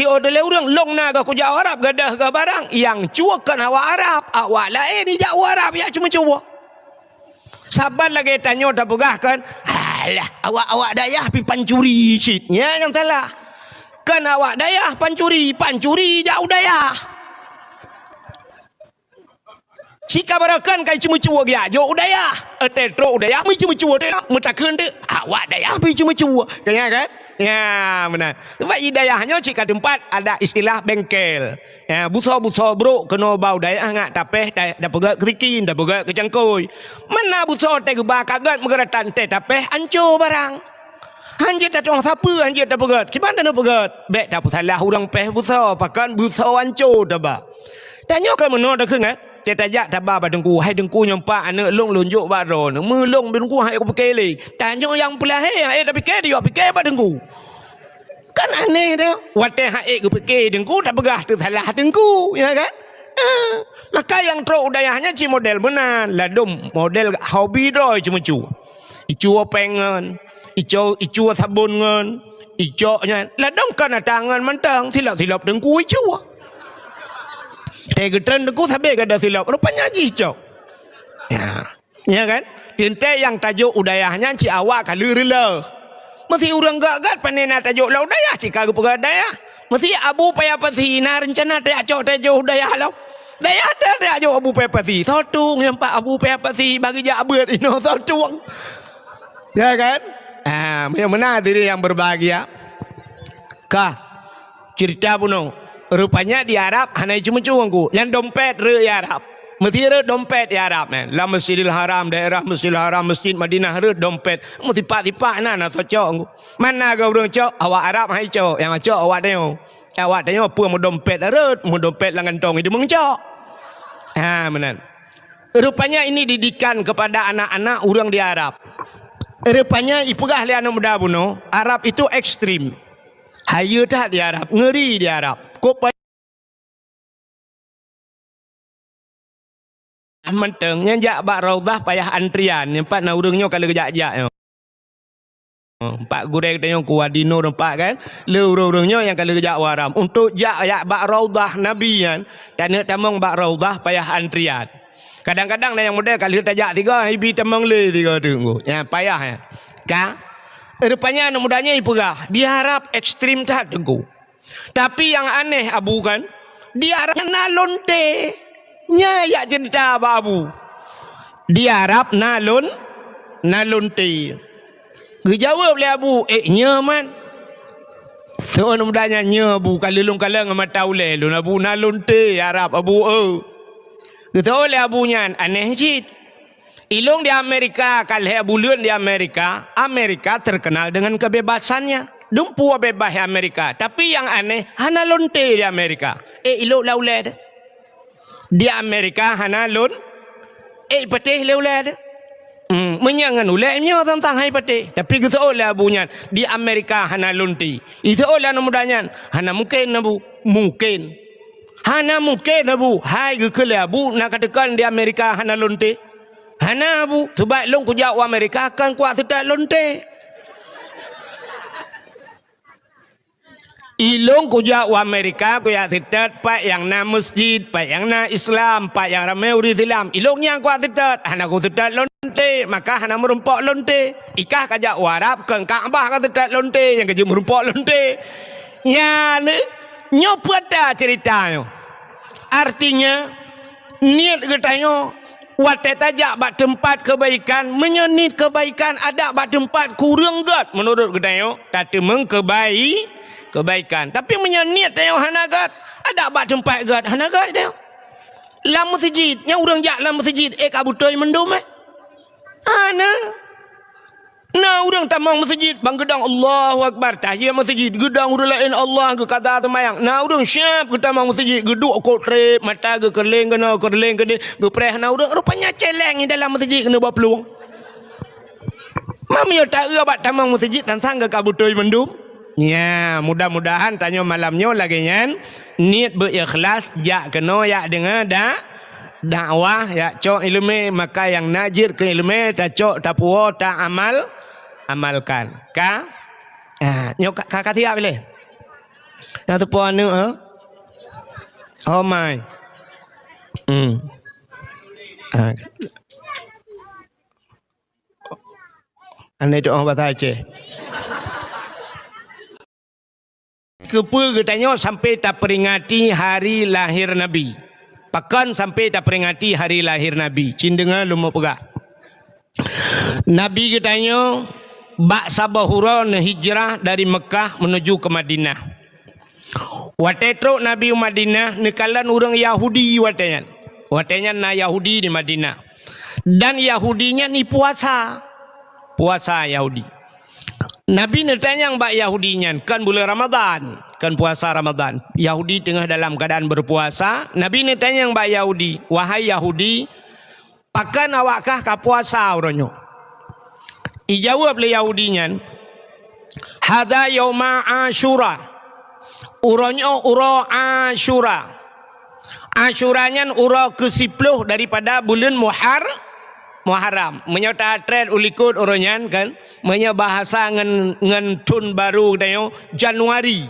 Odele urang long na ga ku Jawa Arab gadah ga barang yang cuakan awak Arab, awak lain ni Jawa Arab ya cuma cuak. Saban lagi tanya tak pegahkan, alah awak dayah pi pancuri citnya yang salah. Kan awak dayah pancuri jauh dayah. Jika barakan kai cuma cuak ya jauh dayah. Tetro dayah mi cuma cuak teh mutakeun teh awak dayah pi cuma cuak. Kan? Ya benar. Sebab hidayahnya jika tempat ada istilah bengkel. Ya buso bro kena bau dayah ngak tapeh dah pegat kerikin dah pegat kecangkoi. Mana buso teh gebah kagat megeratan teh tapeh hancur barang. Hanjir tak tong siapa hanjir dah pegat. Gimana nak pegat? Bek tak salah urang peh buso pakan buso hancur dah ba. Tanya ke mana dah kengat? Dia tajak tabah pada dengku. Hai dengku nyampak anak long lonjok baro. Melong dengku hai aku pakai le. Tanya yang pelahir tapi ke dia pakai pada dengku. Kan aneh dia. Wateh hai aku pakai dengku tak pegah tu salah dengku, ya kan? Maka yang teruk dayahnya ci model benar. Ladum model hobi doi cuma cu. Icu pengen, icu sabun ngan, icoknya. Ladum kan tangan mentang silap-silap dengku icu. Tegeten dengku sampai gada silap rupanya jijau. Ya kan? Tinte yang tajuk udayahnya ci awak kalau rela. Mesti orang gagat panena tajuk lau dayah cika gupega dayah. Mesti abu payah pasi na rencana teh acok tajuk udayah lau. Dayah teh tajuk abu payah pasi. Sotung nampak abu payah pasi bagi jak beut ino sotung. Ya kan? Yang mana diri yang berbahagia. Kah cerita puno. Rupanya di Arab hanya cuma cuangku. Yang dompet re di Arab. Mesti re dompet di Arab ni. Lah Masjidil Haram, daerah Masjidil Haram, Masjid Madinah re dompet. Mesti tipak-tipak nak cok aku. Mana kau orang cok? Awak Arab hai cok. Yang cok awak tengok. Awak tengok apa mau dompet re? Mau dompet lah ngantong itu mengcok. Benar. Rupanya ini didikan kepada anak-anak orang di Arab. Rupanya ipugah li anak muda buno. Arab itu ekstrim. Hayu tak di Arab, ngeri di Arab. Kok menteng jak bak raudah payah antrian nampak na urangnya kalau gejak-jak pak goreng tengok kuadino nampak kan le urang-urangnya yang kalau gejak waram untuk jak bak raudah nabi kan dan tamang bak raudah payah antrian kadang-kadang yang model kalau tajak 3 ibi tamang le 3 tu ya payah ya ka rupanya anak mudanya ipegah diharap ekstrim tak tengku. Tapi yang aneh abu kan diharap nalonte nya ya cerita abu diharap nalonte dijawab oleh abu nya man so anak mudanya nya abu kalulung kalang mata ule lun abu nalonte harap abu gitu oleh abunya aneh jid. Ilung di Amerika, kalau bulan di Amerika, Amerika terkenal dengan kebebasannya. Dumpu bebas di Amerika. Tapi yang aneh, hana lonte di Amerika. Ilung laulad. Di Amerika hana lon. Patih laulad. Menyangan ulainya tentang hai patih. Tapi gitu oleh abunya. Di Amerika hana lonte. Itu oleh namudanya. Hana mungkin nabu. Mungkin. Hana mungkin nabu. Hai gekele abu nak katakan di Amerika hana lonte. Hana abu sebab long ku jauh Amerika akan kuat setat lonte. Ilong ku jauh Amerika ku ya setat pak yang na masjid, pak yang na Islam, pak yang ramai orang Islam. Ilong yang kuat setat, hana ku setat lonte, maka hana merumpok lonte. Ikah kajak Arab ke Kaabah ka setat lonte, yang kerja merumpok lonte. Ya ne nyopata ceritanya. Artinya niat katanya watet tajak bak tempat kebaikan menyenit kebaikan ada bak tempat kurang gat menurut katanya tapi kebaikan tapi menyenit tanya hanagat ada bak tempat gat hanagat tanya lam masjid nya urang jak lam masjid kabutoi mendum nah urang tamang masjid bang gedang Allahu Akbar tahiyat masjid gedang urang lain Allah ke kata temayang nah urang siap ke tamang masjid geduk kok trip mata ke kerling kena ke preh nah urang rupanya celeng dalam masjid kena buat peluang mami tak bat tamang masjid tantang ke kabutoi mendum ya mudah-mudahan tanya malamnya lagi nyan niat berikhlas jak kena ya dengar dakwah ya cok ilmu maka yang najir ke ilmu tak cok tak puas tak amalkan ka nyok kakak tiap boleh Yang tu puan ni oh my. Ane tu orang bahasa Aceh. Kepa katanya sampai tak peringati hari lahir Nabi. Pakan sampai tak peringati hari lahir Nabi. Cin dengar lumah pegah. Nabi katanya bak sabahura hijrah dari Mekah menuju ke Madinah. Watetruk Nabi Madinah nekalan orang Yahudi watenyan. Watenyan na Yahudi di Madinah. Dan Yahudinya ni puasa. Puasa Yahudi. Nabi netanya bak Yahudinya kan bulan Ramadan, kan puasa Ramadan. Yahudi tengah dalam keadaan berpuasa. Nabi netanya bak Yahudi, wahai Yahudi, pakan awakkah ka puasa orangnya? Ijawab le Yahudinya, hada yauma Asyura. Uranya ura Asyura. Asyuranya ura ke-10 daripada bulan Muharram. Menyata trend ulikut oronyan kan. Menya bahasa ngen tun baru katanya Januari.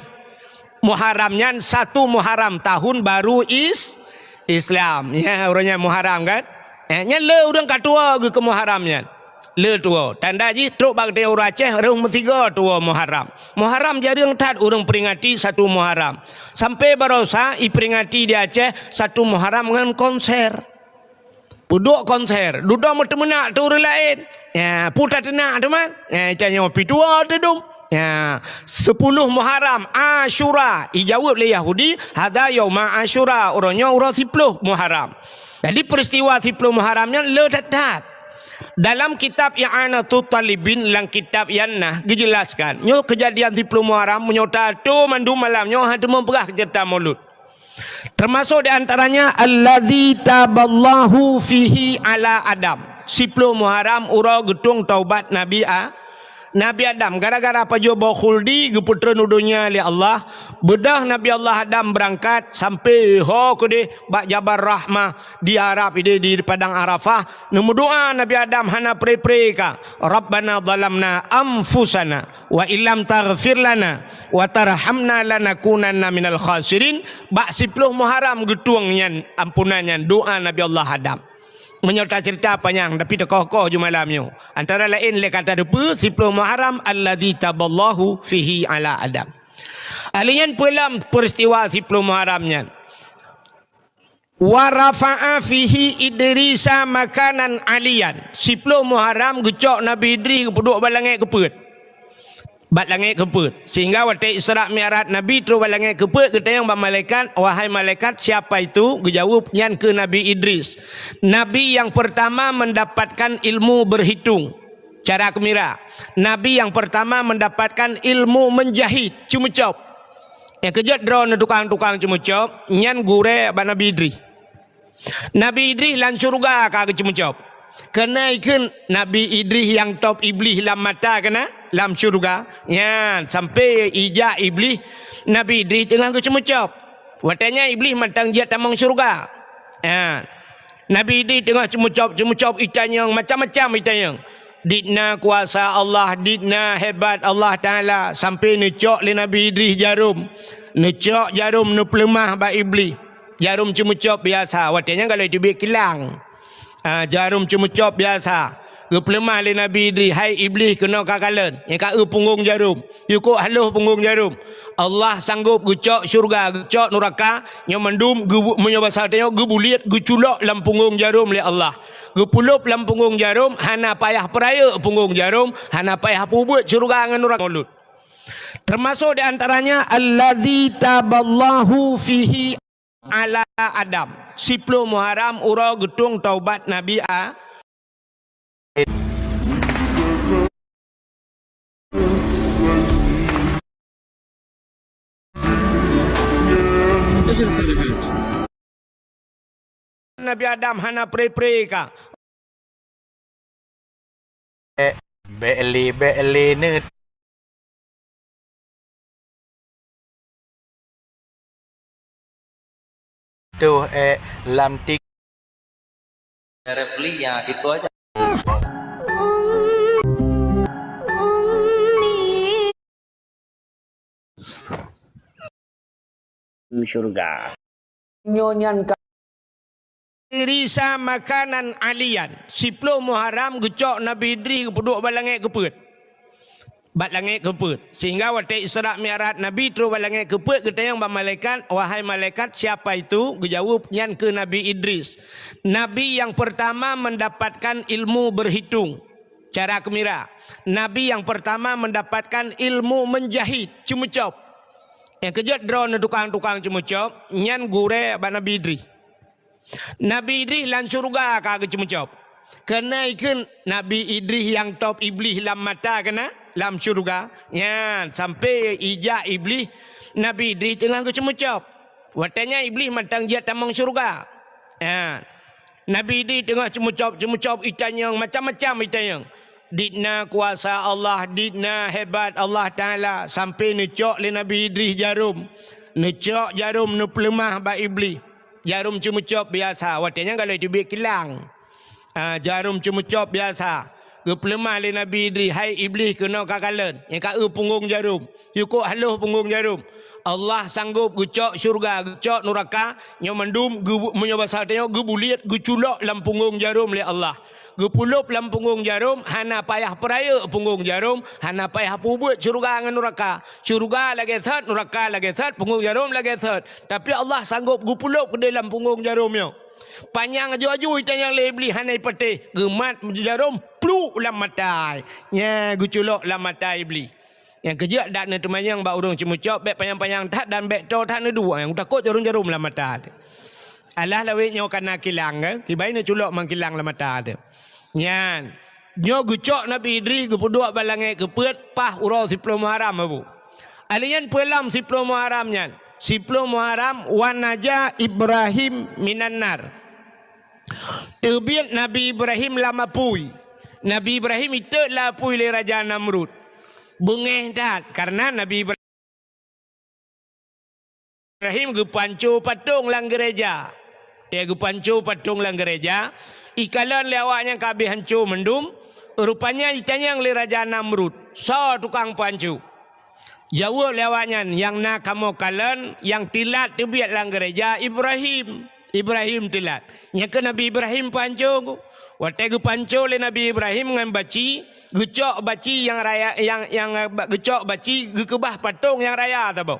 Muharramnya 1 Muharram tahun baru Islam. Ya orangnya Muharram kan. Nya le orang katua ke Muharramnya. Le tua. Tanda ji truk bag dia orang Aceh rung 3 tua Muharram. Muharram jadi yang tat orang peringati 1 Muharram. Sampai barosa peringati di Aceh 1 Muharram dengan konser. Duduk konser, duduk menak tu orang lain. Ya, putar tenak teman. Ya, tanya pitua tu dum. Ya, 10 Muharram Asyura. Ijawab le Yahudi, hada yauma Asyura. Orangnya orang 10 Muharram. Jadi peristiwa 10 Muharramnya le tat. Dalam kitab I'anatul Talibin lang kitab Yannah dijelaskan, nyo kejadian 10 Muharram menyota tu mandu malamnya hadu memperah cerita Maulud. Termasuk di antaranya allazi taballahu fihi ala Adam. 10 Muharram ura getung taubat Nabi Adam. Gara-gara apa jo khuldi geputra nudunya li Allah. Bedah Nabi Allah Adam berangkat sampai ke de bak Jabal Rahmah di Arab di padang Arafah. Nemu doa Nabi Adam hana pre-pre ka. Rabbana zalamna anfusana wa illam taghfir lana wa tarhamna lanakunanna minal khasirin. Bak 10 Muharram getuang nyan ampunannya doa Nabi Allah Adam. Menyerta cerita panjang tapi tekoh-koh je malamnya. Antara lain le kata depa 10 Muharram allazi taballahu fihi ala Adam. Alian pelam peristiwa 10 Muharramnya. Wa rafa'a fihi Idrisa makanan alian. 10 Muharram gecok Nabi Idris duduk balangit kepet. Bat langit kepet. Sehingga waktu Isra Mi'raj Nabi terus balangit kepet kata yang malaikat, wahai malaikat siapa itu? Dijawab nyan ke Nabi Idris. Nabi yang pertama mendapatkan ilmu berhitung. Cara kemira. Nabi yang pertama mendapatkan ilmu menjahit cumucop. Yang kejat drone tukang-tukang cumucop nyan gure ba Nabi Idris. Nabi Idris lan surga ka cumucop. Kena ikan Nabi Idris yang top iblis lam mata kena lam syurga. Ya, sampai ijak iblis Nabi Idris tengah kecumucap. Watanya iblis matang dia tamang syurga. Ya. Nabi Idris tengah cumucap itanya macam-macam itanya. Didna kuasa Allah, didna hebat Allah Taala sampai necok le Nabi Idris jarum. Necok jarum nu pelemah ba iblis. Jarum cumucap biasa. Watanya kalau itu kilang. Jarum cumucop biasa. Gepelemah le Nabi Idris, hai iblis kena kakalan. Yang ka punggung jarum. Yukuk haluh punggung jarum. Allah sanggup gecok syurga, gecok neraka, yang mendum menyabasa tanya gebuliat geculok dalam punggung jarum le Allah. Gepulup dalam punggung jarum, hana payah peraya punggung jarum, hana payah pubut syurga dengan neraka. Maulud. Termasuk di antaranya allazi taballahu fihi ala Adam. 10 Muharram ura getung taubat Nabi Nabi Adam hana pre-pre ka. Beli ne tuh lam tik repli ya itu aja. syurga. Nyonyan Irisa makanan alian 10 Muharram gecok Nabi Idris duduk balangit keput. Bat langit keput. Sehingga waktu Isra Mi'raj Nabi terus balangit keput kita yang malaikat, wahai malaikat siapa itu? Dijawab nyan ke Nabi Idris. Nabi yang pertama mendapatkan ilmu berhitung cara kemira. Nabi yang pertama mendapatkan ilmu menjahit cumucop. Yang kejut drone tukang-tukang cumucop nyan gure ba Nabi Idris. Nabi Idris lan surga kagak cumucop. Kena ikut Nabi Idris yang top iblis lam mata kena lam syurga. Ya, sampai ijak iblis Nabi Idris tengah kecemucap. Watanya iblis matang dia tamang syurga. Ya. Nabi Idris tengah cemucap itanyang macam-macam itanyang. Didna kuasa Allah, didna hebat Allah Taala sampai necok le Nabi Idris jarum. Necok jarum nu pelemah ba iblis. Jarum cemucap biasa. Watanya kalau dibik kilang. Jarum cemucap biasa. Kepelemah le Nabi Idris. Hai iblis kena kakalan. Yang ka punggung jarum. Yukuk haluh punggung jarum. Allah sanggup gecok syurga, gecok neraka, yang mendum menyoba sadanya gebuliat geculok dalam punggung jarum le Allah. Gepulup dalam punggung jarum, hana payah peraya punggung jarum, hana payah pubut syurga dengan neraka. Syurga lagi third, neraka lagi third, punggung jarum lagi third. Tapi Allah sanggup gepulup ke dalam punggung jarumnya. Panjang aju-aju itanya le iblis hanai petih, gemat jarum pluk dalam mata. Nya geculok dalam mata iblis. Yang kejak dak ne temayang ba urang cemucop bek panjang-panjang tak dan bek to tak ne dua yang takut jarum-jarum dalam mata. Allah lawe nyo kana kilang ke, kibai ne culok mangkilang dalam mata ada. Nyan. Nyo gecok Nabi Idris gepuduk balangai kepeut pah urau 10 Muharram abu. Alian pelam 10 Muharram nyan. 10 Muharram wanaja Ibrahim minan nar. Terbit Nabi Ibrahim lama pui. Nabi Ibrahim itu lah pui le Raja Namrud. Bengeh dat karena Nabi Ibrahim gepancu patung lang gereja. Dia gepancu patung lang gereja. Ikalan lewatnya kabeh hancur mendum. Rupanya itanya yang le Raja Namrud. So tukang pancu. Jauh lewatnya yang nak kamu kalan yang tilat tebiat lang gereja Ibrahim. Ibrahim tilat. Yang ke Nabi Ibrahim pancu. Waktu pancu le Nabi Ibrahim dengan baci, gecok baci yang raya yang gecok baci gekebah patung yang raya tahu.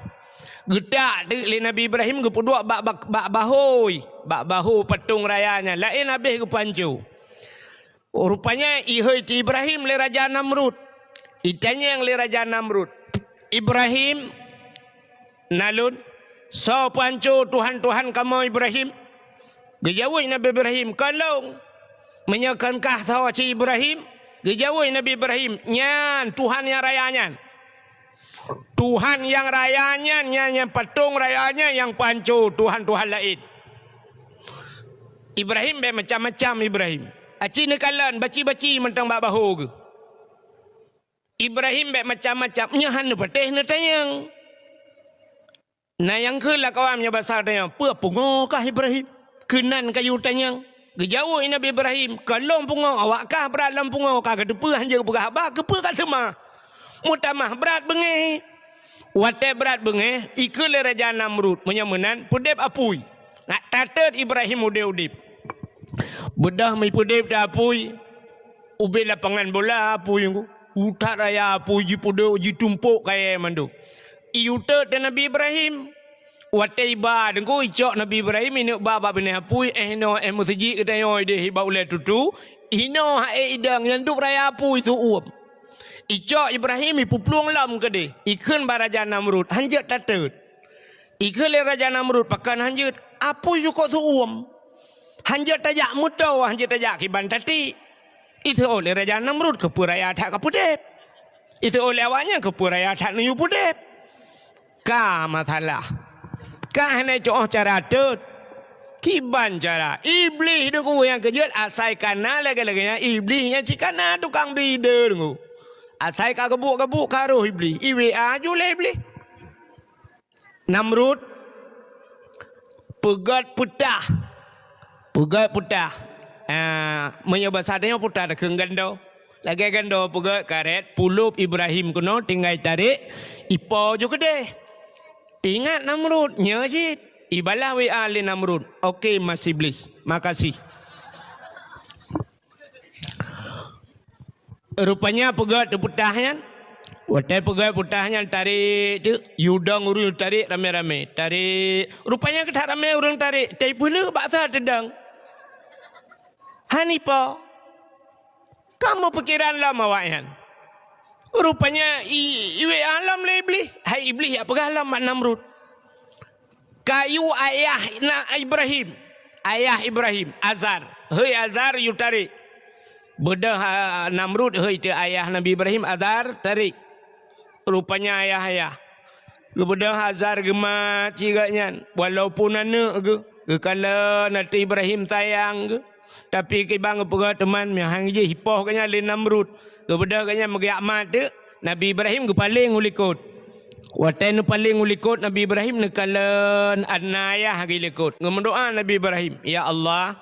Gedak le Nabi Ibrahim gepuduk bak bahu patung rayanya. Lain habis pancu. Rupanya ihoi ti Ibrahim le Raja Namrud. Itanya yang le Raja Namrud. Ibrahim nalun so pancu Tuhan kamu Ibrahim. Gejawai Nabi Ibrahim kalau menyakankah tahu si Ibrahim? Dijawab Nabi Ibrahim, nyan Tuhan yang rayanya. Tuhan yang rayanya, yang patung rayanya yang pancu Tuhan-Tuhan lain. Ibrahim be macam-macam Ibrahim. Aci nekalan baci-baci mentang bak bahu ke. Ibrahim be macam-macam nyahan patih ne tayang. Nah yang ke lah kawannya basar tayang, apa pungokah Ibrahim? Kenan kayu tayang. Gejauh Nabi Ibrahim, kalau pungo awakkah berat dalam pungo kagak depa hanja berah ba kepa kat semah. Mutamah berat bengeh. Wate berat bengeh ikul Raja Namrud menyamenan pudep apui. Nak tatet Ibrahim udip. Bedah mai pudep dah apui. Ubi lapangan bola apui ngku. Utak raya apui ji pudeu ji tumpuk kaya mandu. Iutet Nabi Ibrahim. Watai ba dengku icok Nabi Ibrahim ini baba bini apui no masjid kita yo ide hiba ule tutu ino hae idang yang duk raya apui tu icok Ibrahim ipu pluang lam ke de ikun Raja Namrud hanjat tatet ikun le Raja Namrud pakan hanjat apui yuko tu hanjat tajak mutau hanjat tajak kiban tati itu oleh Raja Namrud ke puraya tak kapudep itu oleh awaknya ke puraya tak nu pudep ka masalah kah nak coh cara tut kiban cara iblis dengku yang kejut asai kana lagi-laginya iblisnya cikana tukang bida dengku asai ka gebuk-gebuk karuh iblis iwa jule iblis Namrud pegat putah menyoba sadanya putah dah gando lagi gando pegat karet pulup Ibrahim kuno tinggal tarik ipo juga deh Ingat Namrud, nya sih. Ibalah WA li Namrud. Okey Mas Iblis. Makasih. Rupanya pegat putahnya. Watai pegat putahnya tarik tu. Yudang urus tarik rame-rame. Tarik. Rupanya kita ramai orang tarik. Tapi pula baksa tedang. Hanipa. Kamu pikiran lama wayan. Rupanya iwe alam le iblis. Hai iblis ya pegah alam mak Namrud. Kayu ayah Ibrahim. Ayah Ibrahim. Azar. Hei Azar you tarik. Bedah Namrud. Hei tu ayah Nabi Ibrahim. Azar tarik. Rupanya ayah-ayah. Bedah Azar gemat cigaknya. Walaupun anak ke. Kalau nanti Ibrahim sayang ke. Tapi kibang pegah teman. Yang je hipoh kanya le Namrud. Bedah kanya magiak mat tu. Nabi Ibrahim ke paling ulikut. Watai nu paling ulikut Nabi Ibrahim nekalan anayah gilikut. Ngemendoa Nabi Ibrahim, ya Allah,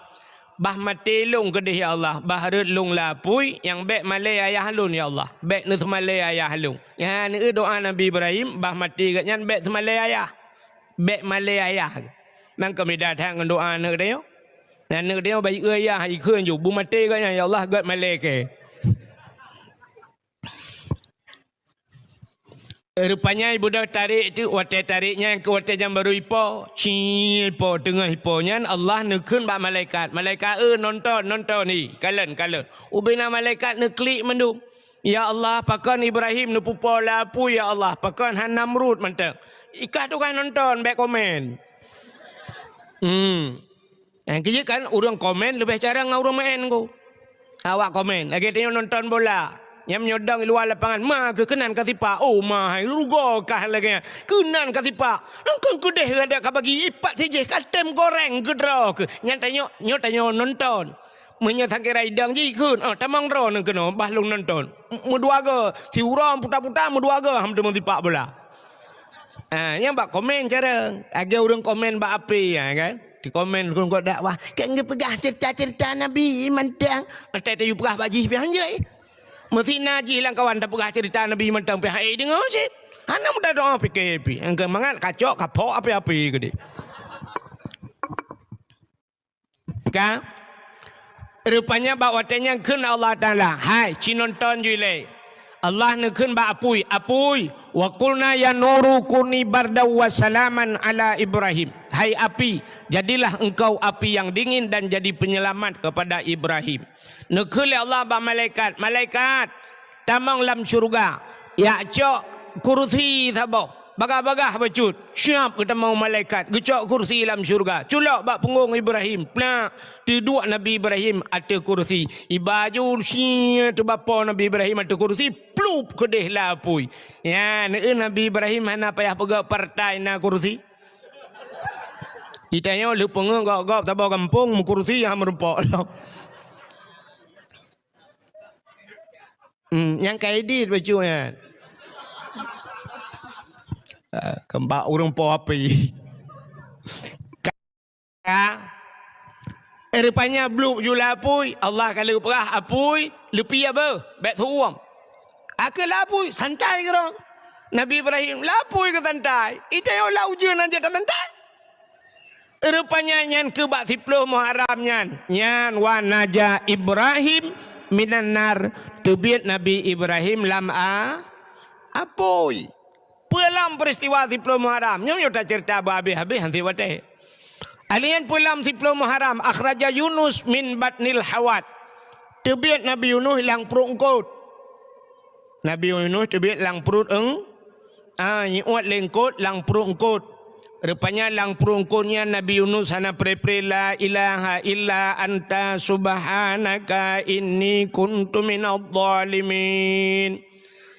bah mati lung kedih ya Allah, bah rut lung lapui yang bek malai ayah lun ya Allah. Bek nu semalai ayah lung. Ya ni doa Nabi Ibrahim bah mati kat nyan bek semalai ayah. Bek malai ayah. Nang kami datang doa nak dia. Dan nak dia baik ayah ikun ju bu mati kat nyan ya Allah gat malai ke. Rupanya ibu dah tarik tu, watai tariknya ke watai jam baru ipo, ipo tengah iponya Allah nekun bak malaikat. Malaikat nonton ni, kalen. Ubina malaikat neklik mendung. Ya Allah, pakan Ibrahim nu pupo lapu ya Allah, pakan Han Namrud mantap. Ikat tu kan nonton, back komen. Yang kira kan orang komen lebih cara ngau orang main ko. Awak komen, lagi tengok nonton bola. Yang menyodang di luar lapangan. Ma ke kenan katipak. Oh ma. Rugo kah lagi. Kenan katipak. Nangkang kudeh ada kah bagi ipat saja. Katem goreng ke draw ke. Nyatanya nonton. Menyatakan raidang je ikut. Tamang draw nak kena. Bahlung nonton. Mudua ke. Si uram putar-putar mudua ke. Hamdu mentipak bola. Yang bak komen cara. Agak orang komen bak api. Kan. Di komen kau dakwah. Kan dia pegah cerita-cerita Nabi. Mantang. Mantang you pegah bajih biang je. Mesti najis lah kawan tak pernah cerita Nabi mentang pihak dengar cik. Hana muda doa PKP. Engkau mangat kacok kapok apa-apa ke dia. Kan? Rupanya bawa tanya kena Allah Taala. Hai, cinonton jule. Allah nekun ba apui. Wa qulna ya nuru kuni bardaw wa salaman ala Ibrahim. Hai api, jadilah engkau api yang dingin dan jadi penyelamat kepada Ibrahim. Nekul Allah ba malaikat. Malaikat tamang lam syurga. Ya cok kursi thaboh. Bagah-bagah bacut. Siap kita mau malaikat. Gecok kursi lam syurga. Culok bak punggung Ibrahim. Plak. Duduk Nabi Ibrahim ada kursi. Ibaju siya tu bapa Nabi Ibrahim ada kursi. Plup kedih lapui. Ya, Nabi Ibrahim mana payah pegak partai na kursi. Ditanya lu pengeng gak tabau kampung mu kursi yang merempok. Yang kaidit bajunya. Kembak orang po api. Rupanya bluk jula apui. Allah kalau perah apui. Lupi apa? Bek tuam. Aku lapui. Santai kerong. Nabi Ibrahim lapui ke santai. Itu yang lau ujian aja tak santai. Rupanya nyan ke bak 10 Muharram nyan wanaja Ibrahim minan nar. Tebit Nabi Ibrahim lam apoi. Pulang peristiwa 10 Muharram. Nyom tak cerita habis-habis nanti wateh. Alian pulang 10 Muharram akhraja Yunus min batnil hawat. Tebit Nabi Yunus lang perut engkot. Nabi Yunus tebit lang perut nyiut lengkot lang perut engkot. Rupanya lang perut engkotnya Nabi Yunus hana pre la ilaha illa anta subhanaka inni kuntu minadh dhalimin.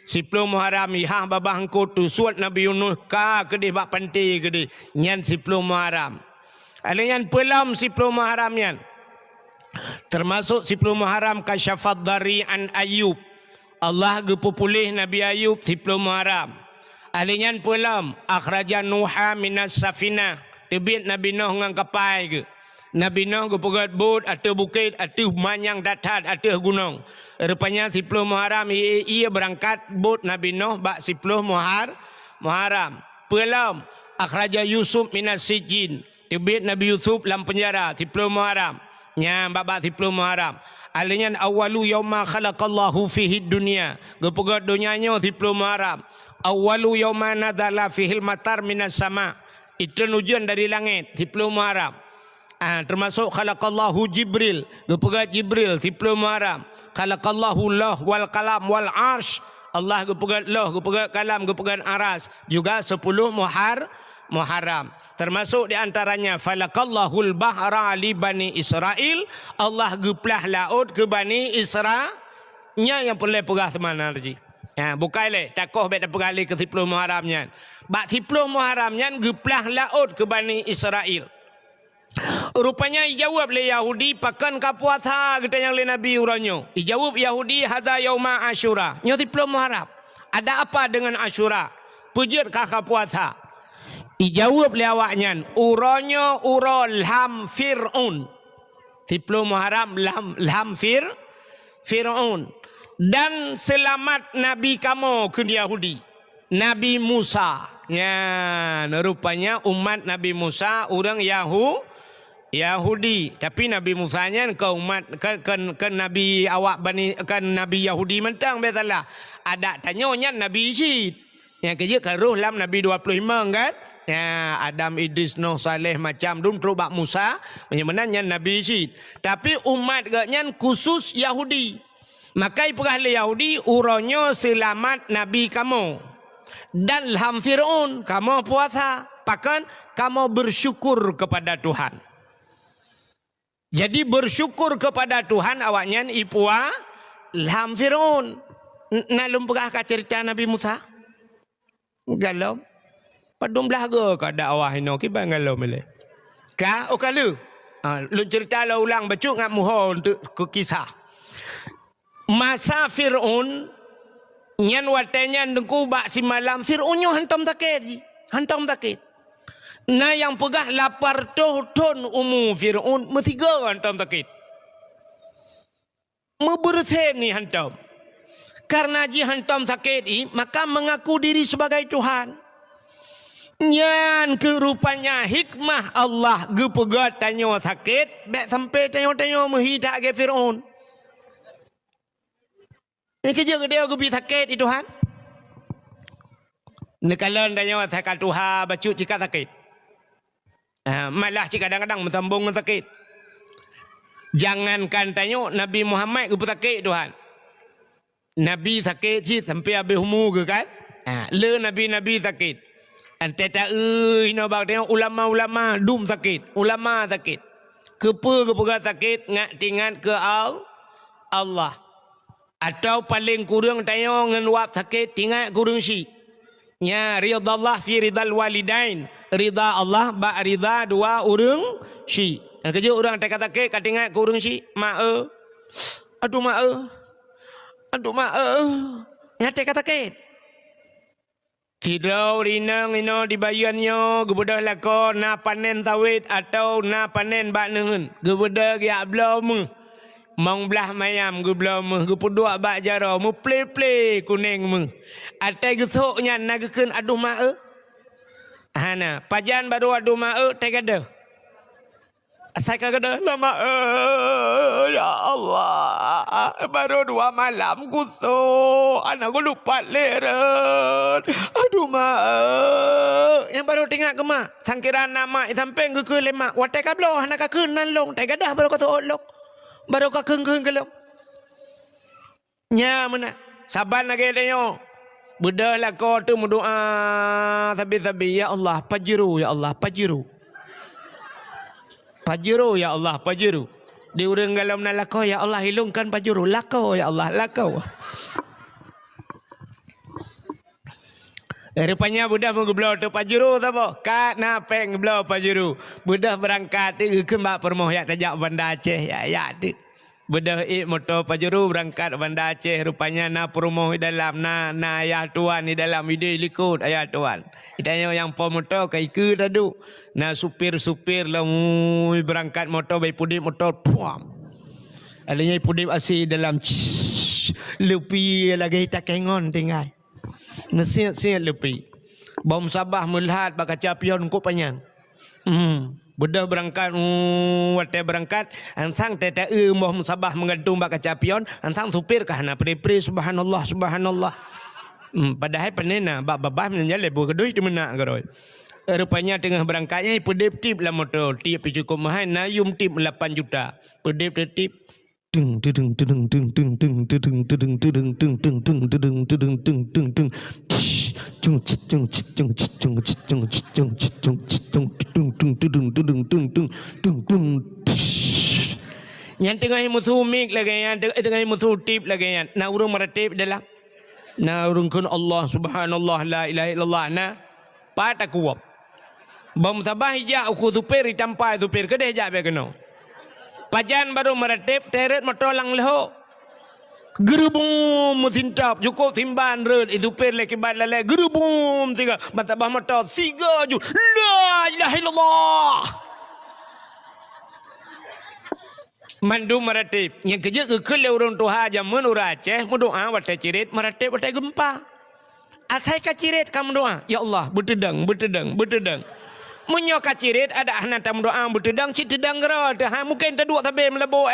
10 Muharram ihah babah engkau tu suat Nabi Yunus ka kedih bak panti kedih nyan 10 Muharram. Alian pelam 10 Muharram nyan. Termasuk 10 Muharram kasyafat dari an Ayub. Allah gepupulih Nabi Ayub 10 Muharram. Alian pelam akhraja Nuha minas safina. Tebit Nabi Nuh ngang kapal ke. Nabi Nuh ke pegat bot atau bukit atau manyang datat atau gunung. Rupanya 10 Muharram ia berangkat bot Nabi Nuh bak 10 Muharram. Pelam akhraja Yusuf minas sijin. Tibit Nabi Yusuf dalam penjara 10 Muharram. Nya babak 10 Muharram. Alinyan awalu yauma khalaqallahu fihi dunya. Gepegat dunianya 10 Muharram. Awalu yauma nadzala fihil matar minas sama. Itu hujan dari langit 10 Muharram. Termasuk khalaqallahu Jibril. Gepegat Jibril 10 Muharram. Khalaqallahu lah wal kalam wal arsh. Allah gepegat lah, gepegat kalam, gepegat aras. Juga 10 Muharram. Termasuk di antaranya falaqallahul bahra li bani Israel. Allah geplah laut ke bani Israel. Nya yang perlu pegah teman arji. Bukan le takoh bet pergali ke 10 Muharramnya. Bak 10 Muharramnya geplah laut ke bani Israel. Rupanya dijawab oleh Yahudi pakan ka puasa kita yang oleh Nabi uranyo. Dijawab Yahudi hadza yauma Asyura. Nya 10 Muharram. Ada apa dengan Asyura? Pujud ka puasa. Dijawab oleh awaknya uranyo urol ham Fir'aun. 10 Muharram lam Fir'aun. Dan selamat Nabi kamu ke Yahudi. Nabi Musa. Ya, rupanya umat Nabi Musa orang Yahudi, tapi Nabi Musa nya ke umat ke Nabi awak bani kan Nabi Yahudi mentang betul. Ada tanyanya Nabi Isid. Yang kerja karuh lam Nabi 25 kan? Ya, Adam, Idris, Nuh, Saleh macam dum terubak Musa menyebenarnya Nabi Isid. Tapi umat gaknya khusus Yahudi. Maka perahli Yahudi uronyo selamat Nabi kamu. Dan ham Fir'aun kamu puasa. Pakan kamu bersyukur kepada Tuhan. Jadi bersyukur kepada Tuhan awaknya ipua lam Fir'aun. Nalum perah ka cerita Nabi Musa? Galau. Padum belaga kada awah ino ki bangalau mele. Ka okalu. Lu cerita la ulang bacuk ngak muho untuk ke kisah. Masa Fir'aun nyan watenya dengku bak si malam Fir'aunnya hantam takit. Hantam takit. Nah yang pegah lapar ton umu Fir'aun metiga hantam takit. Meberthen ni hantam. Karena ji hantam sakit ni maka mengaku diri sebagai Tuhan. Nyan kerupanya hikmah Allah gepegat tanya sakit bek sampai tanya-tanya menghidak ke Fir'aun. Ini kerja dia gebi sakit itu Tuhan. Nekalan tanya sakit Tuhan bacu jika sakit. Malah jika kadang-kadang mentambung sakit. Jangankan tanya Nabi Muhammad gebi sakit Tuhan. Nabi sakit sih sampai habis umur ke kan? Le Nabi sakit. Ante tak ino bak tengok ulama-ulama dum sakit, ulama sakit. Kepa sakit ngak tingat ke Allah. Atau paling kurang tanya ngan wap sakit tingat kurang si. Nya ridallah fi ridal walidain. Rida Allah ba rida dua urang si. Kerja orang tak sakit katingat kurang si. Aduh nya tak sakit. Tidau rinang ino dibayarnya gebedah lakon na panen tawit atau na panen bak nengen gebedah ya belum mong belah mayam ge belum ge puduk bak jara mu play kuning mu atai gesoknya nagekeun aduh mak hana pajan baru aduh mak tak ada saya kata lama ya Allah baru 2 malam kusuk anak aku lupa leren aduh mak yang baru tengok ke mak sangkiran nama sampai ke lemak watai kablo anak aku nalong tak ada baru kata olok baru kau keng gelong nya mana saban lagi tanya bedah lah kau tu berdoa sabi ya Allah pajiru ya Allah pajiru Pajuru ya Allah, pajuru. Di urang galam na lakau ya Allah hilangkan pajuru. Lakau ya Allah, lakau. Rupanya budak mengeblau tu pajuru tu apa? Kat napeng geblau pajuru. Budak berangkat tu kembak permoh ya tajak Banda Aceh ya tu. Budak motor pajuru berangkat Banda Aceh rupanya na permoh dalam na ayah tuan di dalam ide likut ayah tuan. Itanya yang motor kai ke tadu. Na supir lah berangkat motor bayi pudip motor puam. Alanya pudip asih dalam lepi lagi tak kengon tinggal. Nasihat lepi. Bom Sabah melihat bakaca pion ko panjang. Bedah berangkat, wate berangkat, ansang tete Bom Sabah menggantung bakaca pion, ansang supir kahana pri subhanallah subhanallah. Padahal penena babah menjale bu kedui di mana garoi. Rupanya tengah berangkatnya pedip tip lah motor, tip cukup mahal, nayum tip 8 juta. Pedip tip dung dung dung dung dung dung dung dung dung dung dung dung dung dung dung dung dung cung cung cung cung cung cung cung cung cung yang tengah musuh mik lagi yang tengah musuh tip lagi yang na urung meratip dalam na urung kun Allah subhanallah la ilaha illallah na pata kuap Bom Sabah hijau aku supir ditampai supir kedai hijau begeno pajan baru meratip teret motor lang leho gerubum mutintap cukup timban red itu per leki bad lale gerubum tiga batabah motor tiga ju la ilaha illallah mandu meratip yang kerja ke urang tuha jam menura Aceh mendoa wate cirit meratip wate gempa asai ka cirit kamu doa ya Allah betedang munyo ka cirit ada anak tam doa betedang citedang gero dah mungkin taduk tabe melebo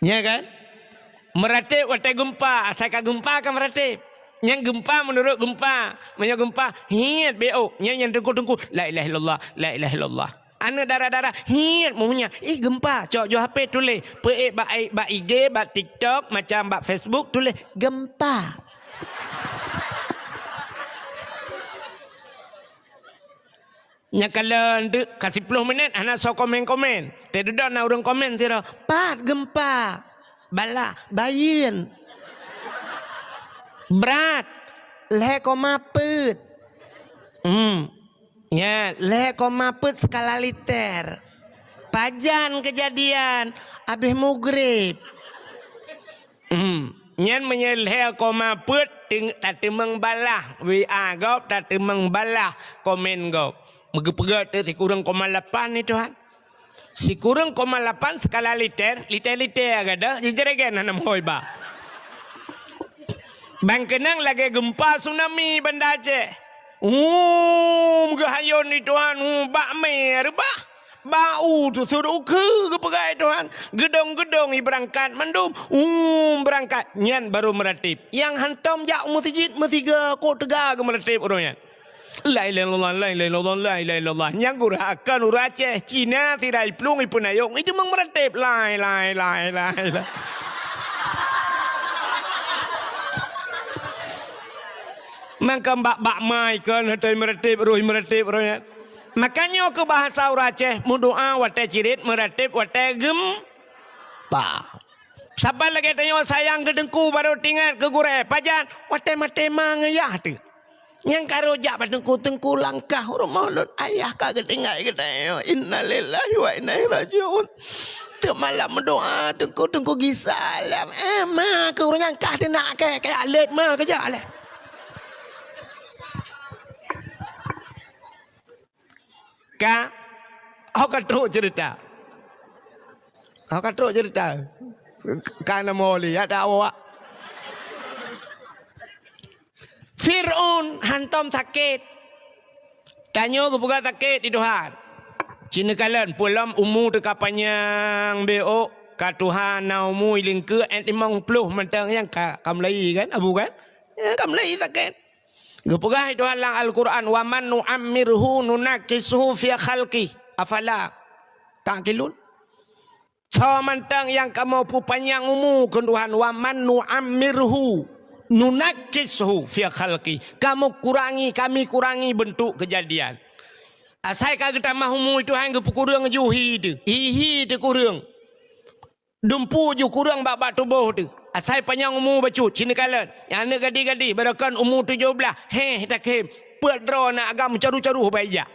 ya kan meratip wate gempa asai ka gempa ka meratip yang gempa menurut gempa munyo gempa hiat beo yang tengku la ilaha illallah la ilaha illallah ana darah-darah hiat munya gempa cok jo HP tulis pe ba IG ba TikTok macam ba Facebook tulis gempa nya kalau kasih 10 minit anak so komen tidak na urang komen tira pat gempa bala bayin berat le koma put ya le koma put skala liter pajan kejadian abis mugrib nyen menyelhe koma put tati mengbalah WA gop tati mengbalah komen gop megepegat ti kurang 0,8 ni Tuhan si kurang 0,8 skala liter agada jejeragen hanam hoiba bang kenang lagi gempa tsunami Banda Aceh gahayon ni Tuhan bak mer bah bau tu suruh ke pegai Tuhan gedong-gedong berangkat mendum berangkat nyan baru meratip yang hantam jak masjid metiga ko tega ke meratip orangnya la ilaha illallah la ilaha illallah la ilaha illallah yang gurakan Aceh Cina tirai plung ipun ayong itu memang meratip la maka bak mai kan hatai meratip rohnya makanya ke bahasa Aceh mudoa wate cirit meratip wate gempa sabar lagi tanya sayang gedengku baru tinggal ke gure pajan wate mate mangayah tu yang karojak padengku tengku langkah rumahulun ayah kagak tinggal kita innalillahi wa inna ilaihi rajiun tu malam mendoa tengku gisalam ma ke orang yang kah nak kayak alet ma kerja lah ka aku katruk cerita karena mau lihat awak Fir'aun hantam sakit tanya ke buka sakit di Tuhan Cina kalian pulang umur teka panjang BO ka Tuhan na umur ilingke 50 mentang yang kamlai kan abu kan kamlai sakit gepegah Tuhan lang Al-Quran wa man nu'ammirhu nunakisuhu fi khalqi afala ta'qilun so mentang yang kamu pu panjang umur ke Tuhan wa man nu'ammirhu nunakisuhu fi khalqi kami kurangi bentuk kejadian asai kagak tambah umur itu hang gepu kurang juhi tu hihi tu kurang dumpu ju kurang bak tubuh tu asai panjang umur bacut Cina kalan yang anak gadi berakan umur 17 tak kem pedro nak agam caru-caru baija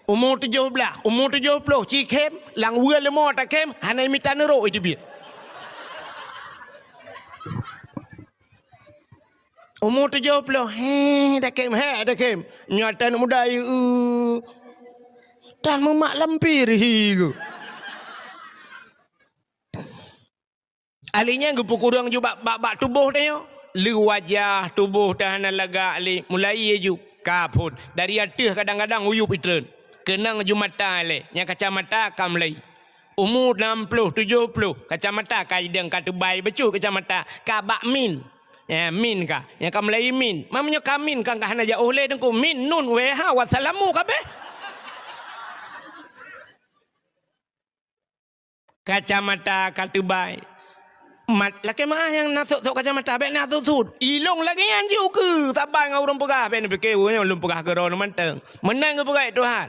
umur 17 umur 70 cikem lang wua lemo tak kem hanai mitanero itu biar umur 70 dah kem nyatan muda tan memak lampir higu alinya gepu kurang juga bak tubuh dia lu wajah tubuh tahanan laga ali mulai ju kapun dari atas kadang-kadang uyup itren kenang ju mata le nya kacamata kamlai umur 60 70 kacamata kaidang katubai becu kacamata ka bakmin ya min ka yang kamlai min mamnya kamin kan kahana jauh le dengku min nun weha wassalamu kabeh kacamata katubai mat laki mah yang nasuk kacamata baik nasuk sud ilong lagi yang jiu ke tak bang orang pegah baik nak fikir ulun pegah geron manteng menang ke pegah Tuhan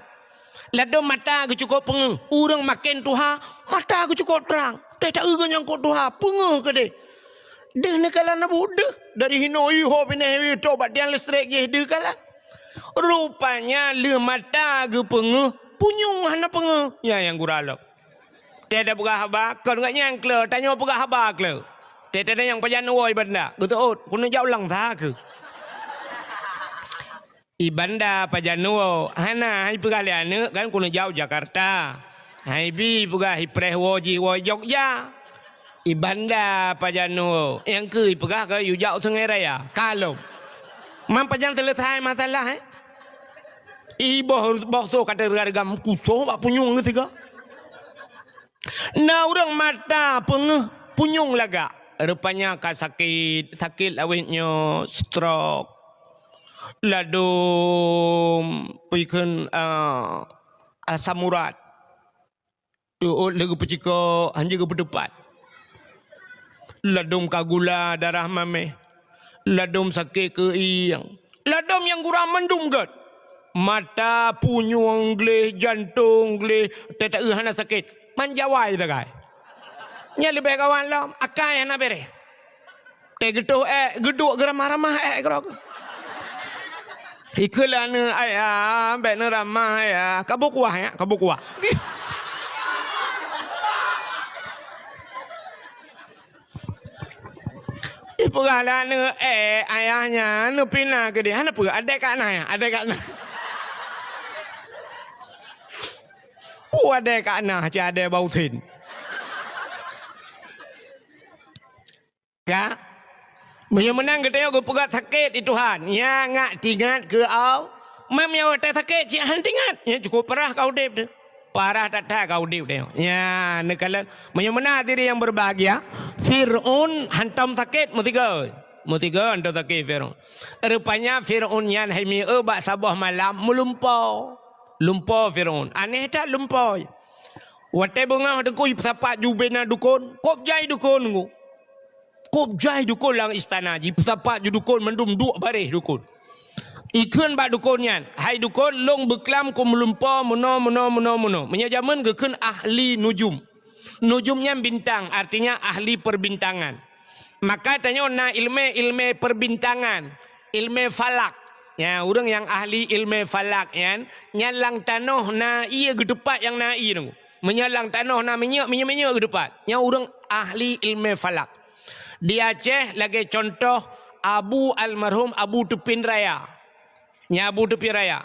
lado mata ke cukup pengeng urang makin Tuhan mata ke cukup terang tak urang yang kau Tuhan pengeng ke deh deh nak kalah nak budak dari hinoi ho pineh tobat yang listrik je deh kalah rupanya le mata ke pengeng punyung hana pengeng ya yang guralap tiada pegah haba kau enggak nyangkle tanya pegah haba kle tiada yang pajan woi benda betul kuno jauh lang tha ke ibanda pajanuo hana hai pegaliane kan kuno jauh Jakarta hai bi pegah prehwoji wo Jogja ibanda pajanuo yang ke pegah ke yu jauh Sungai Raya kalau mam pajan selesai masalah iboh tu kata regam kuso bak punyung ketiga na orang mata pengeh punyung laga rupanya ka sakit awetnya stroke ladum pikeun asam urat tu legu peciko hanje ke berdepat ladum ka gula darah mame ladum sakit ke iang ladum yang gurang mendum gat mata punyung gleh jantung gleh tak hana sakit manjawai bagai nya lebih kawan lam akai na bere te geduh geduk geramah-ramah grok ikulana aya be na ramah ya kabuk wah ya kabuk wah ipugalana ayahnya nu pina ke dia hana pu adek kana ya adek kana ada kat nah ada bau tin ka menang ke tengok pegat sakit itu Tuhan ya ngak tingat ke au mam ya tak sakit ci han tingat ya cukup parah kau dep tu parah tak kau dep tengok ya nekala menang diri yang berbahagia Fir'aun hantam sakit mutiga hantam sakit Fir'aun rupanya Fir'aun yang hai bak sabah malam melumpau lumpur Fir'aun aneh tak lumpur wate bunga dengku tapak jubena dukun kop jai dukun lang istana ji tapak ju dukun mendum duk bareh dukun ikun bak dukunnya hai dukun long beklam ku melumpur muno menyajaman gekun ahli nujumnya bintang artinya ahli perbintangan maka tanya na ilmu perbintangan ilmu falak ya, orang yang ahli ilmu falak kan, nyalang tanah na iya gedepat yang na iya tu. Menyalang tanah na minyak gedepat. Yang orang ahli ilmu falak. Di Aceh lagi contoh almarhum Abu Tupin Raya. Ya Abu Tupin Raya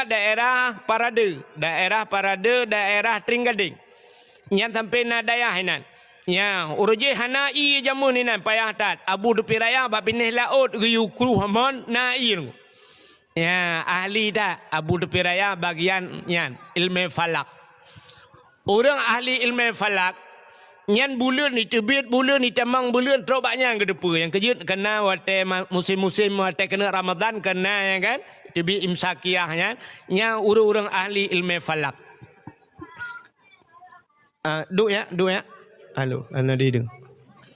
daerah Parade, daerah Tringgading. Yang sampai na daya hinan. Ya, uruje hana i jamun ni nan payah tat. Abu Tupin Raya bab pinih laut riu kru hamon na i nu. Ya, ahli dah Abu Tupin Raya bagian yan ilmu falak. Orang ahli ilmu falak nyan bulan ni terbit bulan ni tamang bulan terobaknya ke depa yang kejut kena wate musim-musim wate kena Ramadan kena ya kan terbit imsakiahnya nya orang-orang ahli ilmu falak. Duk ya. Halo, ana dia deng.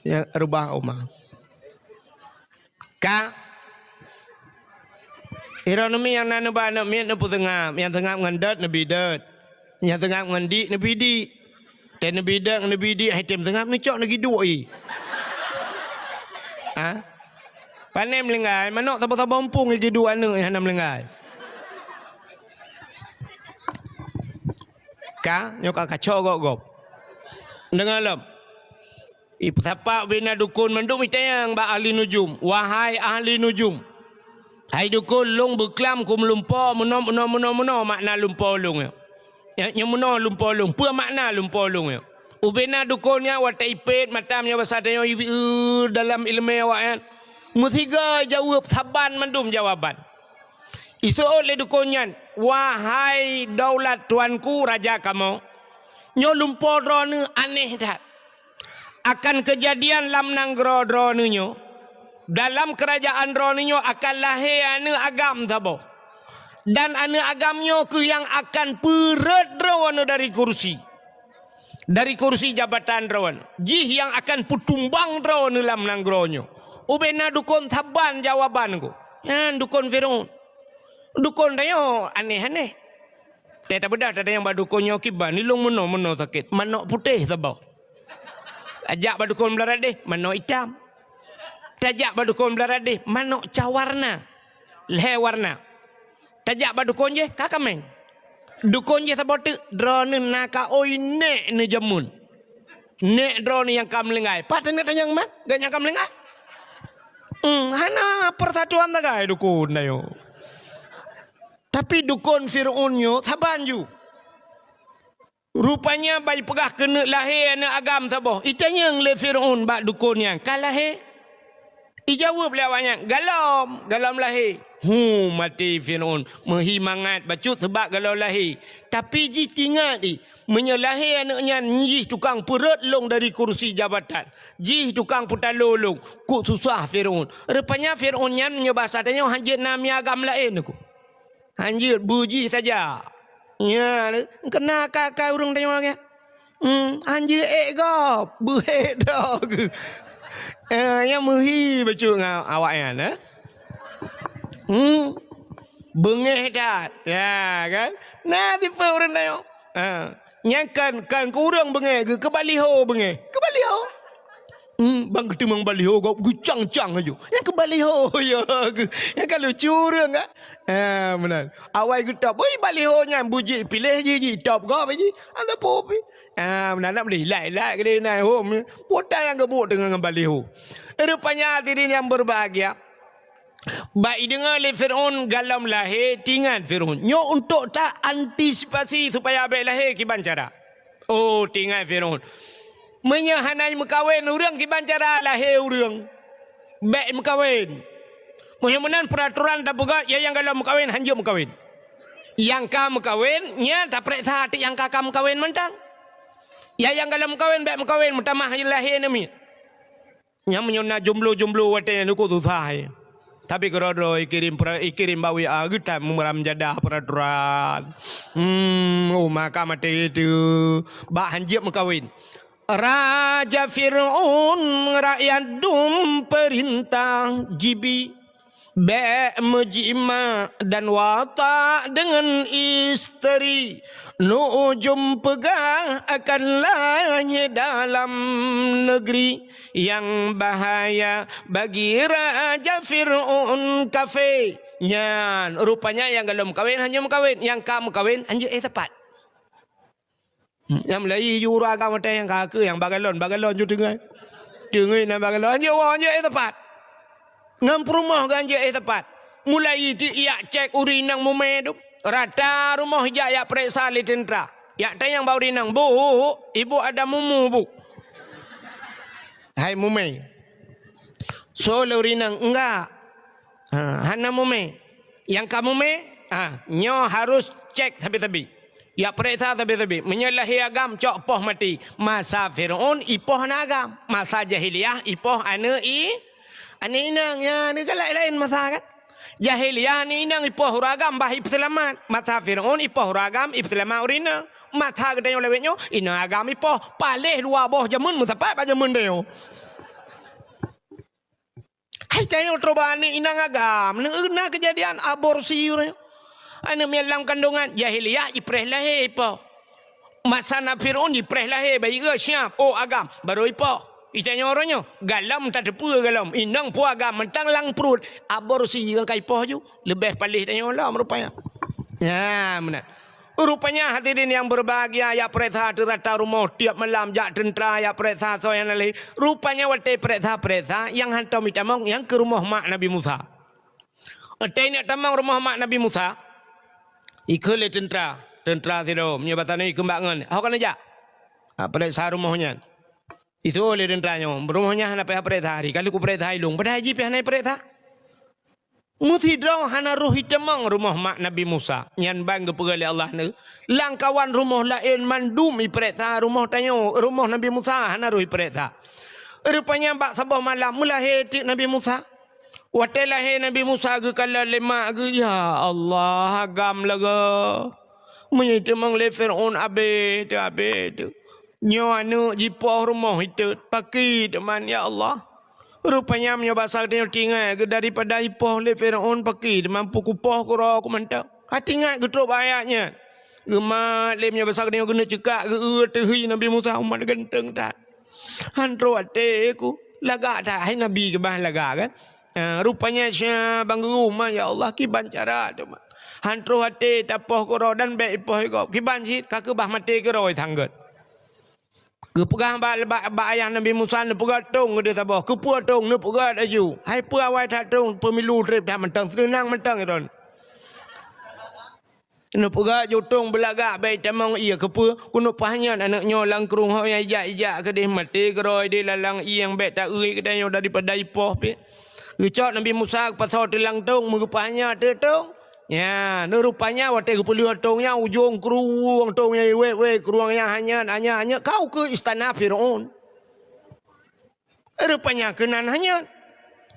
Yang rubah umah. Ka Ironomi yang nanu ba nak miat napu tengah, yang tengah ngandat nabi dat. Yang tengah ngandi nabi di. Dan nabi dat nabi di item tengah ni cok lagi dua i. Panem lengai, manok tapa-tapa bompong lagi dua anu yang hanam lengai. Ka nyoka kacau gop. Dengar lam. Tapak bina dukun menduk mitayang ba ahli nujum. Wahai ahli nujum. Hai dukun long beklam ku melumpur meno makna lumpur long. Yang meno lumpur long. Apa makna lumpur long? Ubena dukunnya wata ipet matamnya bahasa dalam ilmu awak kan. Musiga jawab saban mandum jawaban. Isu oleh dukunyan, wahai daulat tuanku raja kamu, nyo lumpo drone aneh dah. Akan kejadian lam nanggro drone nyo, dalam kerajaan drone nyo akan lahir ane agam tabo. Dan ane agamnyo ke yang akan peret drone dari kursi. Dari kursi jabatan drone. Jih yang akan putumbang drone lam nanggro nyo. Ubena dukun taban jawabanku. Ya dukun Firaun. Dukun dayo aneh-aneh. Tak beda ada yang badukunnya kiban ni long meno sakit. Manok putih tabau. Ajak badukun belarat deh, manok hitam. Tajak badukun belarat deh, manok cawarna. Leh warna. Tajak badukun je kakameng. Dukun je sabot drone naka oi nek ne jamun. Nek drone yang kam lengai. Patene tanyang man, ganya kam lengai. Hana persatuan tagai dukun dayo. Tapi dukun Fir'aunnya sabanju. Rupanya bayi pegah kena lahir anak agam sabah. Itanya le Fir'aun bak dukunnya. Kalahir. Ijawab lewatnya. Galam lahir. Mati Fir'aun. Menghimangat bacut sebab galau lahir. Tapi ji tinggal ni. Menyelahir anaknya jih tukang perut long dari kursi jabatan. Jih tukang putalo long. Kuk susah Fir'aun. Rupanya Fir'aunnya menyebasa tanya hajat nami agam lain aku. Anjir buji saja. Ya, kena kakak urang tanya orang ya. Anjir gop, buih dog. Yang muhi bacu ngau awaknya nah. Bengeh dat. Ya kan? Nah tipe orang tanya. Nyakan kan kurang bengeh ke baliho bengeh. Ke baliho. Bang ketimang baliho kau gucang-cang aja. Yang ke baliho ya. Yang kalau curang enggak? Benar. Awal kita boy balihonya buji pilih je top kau aja. Anda popi. Benar nak beli lai ke dia home. Potai yang gebuk dengan baliho. Rupanya hadirin yang berbahagia. Baik dengar le Fir'aun galam lahir tinggal Fir'aun. Nyo untuk tak antisipasi supaya baik lahir kiban cara. Oh tinggal Fir'aun. Menyahanai mekawin orang kiban cara lahir orang. Baik mekawin. Muhimmanan peraturan tak buka ya yang kalau mekawin hanjur mekawin. Yang kamu mekawin nya tak periksa hati yang kakak mekawin mentang. Ya yang kalau mekawin baik mekawin mutamah lahir nami. Nya menyona jomblo watenya nuku susah. Tapi kalau ikirim bawi kita memeram jadah peraturan. Maka mati itu bak hanjur mekawin. Raja Fir'aun rakyat dum perintah jibi be mejima dan watak dengan isteri nujum pegah akan lahir dalam negeri yang bahaya bagi Raja Fir'aun kafir. Yan rupanya yang belum kawin hanya mengkawin, yang kamu kawin hanya tepat. Yang Melayu juraga mata yang kakak yang bagalon ju dengai nak bagalon hanya tepat. Ngam rumah ganja tepat. Mulai dia cek urinang mumedu. Rata rumah ya periksa li tentera. Ya tayang bau urinang. Bu, ibu ada mumu bu. Hai mume. So le urinang enggak. Hana mume. Yang kamu me, nyo harus cek tabi-tabi. Ya periksa tabi-tabi. Menyalahi agam cok poh mati. Masa Fir'aun ipoh nagam. Masa jahiliyah ipoh Ani inang ya ni lain masa kan. Jahiliyah ni inang ipoh ragam bah selamat. Masa Fir'aun ipoh ragam selamat urina. Masa gedenya lewetnya inang agam ipoh palih dua boh jamun mutapat pa jamun deo. Hai tanya trobani inang agam na kejadian aborsi urang. Ana melam kandungan jahiliyah ipreh lahir ipoh. Masa na Fir'aun ipreh lahir bayi ke siap agam baru ipoh. Itanya orangnya galam tak depa galam inang pu agam mentang lang perut aborsi dengan kaipoh ju lebih palih tanya Allah rupanya. Ya benar. Rupanya hadirin yang berbahagia ya periksa rata rumah tiap malam jak tentera ya periksa so yang lain. Rupanya wate periksa yang hantar mitamong yang ke rumah mak Nabi Musa. Tanya tamang rumah mak Nabi Musa. Ikut le tentera tido menyebatan ni kembangan. Hau kan aja. Periksa rumahnya. Itu oleh tentanya. Rumahnya hana pihak perintah hari. Kalau ku perintah ilung. Pada haji pihak naik perintah. Muthidraw hana ruh hitamang rumah mak Nabi Musa. Nyan bang ke pegali Allah ni. Langkawan rumah lain mandum i perintah. Rumah tanyo. Rumah Nabi Musa hana ruh i perintah. Rupanya bak sabah malam. Mulahir tik Nabi Musa. Watelah Nabi Musa ke kala lemak ke. Ya Allah. Agam laga. Menyitamang le Fir'aun abe tu. Nyo anu jipoh rumah itu paki teman ya Allah. Rupanya menyoba dia tinggal ke daripada ipoh le Firaun paki mampu kupoh kuro ku mantap. Hati ingat getrop ayatnya. Gemat le menyoba dia kena cekak ke tehi Nabi Musa umat genteng tak. Handro ate ku lagak tak hai Nabi ke bah lagak kan. Rupanya bang rumah ya Allah kiban cara tu mak. Handro ate tapoh kuro dan be ipoh ko kiban hit kak bah mati ke roi tanggut. Kepegang ba ayah Nabi Musa ne pegatung dia tabah. Kepuatung ne pegat aju. Hai pu awai tak tung pemilu trip dah mentang senang mentang itu. Ne pegat jutung belagak baik tamang ia kepu kuno pahnya anaknya langkrung hau yang ijak ke dia mati keroi dia lalang yang baik tak ui ke dia daripada ipoh pi. Gecok Nabi Musa pasal telang tung mengupahnya tung. Ya, ni rupanya waktu kepuli tongnya ujung keruang tongnya we keruangnya hanya kau ke istana Firaun. Rupanya kenan hanya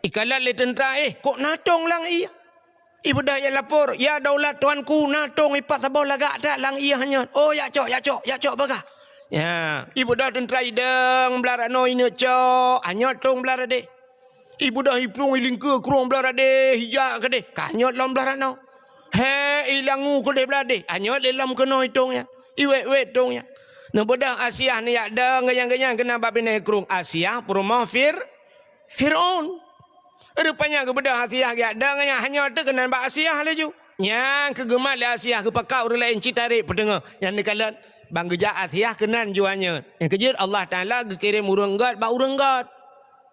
ikalah le tentera kok natong lang ia. Ibu dah ya lapor, ya daulat tuanku natong ipat sabah lagak tak lang ia hanya. Oh ya cok baga. Ya, ibu dah tentera idang belarak no ini cok, hanya tong belarak de. Ibu dah hipung iling ke keruang belarak de, hijak ke de. Kanyot lam belarak no. He ilangu ko de blade anyo lelam keno hitungnya iwe hitungnya no bodah Asia ni ada ngayang-ngayang kena babine krung Asia rumah Firaun rupanya ke bodah Asia ya ada ngayang hanya ada kena ba Asia laju yang kegemat le Asia ke pakau lain citarik pendengar yang dikalan bang geja Asia kenan juanya yang kejut Allah Taala ke kirim urang gat ba urang gat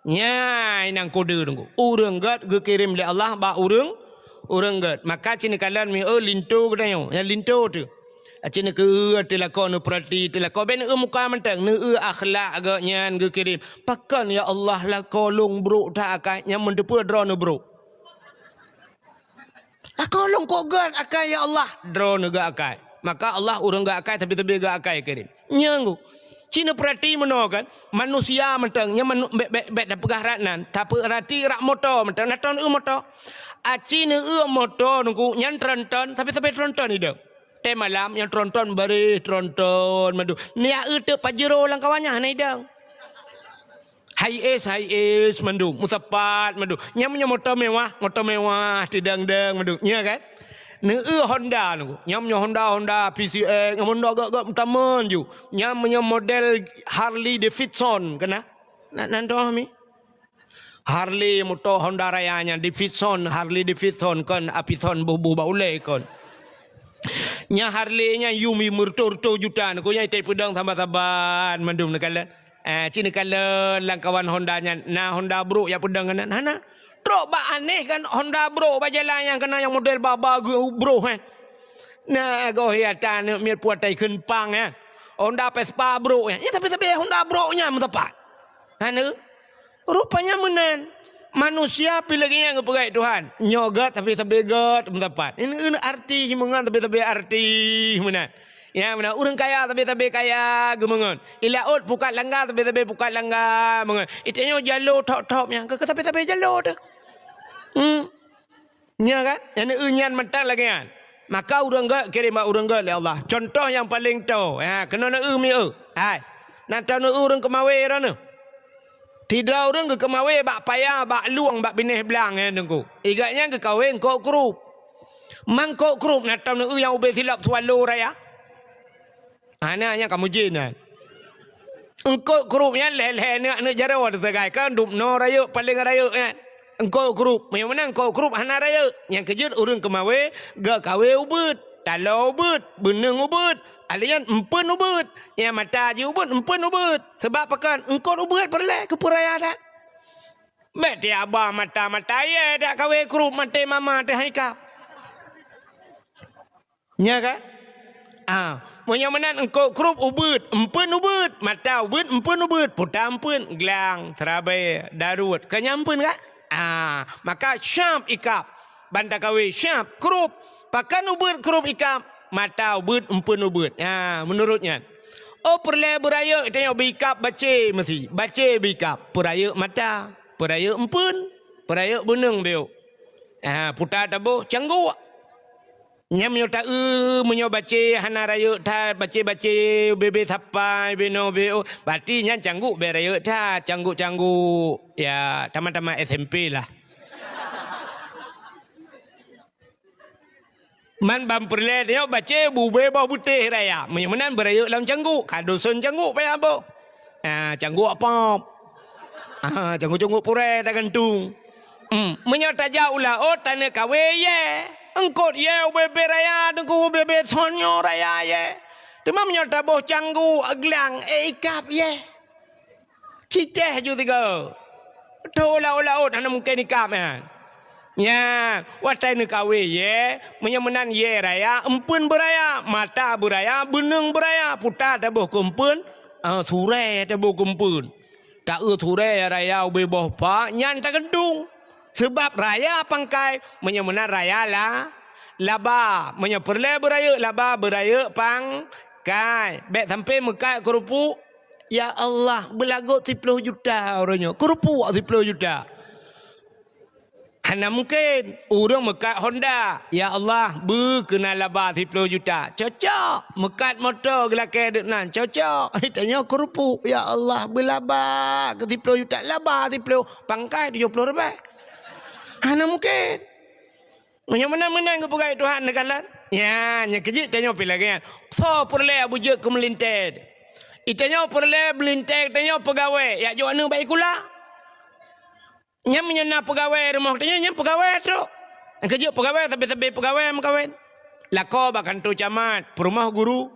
nya inang kode tunggu urang gat ke kirim le Allah ba urang gat maka cina kalan mi linto katanya yang linto tu cina ke telakon perhati telakon ben muka mentang ne akhlak agaknya ge kirim pakan ya Allah la kolong bro tak akai yang mendepu drone bro la kolong kok gat akai ya Allah drone ga akai maka Allah urang ga akai tapi ga akai kirim nyanggu cina perhati meno kan manusia mentang nya bet dah pegah ratnan tapi rati rak motor mentang naton motor aci ne motor nunggu nyan tronton tapi tronton itu teh malam yang tronton bari tronton madu nia itu pajero lang kawannya na idang high es madu musapat madu nyamnya motor mewah tidang-dang madu nya kan ne Honda nunggu nyamnya Honda PCX Honda gak utaman ju nyamnya model Harley Davidson kena nanto mi Harley motor Honda Rayanya Davidson Harley Davidson kon apison bubu baule kon nya Harley nya Yumi murto jutaan ko nya tai pedang tambah-tambahan mandum nakala cina kala langkawan Honda nya na Honda bro ya pedang kana nana trok ba aneh kan Honda bro ba jalan yang kena yang model baba bro kan nah go hiatan mir puat tai kenpang ya Honda Vespa bro ya tapi Honda bro nya mentepat anu rupanya menan manusia pilihnya yang kepegai Tuhan nyogat tapi gat mendapat ini arti himungan tapi arti menan ya menan orang kaya tapi kaya gemengon ilaut bukan langgar tapi bukan langgar mengon itanya jalo top yang ke tapi jalo tu nya kan yang unyan mentang lagi kan maka orang gat kirim orang gat oleh Allah contoh yang paling tahu ya kena mi hai nanti orang kemawe rana tidak orang ke kemawe bak payah bak luang bak bineh belang tunggu igaknya ke kawin kok grup mangkok grup nak tahu yang ube silap swallow raya anaknya kamu jinan engkau grupnya leh nak jarawa tergai kan dum no raya paling raya kan engkau grup yang mana engkau grup hana raya yang kejut orang kemawe gak kawe ubud talau ubud beneng ubud alian empen ubud ya mata je ubud empen ubud sebab pakan engkau ubud perlek ke puraya dak bet dia abah mata ya dak kawe grup mate mama teh haikap nya kan Munya menan engkau krup ubud, empun ubud, mata ubud, empun ubud, puta empun, gelang, terabai, darut, kenyampun kah? Maka syab ikap, bandakawi syab, krup, pakan ubud, krup ikap, mata ubud, empun ubud. Menurutnya. Oh perle beraya, tengok bikap baca mesti, baca bikap, peraya mata, peraya empun, peraya benung biu. Puta tabuh, canggu. Nyam yo ta menyo baca hana raya ta baca bebe sapai beno beo berarti nya canggu be raya ta canggu ya tamat-tamat SMP lah. Man bam perle dia baca bube bau putih raya menan beraya dalam canggu kadoson canggu pe apa canggu apa canggu pure ta gantung menyo taja ula oh tane kawe ye engkau ye bebe raya engkau bebe sonyo raya ye tema menyata boh canggu aglang ikap ye ciceh ju tiga tola ola hana mungkin ikap ya watai ne kawe ye menyemenan ye raya empun beraya mata beraya benung beraya puta tabuh kumpun thurai tabuh kumpun tak thurai raya beboh pa nyan ta gendung. Sebab raya pangkai menyemenan raya lah laba menyeperle beraya laba beraya pangkai bet sampai mekai kerupuk ya Allah belago 30 juta orangnya kerupuk 30 juta hana mungkin orang mekat Honda ya Allah kena laba 30 juta cocok mekat motor gelake dek nan cocok tanya kerupuk ya Allah belaba ke 30 juta laba 30 pangkai 70 ribu. Hana mungkin. Menang-menang ke pegai Tuhan nekalan. Ya, nya kejit tanya pi lagi kan. So perle abuja ke melinted. Itanya perle melinted tanya pegawai. Ya jo anu baik kula. Nya menyena pegawai rumah tanya nya pegawai tu. Kejit pegawai tapi pegawai mengkawin. Lako bakan tu camat, perumah guru.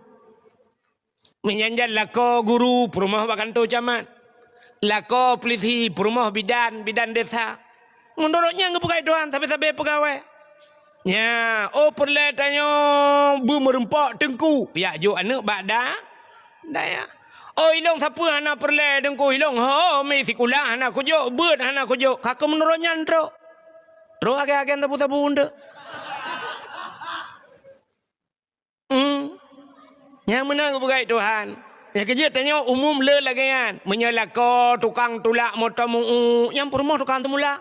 Menyanjat lako guru, perumah bakan tu camat. Lako peliti, perumah bidan desa. Menurutnya ngepegai Tuhan tapi pegawai. Ya, oh perle tanya bu merempak tengku. Ya jo anak bakda. Daya. Oh ilong siapa hana perle tengku ilong. Mi sikulah hana kujo, bird hana kujo. Kakak menurutnya ndro. Ndro age-age tabu-tabu unda. Yang menang ngepegai Tuhan. Ya kerja tanya umum le lagi kan. Menyelako tukang tulak motor muu. Yang perumah tukang temula.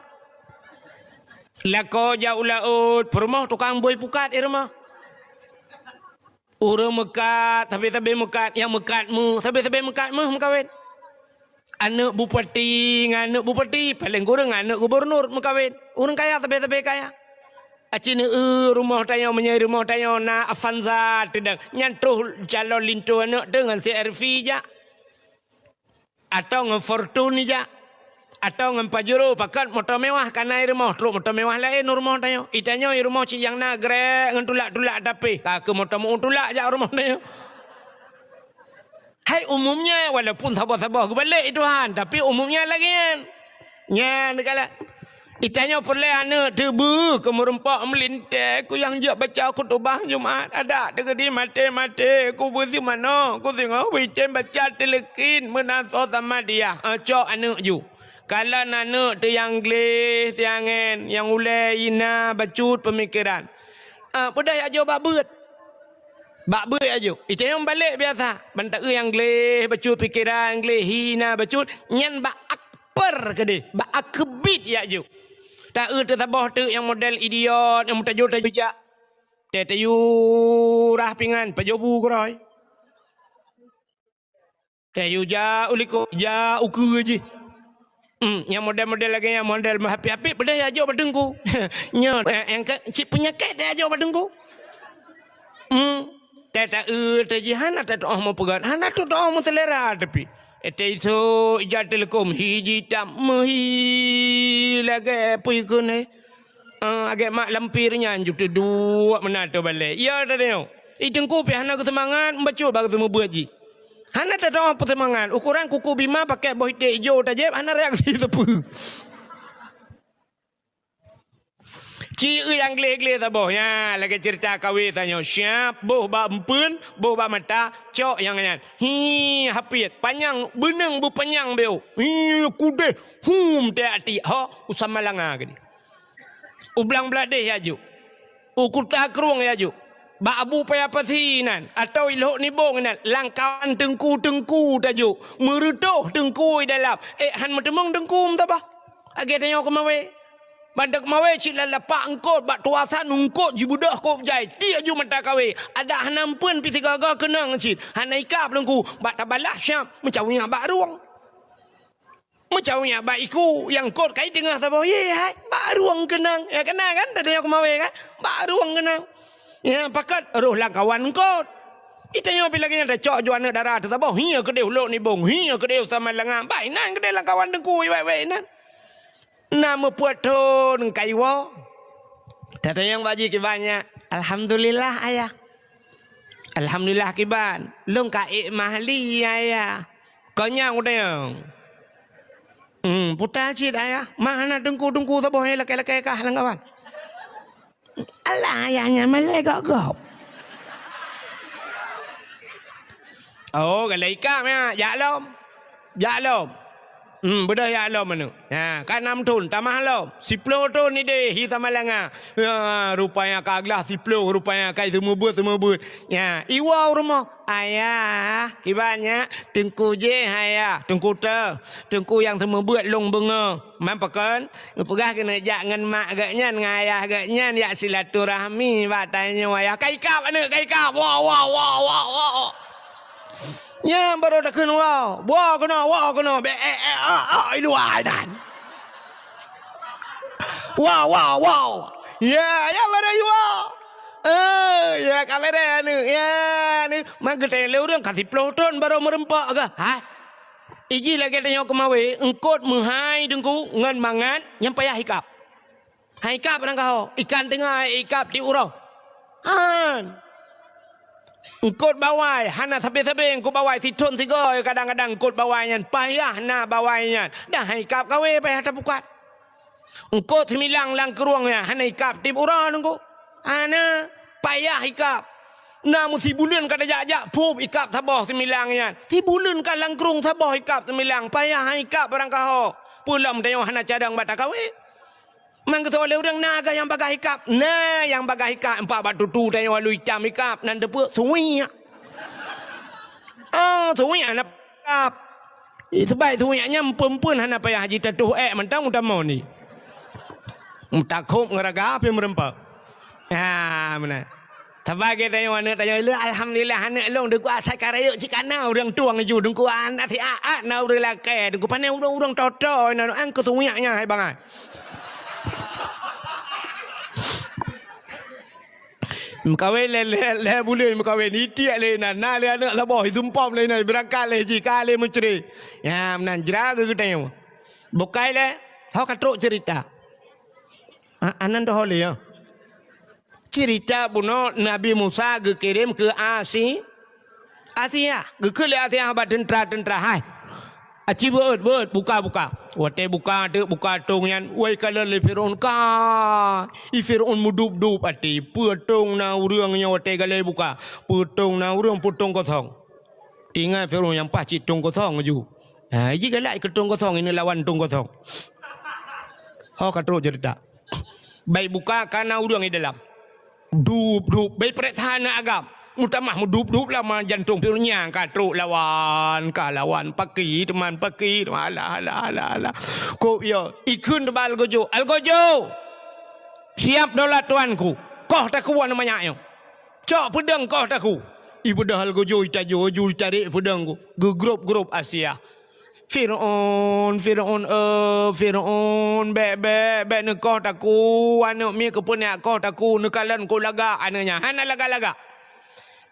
Lako jauh laut, perumah tukang boy pukat irma. Orang mekat, tapi mekat, yang mekatmu, tapi mekatmu mengkawin. Anak bupati, anak bupati, paling kurang anak gubernur mengkawin. Orang kaya tapi kaya. Acina rumah tanya menyai rumah tanya na Avanza tidak nyantuh calon lintu anak dengan CRV ja. Atau dengan Fortune ja. Atau dengan Pajero pakat motor mewah karena rumah truk motor mewah lain rumah tanya itanya rumah ciyang na grek ngan tulak tapi ke motor mu tulak jak rumah tanya hai umumnya walaupun sabar-sabar balik Tuhan tapi umumnya lagi kan nya negala itanya perle ana tebu ke merempak melintai ku yang jak baca khutbah Jumaat ada dekat di mati ku busi mana ku tengok weekend baca telekin menaso sama dia cok anak ju. Kalau anak tu yang gelis, yang ulai, ina, bacut pemikiran. Pedai aja bakbut. Bakbut aja. Itu yang balik biasa. Bantak yang gelis, bacut pikiran, gelis, hina, bacut. Nyan bak akper ke dia. Bak akebit ya aja. Tak tu tabah tu yang model idiot, yang tajuk-tajuk jak. Tayu rah pingan, pajobu koroi. Tayu ja uliko, ja uku aja. Yang model-model lagi yang model happy-happy pada aja badengku. Nya yang cip penyakit dia aja badengku. Tata tajihan atau doa mau pegat. Hana tu doa mau selera tapi. Itu ijat telekom hiji tam mehi lagi apa ikut ni. Agak mak lampirnya juta dua menato balik. Ya tadi yo. Itengku pi hana kesemangat membaca baru temu buat ji. Hana tak tahu apa semangat. Ukuran kuku bima pakai boh hijau tajam. Hana reaksi tepu. Ciri yang gele-gele tabohnya lagi cerita kawin tanya siap boh ba empun boh ba mata cok yang nyan hi hapit panjang beneng bu panjang beu hi kude hum te ati ha usama langa gini ublang blade ya ju ukuta kruang ya ju ba abu paya pasinan atau ilok ni bong nan langkawan tengku taju merutuh tengku dalam han matemong tengkum ta ba age tanya ko mawe bandak mawe cik lalapak engkau bak tuasan engkau jibudah kau jai dia ju mata kawe ada hanampun pi tiga-tiga kenang cik hanaikap lengku bak tabalah syam mencawnya bak ruang mencawnya bak iku yang kau kai tengah sabo ye hai bak ruang kenang ya kenang kan tadi aku mawe kan bak ruang kenang ya pakat roh lang kawan kau itanya bila kena ada cok juana darah sabo hiya kedeu lok ni bong hiya kedeu sama lengan bai nan kedeu lang kawan dengku wei nan nama puatun kaiwa tata yang baji kibannya alhamdulillah ayah alhamdulillah kiban long kai mahli ayah kanya udah putar cid ayah mana dengku taboh laki-laki kah langgawan alah ayahnya malai gok oh galai kamnya jalom bedah ya Allah mana ha kan 6 tahun tamah lo 10 tahun ni deh hi tamalanga rupanya kaglah 10 rupanya kai semua buat ya iwa rumah ayah ibanya tengku je ayah tengku yang semua buat long benga mampakan pegah kena jangan mak agaknya dengan ayah agaknya ya silaturahmi batanya ayah kai kap wah ya baru dah kena wah kena be luar dan wow ya baru ya kamera ni magete le urang kasih ploton baru merempak ke ha iji lagi tanya ke mawe engkot muhai dengku ngan mangan yang payah hikap orang kau ikan tengah hikap di urau Engkot bawai, hana sabe-sabe engkot bawai siton sigoy kadang-kadang engkot bawainya payah na bawainya. Dah hikap kawe payah tabukat. Engkot semilang lang keruangnya hana hikap tip urang engkot. Hana payah hikap. Na musi bulan kada jak-jak pup hikap sabah semilangnya. Si bulan kan lang kerung sabah hikap semilang payah hikap orang kau. Pulam tanya hana cadang bata kawe. Mangga oleh orang naga yang bagai hikap. Nah yang bagai hikap 4 batu tu tanya walu hitam hikap nan depe suinya. Suinya nak hikap. Sebab suinya perempuan hana payah haji tatuh mentang utama ni. Takut ngeraga apa merempak. Ha mana. Tabagai tanya wana tanya alhamdulillah hana long deku asai karaya cikana orang tuang ju dengku anak ti na urang laki dengku pandai urang toto na ang kesuinya hai bangai. Mkawin le boleh mkawin itiak le na le anak labah sumpam le na berangkat le jika le menceri ya menan jeraga kita bukai le hau katruk cerita anan dah le ya cerita buno Nabi Musa kirim ke Asia ke le Asia ba tentera hai aci beut buka wate buka tung yan wai kala le Firaun ka Firaun mudup ati putung na urangnya wate gale buka putung na urang putung kosong tinggal Firaun yang pacit tung kosong ju ji galai ke tung kosong ini lawan tung kosong katro cerita baik buka karena urang di dalam dup baik perthana agam mutamah mudup lama jantung pirunya katru lawan paki teman alah ko yo ikun tebal gojo algojo siap dolat tuanku koh takuan namanya yo cok pedang koh taku ibu dah algojo itajo jul cari pedangku grup Asia Firaun be ne koh taku anu mi kepunya koh taku nekalan ko laga ananya hana laga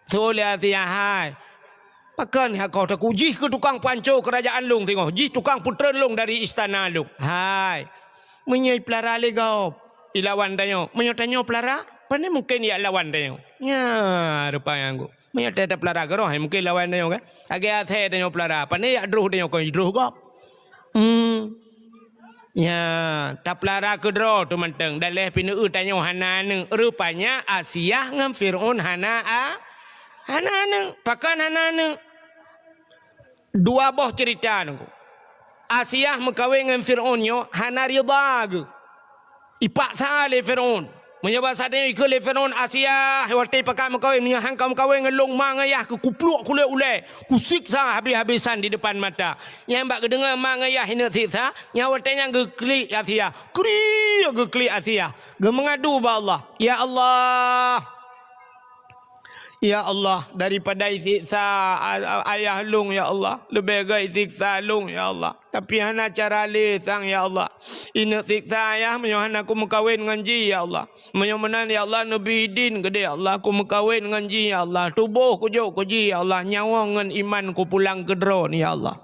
Solia tiang hai. Pakan kau tak uji ke tukang panco kerajaan lung tengok. Ji tukang putera lung dari istana lung. Hai. Menyai pelara legau. Ilawan tanya. Menyai pelara. Pandai mungkin ya lawan tanya. Ya rupanya aku. Menyai ada pelara ke roh. Mungkin lawan tanya kan. Agak tanya pelara. Pandai ya druh tanya kau druh kau. Ya, taplara kedro tu menteng. Daleh pinu tanya hana neng. Rupanya Asiyah ngam Fir'aun hana neng. Pakan hana neng. Dua boh cerita nengku. Asiyah mengkawin dengan Fir'aun yo hana rida ke. Ipak sale Fir'aun. Menyebab sadanya ikut le Fir'aun Asiyah waktu pakai mengkawin menyahang kaum kawin ngelong mangayah ke kupluk kule ule ku siksa habis-habisan di depan mata. Yang bak kedengar mangayah hina siksa, yang waktunya geklik Asiyah. Kri geklik Asiyah. Ge mengadu ba Allah. Ya Allah. Ya Allah, daripada siksa ayah lung ya Allah, lebih baik siksa lung ya Allah. Tapi hana cara lesang ya Allah. Ini siksa ayah menyohan aku mengkawin dengan ji ya Allah. Menyomenan ya Allah Nabi Din gede ya Allah aku mengkawin dengan ji ya Allah. Tubuh ku jauh ku ji ya Allah. Nyawa dengan iman ku pulang ke drone ya Allah.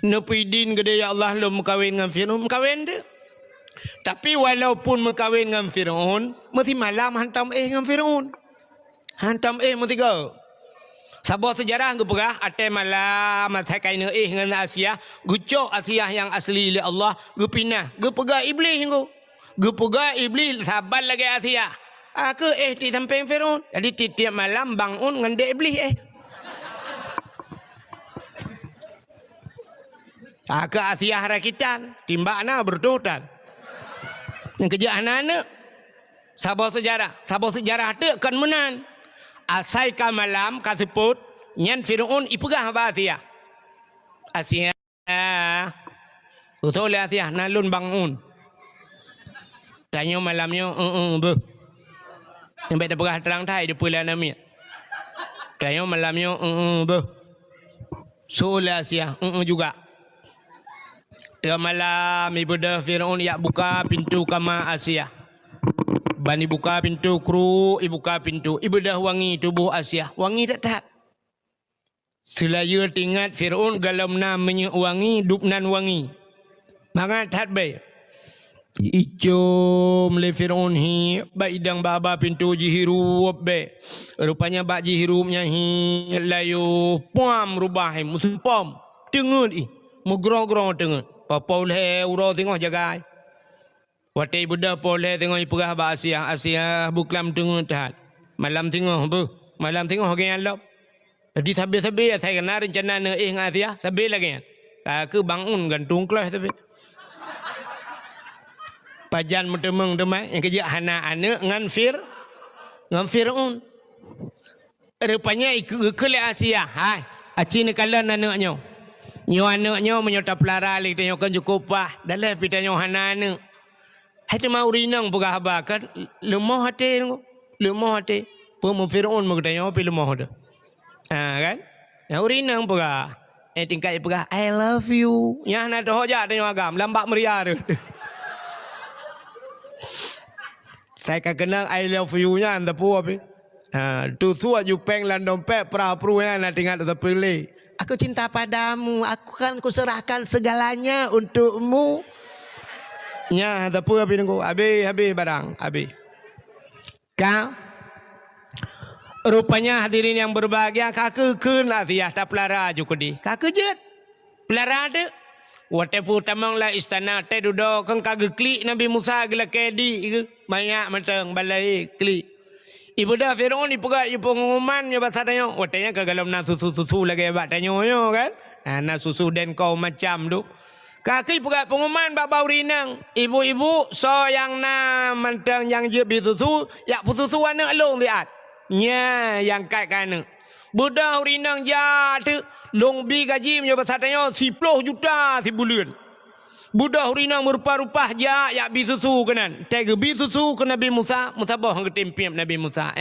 Nabi Din gede ya Allah lu mengkawin dengan Fir'aun mengkawin dia. Tapi walaupun berkahwin dengan Fir'aun, mesti malam hantam dengan Fir'aun. Hantam mesti go. Sabah sejarah ke perah, ate malam matai kain dengan Asiyah, gucok Asiyah yang asli oleh Allah, gu pinah, gu pegah iblis go. Gu pegah iblis sabar lagi Asiyah. Aku di samping Fir'aun. Jadi tiap malam bangun dengan dek iblis Aku Asiyah rakitan, timbakna bertutan. Yang kerja anak-anak Sabah sejarah tu kan menan asai ka malam kasiput nyan Fir'aun ipegah ba Asiyah utul Asiyah nalun bangun tanya malamnya be sampai dah pegah terang thai di pulang nami tanya malamnya be soal Asiyah juga. Tengah malam ibu dah Fir'aun yak buka pintu kamar Asiyah. Bani buka pintu kru, ibu buka pintu. Ibu dah wangi tubuh Asiyah. Wangi tak. Selaya tingat Fir'aun galam namanya wangi, dupnan wangi. Mangat tak baik. Icom le Fir'aun hi, baidang baba pintu jihirup be. Rupanya bak jihirupnya hi layu pom rubah musuh pom. Tengut mugrong-grong tengut. Paulhe uro tengok jagai. Watai budak polhe tengok ipegah ba Asiyah buklam tengok tahat. Malam tengok bu. Malam tengok gen alop. Jadi sabi-sabi saya kena rencana dengan Asiyah, sabi lagi. Aku bangun gantung kelas tapi. Pajan mutemeng demai yang kerja anak-anak ngan Fir'aun. Rupanya ikut Asiyah. Hai, aci ni kalan anaknya. Nyo anaknya menyota pelara lik tanya kan cukup bah dalam pitanya hanana hati mau rinang pegah bakat lemah hati pemu Fir'aun mau tanya apa lemah dah kan yang rinang pegah tingkat pegah I love you nya na doh ja tanya agam lambak meriah tu saya kenal I love you nya anda pu apa tu aju peng lan dompet pra-pru nya na tinggal terpilih. Aku cinta padamu, aku kan kuserahkan segalanya untukmu. Nya tapi abi nunggu, abi barang, abi. Rupanya hadirin yang berbahagia, kakek Asiyah tak pelara juga di. Kakek jet, pelara ada. Walaupun tamang lah istana, teh duduk kan kakek klik Nabi Musa gila kedi, banyak matang balai klik. Ibu dah Fir'aun ipegak pengumuman nya bahasanya. Watanya ke dalam na susu lagi bak tanya yo kan. Na susu dan kau macam tu. Kaki pegak pengumuman bak bau rinang. Ibu-ibu so yang na mentang yang je bi susu yak susu anak long liat. Nya yang kat kana. Budak rinang ja tu long bi gaji nya bahasanya 10 juta si bulan. Budak rinang merupa-rupa ja yak bi susu kanan. Tega bi susu ke Nabi Musa, Musa boh hang ketempiam Nabi Musa.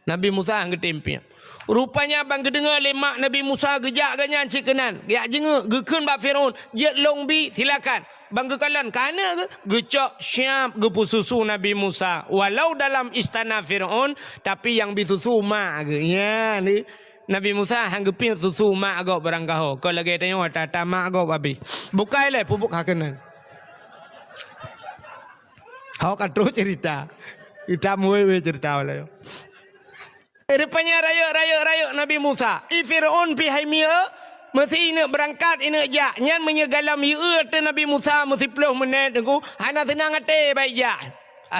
Nabi Musa hang ketempiam. Rupanya bang kedengar lemak Nabi Musa gejak ganyan cik kanan. Yak jenga gekeun ba Firaun, jet long bi silakan. Bang kekalan kana ke gecok syam gepu susu Nabi Musa. Walau dalam istana Firaun tapi yang bi susu mak ke. Ya ni Nabi Musa hanggepin susu mak agak barang kau. Kau lagi tanya tata mak agak babi. Bukai le pupuk hakenan. Kau kan terus cerita. Kita mulai cerita lah. Rupanya raya Nabi Musa. Fir'aun pi haimia Mesti nak berangkat ina jak. Nyan menyegalam ya te Nabi Musa mesti 10 menit aku. Hana tenang hati baik jak.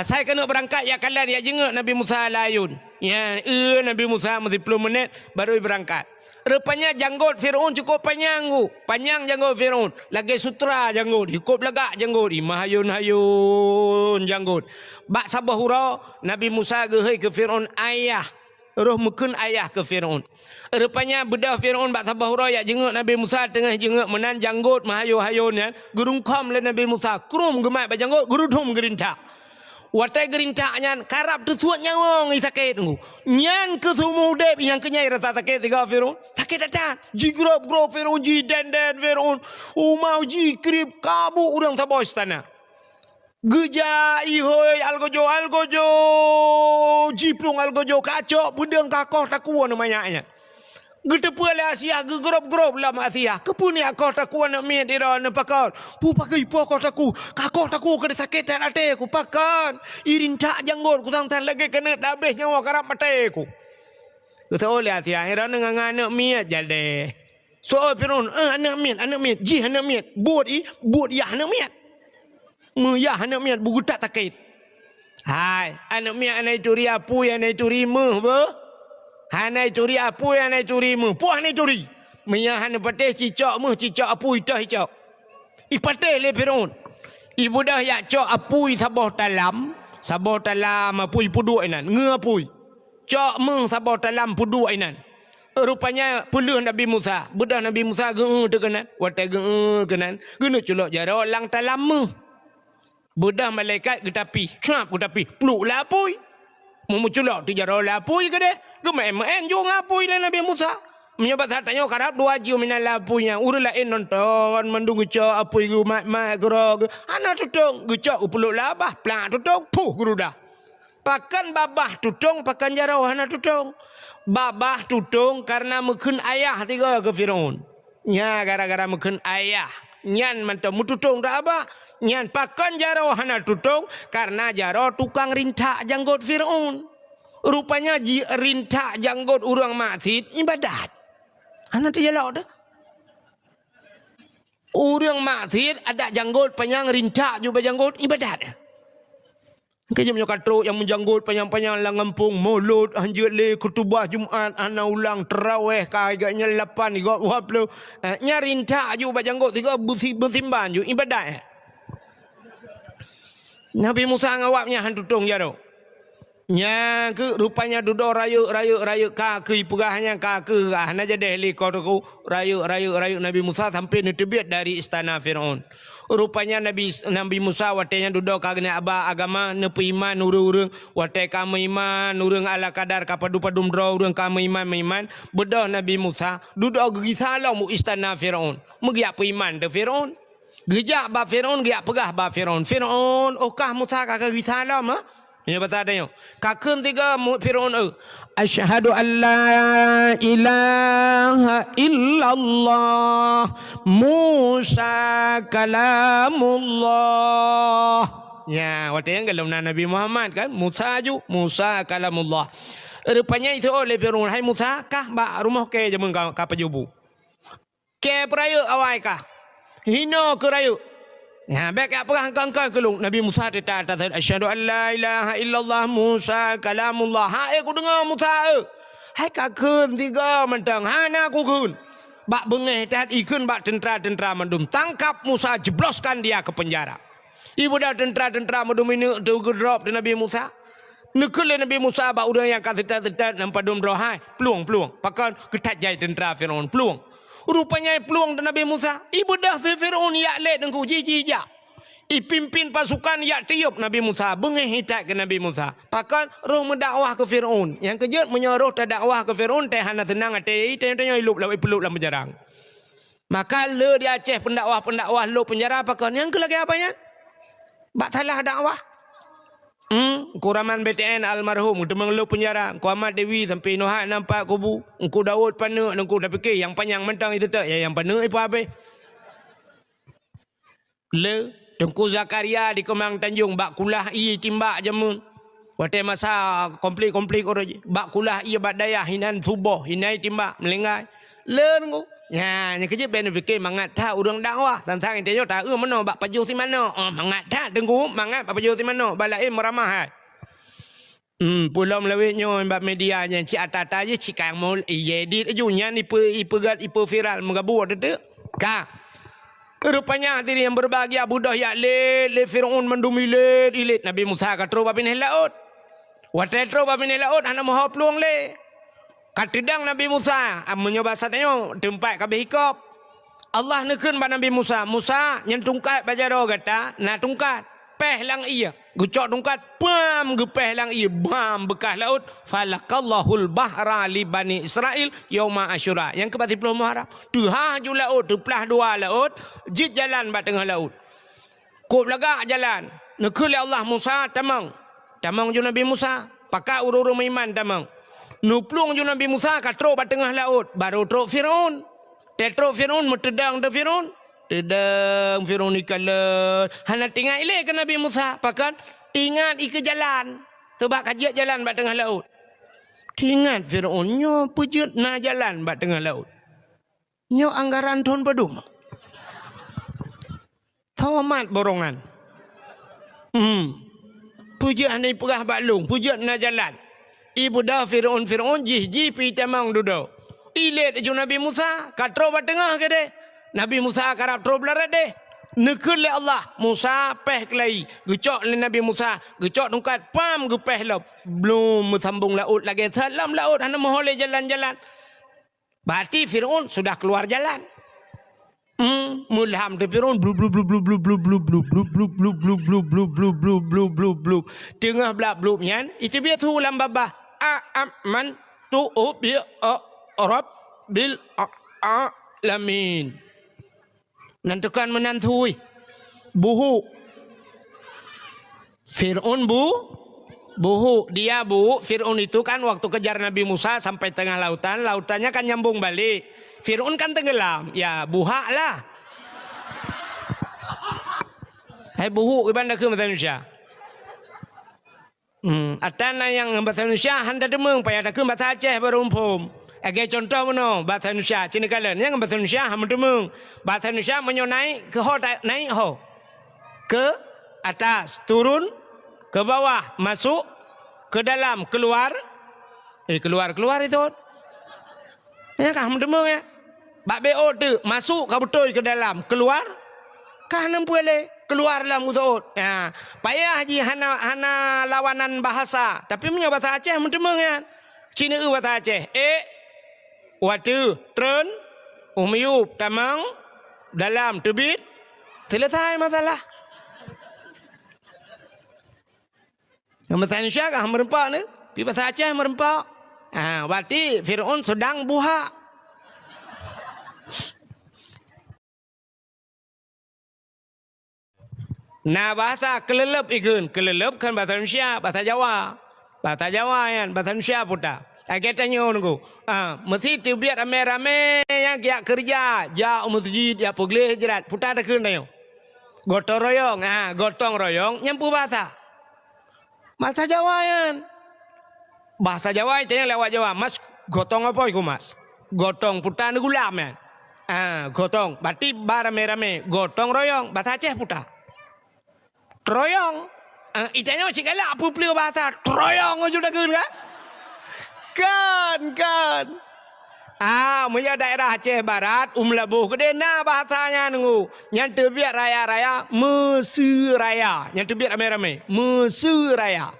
Saya kena berangkat ya kalan ya jenguk Nabi Musa layun. Ya Nabi Musa mesti 10 menit baru berangkat. Rupanya janggut Firaun cukup panjang ku. Panjang janggut Firaun. Lagi sutra janggut. Cukup legak janggut. Mahayun-hayun janggut. Bak sabah hura Nabi Musa gehai ke Firaun ayah. Roh mukun ayah ke Firaun. Rupanya bedah Firaun bak sabah hura ya jenguk Nabi Musa tengah jenguk menan janggut mahayun-hayun ya. Gerungkom le Nabi Musa. Krum gemat ba janggut gerudum gerintak. Watai gerintak nyan karap tu suat nyawang sakit tunggu. Nyan ke semua dep yang kenyai rasa sakit tiga Firaun. Sakit tak? Ji grop Firaun ji den Firaun. Mau ji krip kabu urang sabah istana. Geja ihoi algojo jiplung algojo kacok budeng kakoh takuan namanya. Getepu le Asia gegrop lam Asia. Kepuni akoh takuan nak miet ira na pakon. Pu pakai pokok taku. Kakoh taku kena sakit tak ate ku pakan. Irin tak janggut ku tang lagi kena habis nyawa karap mate ku. Kata oleh Asia ira ngangan nak miet jalde. So Firaun anak miet ji anak miet. Buat ya anak miet. Muyah anak miat buku tak takit. Hai, anak miat anak curi apa yang anak curi meh ba? Anak curi apa yang anak curi meh? Puah anak curi. Muyah anak patih cicak meh cicak apa itah cicak. Ipatih le Firaun. Ibu dah yak cok apui sabah talam apui pudu inan. Ngapui. Cok meh sabah talam pudu inan. Rupanya puluh Nabi Musa. Budak Nabi Musa geu tekenan. Watai geu kenan. Guna culok jara lang talam meh. Bedah malaikat getapi, cuap getapi, peluk lapui. Memuculak tu jara lapui ke deh? Gemain jo ngapui lah Nabi Musa. Menyebat hatanya karap dua jiu minal lapuinya. Urut lain nonton mendung gecak apui gu mat gerog. Anak tutung gecak peluk labah, plak tutung puh gerudah. Pakan babah tutung, pakan jara anak tutung. Babah tutung karena mekun ayah tiga ke Firaun. Ya gara-gara mekun ayah. Nyan mantap mututung dah abah. Nyan pakan jaro hana tutung karena jaro tukang rintak janggut Firaun. Rupanya rintak janggut urang maksid ibadat. Hana terjelak dah. Urang maksid ada janggut panjang rintak juga janggut ibadat. Kejam yo katro yang menjanggut panjang-panjang lang ngampung mulut anjut le kutubah Jumaat ana ulang tarawih kagaknya 8 igo waplo. Nya rintak juga janggut tiga bersimban juga ibadat. Nabi Musa ngawapnya hantutung jaro. Nya ke rupanya duduk rayu kaki pegahnya kaki hana jadi helikopter ku rayu Nabi Musa sampai netebit dari istana Firaun. Rupanya Nabi Musa watenya duduk kagena aba agama nepi iman urang watai kamu iman urang ala kadar kapadu-padum dro urang kamu iman bedah Nabi Musa duduk gigi salah mu istana Firaun. Mugiak pe iman de Firaun. Gejak ba Firaun giak pegah ba Firaun. Firaun okah Musa kakak gigi salah mah. Ya bata ada yo. Kakun tiga Firaun asyhadu an la ilaha illallah Musa kalamullah. Ya, waktu yang kalau Nabi Muhammad kan Musa kalamullah. Rupanya itu oleh Firaun, hai Musa kah ba rumah ke jamun ka pajubu. Ke perayu awai kah? Hino ke rayu. Ya, baik apa angka kelung Nabi Musa tetap asyhadu an la ilaha illallah Musa kalamullah. Hai aku dengar Musa. Hai kakun tiga mentang hana aku kun. Bak bengeh tat ikun bak tentera mendum tangkap Musa jebloskan dia ke penjara. Ibu dah tentera mendum ini tu drop Nabi Musa. Nekul Nabi Musa bak udang yang kata nampak dum rohai peluang pakan ketat jai tentera Firaun peluang. Rupanya peluang Nabi Musa. Ibu dah Firaun yak let dengku jiji jak. Pimpin pasukan yak tiup Nabi Musa. Bengih hitak ke Nabi Musa. Pakan roh mendakwah ke Firaun. Yang kejut menyuruh terdakwah ke Firaun. Teh hana tenang hati. Tanya hidup lawan peluk dalam penjara. Maka le di Aceh pendakwah lo penjara pakan. Yang ke lagi apanya? Bak salah dakwah. Kuraman BTN almarhum demang lo penjara ku Ahmad Dewi sampai Nohat nampak kubu ku Daud pana nengku dah fikir yang panjang mentang itu tak ya yang pana ipu habis le Tengku Zakaria di Kemang Tanjung bak kulah i timbak jamun wate masa komplit orang bak kulah i bak daya hinan tubuh hinai timbak melenggai le nengku Ya, yang kerja ben fikir mangat tak urang dakwah tentang dia tak mana bak pajuh di mana. Oh, mangat tak tenggu mangat bak pajuh di mana. Balai meramah. Pulau melawitnya bak media nya cik atata je cik kang mul edit ajunya ni ipe viral mengabur tu. Ka. Rupanya diri yang berbahagia budaya le Firaun mendumilit ilit Nabi Musa katro babin laut. Watetro babin laut hana moho pluang le. Katidang Nabi Musa menyoba satanya tempat kabeh hikap. Allah nekeun ba Nabi Musa, Musa nyen tungkat bajaro kata, na tungkat peh lang iya. Gucok tungkat pam gepeh lang iya bam bekah laut. Falaqallahul bahra li bani Israil yauma Asyura. Yang ke 40 Muharram. Tuha ju laut, teplah dua laut, jit jalan ba tengah laut. Kop lagak jalan. Nekeun Allah Musa tamang. Tamang ju Nabi Musa, pakak uru-uru iman tamang. Nuplung ju Nabi Musa katro ba tengah laut baru trok Firaun. Tetro Firaun metedang de Firaun. Tedang Firaun ikala. Hana tinggal ile ke Nabi Musa pakan tingat ike jalan. Tebak kajiat jalan ba tengah laut. Tingat Firaun nyo pujut na jalan ba tengah laut. Nyo anggaran ton badum. Tawamat borongan. Pujut hanai perah baklung, pujut na jalan. Ibu dah Firaun jih pi tamang dudo. Ilet ju Nabi Musa katro ba tengah ke de. Nabi Musa karap tro belarat de. Nekeun le Allah Musa peh kelai. Gecok le Nabi Musa, gecok tungkat pam gepeh lop. Belum sambung laut lagi salam laut hana moho le jalan-jalan. Berarti Firaun sudah keluar jalan. Mulham de Firaun blub blub blub blub blub blub blub blub blub blub blub blub blub blub blub blub blub blub. Tengah blab blub nyan itu biar tu ulam babah. Aman tu bi rabbil alamin. Nantukan menantui buhu Fir'aun buhu dia Fir'aun itu kan waktu kejar Nabi Musa sampai tengah lautan, lautannya kan nyambung balik. Fir'aun kan tenggelam, ya buha lah. Hai buhu ke bandar ke bahasa Indonesia. Atana yang bahasa Indonesia handa demeng payah dak ke bahasa Aceh berumpum. Age contoh mana bahasa Indonesia cini kalian yang bahasa Indonesia ham demeng. Bahasa Indonesia menyo naik ke ho naik ho. Ke atas turun ke bawah masuk ke dalam keluar keluar itu. Ya kan ham demeng ya. Bak BO tu masuk ka betul ke dalam keluar kah nem boleh keluar dalam utut. Ya, payah haji hana lawanan bahasa. Tapi punya bahasa Aceh mendemeng ya. Cina bahasa Aceh. Watu, tren, umyub, tamang, dalam, terbit. Selesai masalah. Yang bahasa Indonesia kah merempak ni? Di bahasa Aceh merempak. Berarti Fir'aun sedang buha. Nah bahasa kelelep ikun, kelelep kan bahasa Indonesia, bahasa Jawa kan, bahasa Indonesia putar. Kita tanya nunggu, mesti tu biar rame-rame yang kiak kerja, jauh masjid, ya pugli jerat, putar dah kun tanya. Gotong royong, gotong royong, nyampu bahasa Jawa kan. Bahasa Jawa itu yang lewat Jawa, mas gotong apa itu mas? Gotong putar gulam kan. Gotong, berarti rame-rame, gotong royong, bahasa Aceh putar. Troyong, itanya macam galak apa pelih bahasa troyong aja dah kan. Punya daerah Aceh Barat, Labuh gede nah bahasanya nunggu. Yang terbiak raya-raya Mesir Raya, yang terbiak rame-rame Mesir Raya.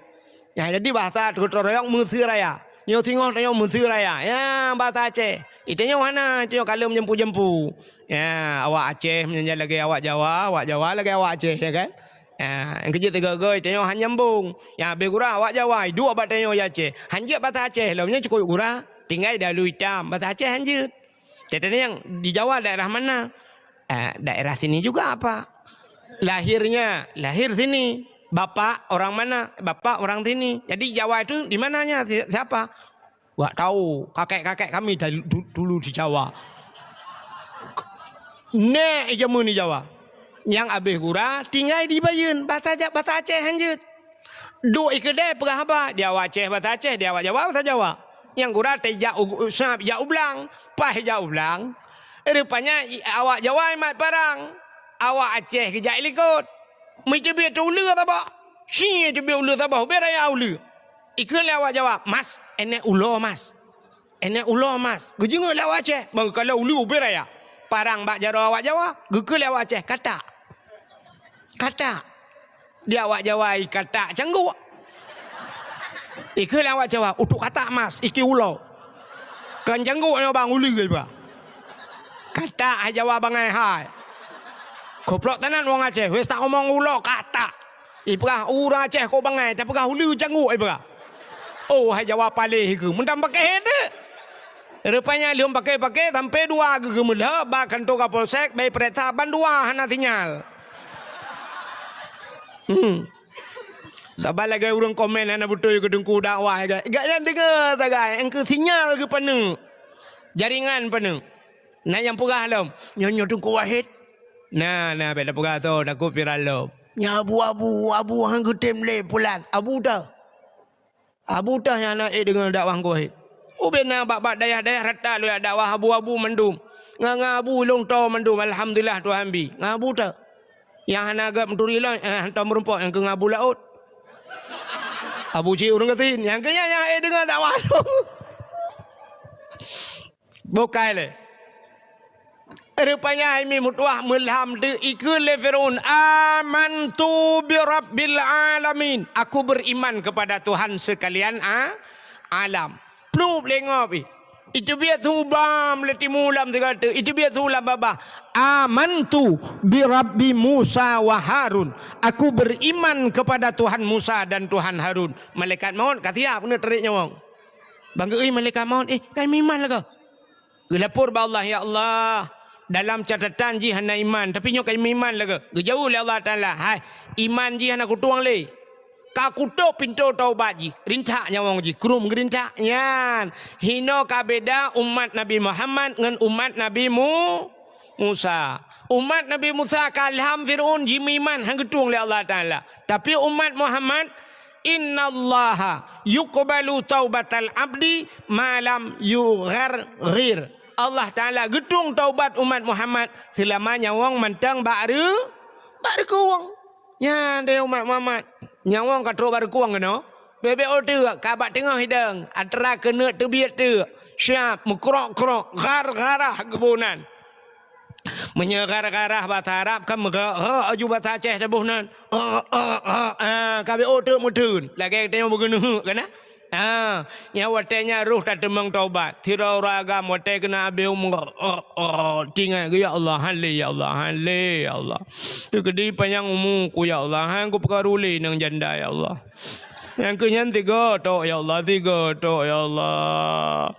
Ya jadi bahasa troyong Mesir Raya. Nyo tengok tengok Mesir Raya. Ya bahasa Aceh. Itanya mana? Itanya kalau menjempu-jempu. Ya awak Aceh menyanyi lagi awak Jawa lagi awak Aceh ya kan. Yang kerja tiga-tiga tengok hanya nyambung. Yang habis gurah awak Jawa, dua bat tengok ya Aceh. Hanjut bahasa Aceh, lawannya cukup gurah. Tinggal dalu hitam, bahasa Aceh hanjut. Jadi yang di Jawa daerah mana? Daerah sini juga apa? Lahir sini. Bapak orang mana? Bapak orang sini. Jadi Jawa itu di mananya? Siapa? Wah tahu, kakek-kakek kami dulu di Jawa. Nek jamu ni Jawa. Yang habis gurah tinggal di Bayun bahasa Aceh hanjut. Duk ikedai perah apa? Dia awak Aceh bahasa Aceh, dia awak Jawa bahasa Jawa. Yang gurah tejak usap jak ublang, pah jak ublang. Rupanya awak Jawa mat parang. Awak Aceh kejak likut. Macam biar tu ulu tak apa. Si tu biar ulu tak apa. Biar raya ulu. Ikut awak jawab, mas, enek ulo mas. Enek ulo mas. Gejenguk awak Aceh. Bang kalau ulu biar raya. Parang bak jaro awak Jawa. Gekul awak Aceh. Kata. Dia awak Jawa kata cangguk. Ikut awak Jawa. Untuk kata mas. Iki ulo. Kan cangguk bang ulu ke apa? Kata Jawa bangai hai. Goblok tenan wong Aceh, wis tak omong ulo kata. Ibrah ura Aceh kau bangai, tapi kau hulu cangguk ibrah. Oh, hai jawab palih ke, mendam pakai head. Rupanya lium pakai sampai dua ke mula, bahkan tu kapolsek, bayi pereta bandua hana sinyal. Sabar lagi orang komen anak betul ke dengku dakwah gak yang dengar tak gay, engke sinyal ke penuh. Jaringan penuh. Nah yang purah lom, nyonya dengku wahid. Nah, bela pura tu nak ku viral lo. Nya abu hang gutem le pulan. Abu dah yang nak dengan dakwah ku. Ubena bab dayah rata lu dakwah abu mendum. Ngabu long to mendum alhamdulillah Tuhan bi. Ngabu dah. Yang hana agak menturi lah hantar merumpok yang ke ngabu laut. Abu ci urang ketin yang ke yang dengan dakwah tu. Bukai le. Rupanya ini mutuah melham de ikul Firaun amantu bi rabbil alamin. Aku beriman kepada Tuhan sekalian alam. Pluk lengop itu biar tubam leti mulam kata. Itu biar tulam baba. Amantu bi rabbi Musa wa Harun. Aku beriman kepada Tuhan Musa dan Tuhan Harun. Malaikat maut kata apa nak teriknya wong. Bangga malaikat maut kami iman lah kau. Lapor ba Allah ya Allah. Dalam catatan ji hana iman tapi nyok iman laga gejauh le Allah Taala hai iman ji hana kutuang le ka kutuk pintu taubat ji rintak nyawang ji krum gerintak nyan hino ka beda umat Nabi Muhammad ngan umat Nabi Musa. Umat Nabi Musa kalham Firaun ji iman hang getuang le Allah Taala tapi umat Muhammad innallaha yuqbalu taubatal abdi malam yugharghir. Allah Ta'ala gedung taubat umat Muhammad selamanya wong mentang baru kuang. Ya dia umat Muhammad. Nyawang katro baru kuang kena. Bebe otu kabat tengah hidang. Atra kena tebiat tu. Siap mukrok-krok gar-garah kebunan. Menyegar-garah bahasa Arab kan mega aju bahasa Aceh dabuhnan. Kabe otu mudun. Lagi tengok begunu kena. Yang watenya ruh tak demang taubat. Tira raga wate kena abil munga. Tinggal ya Allah hale ya Allah hale ya Allah. Tu kedi panjang umurku ya Allah. Hang ku perkaruli nang janda ya Allah. Yang kenyan tiga tok ya Allah, tiga tok ya Allah.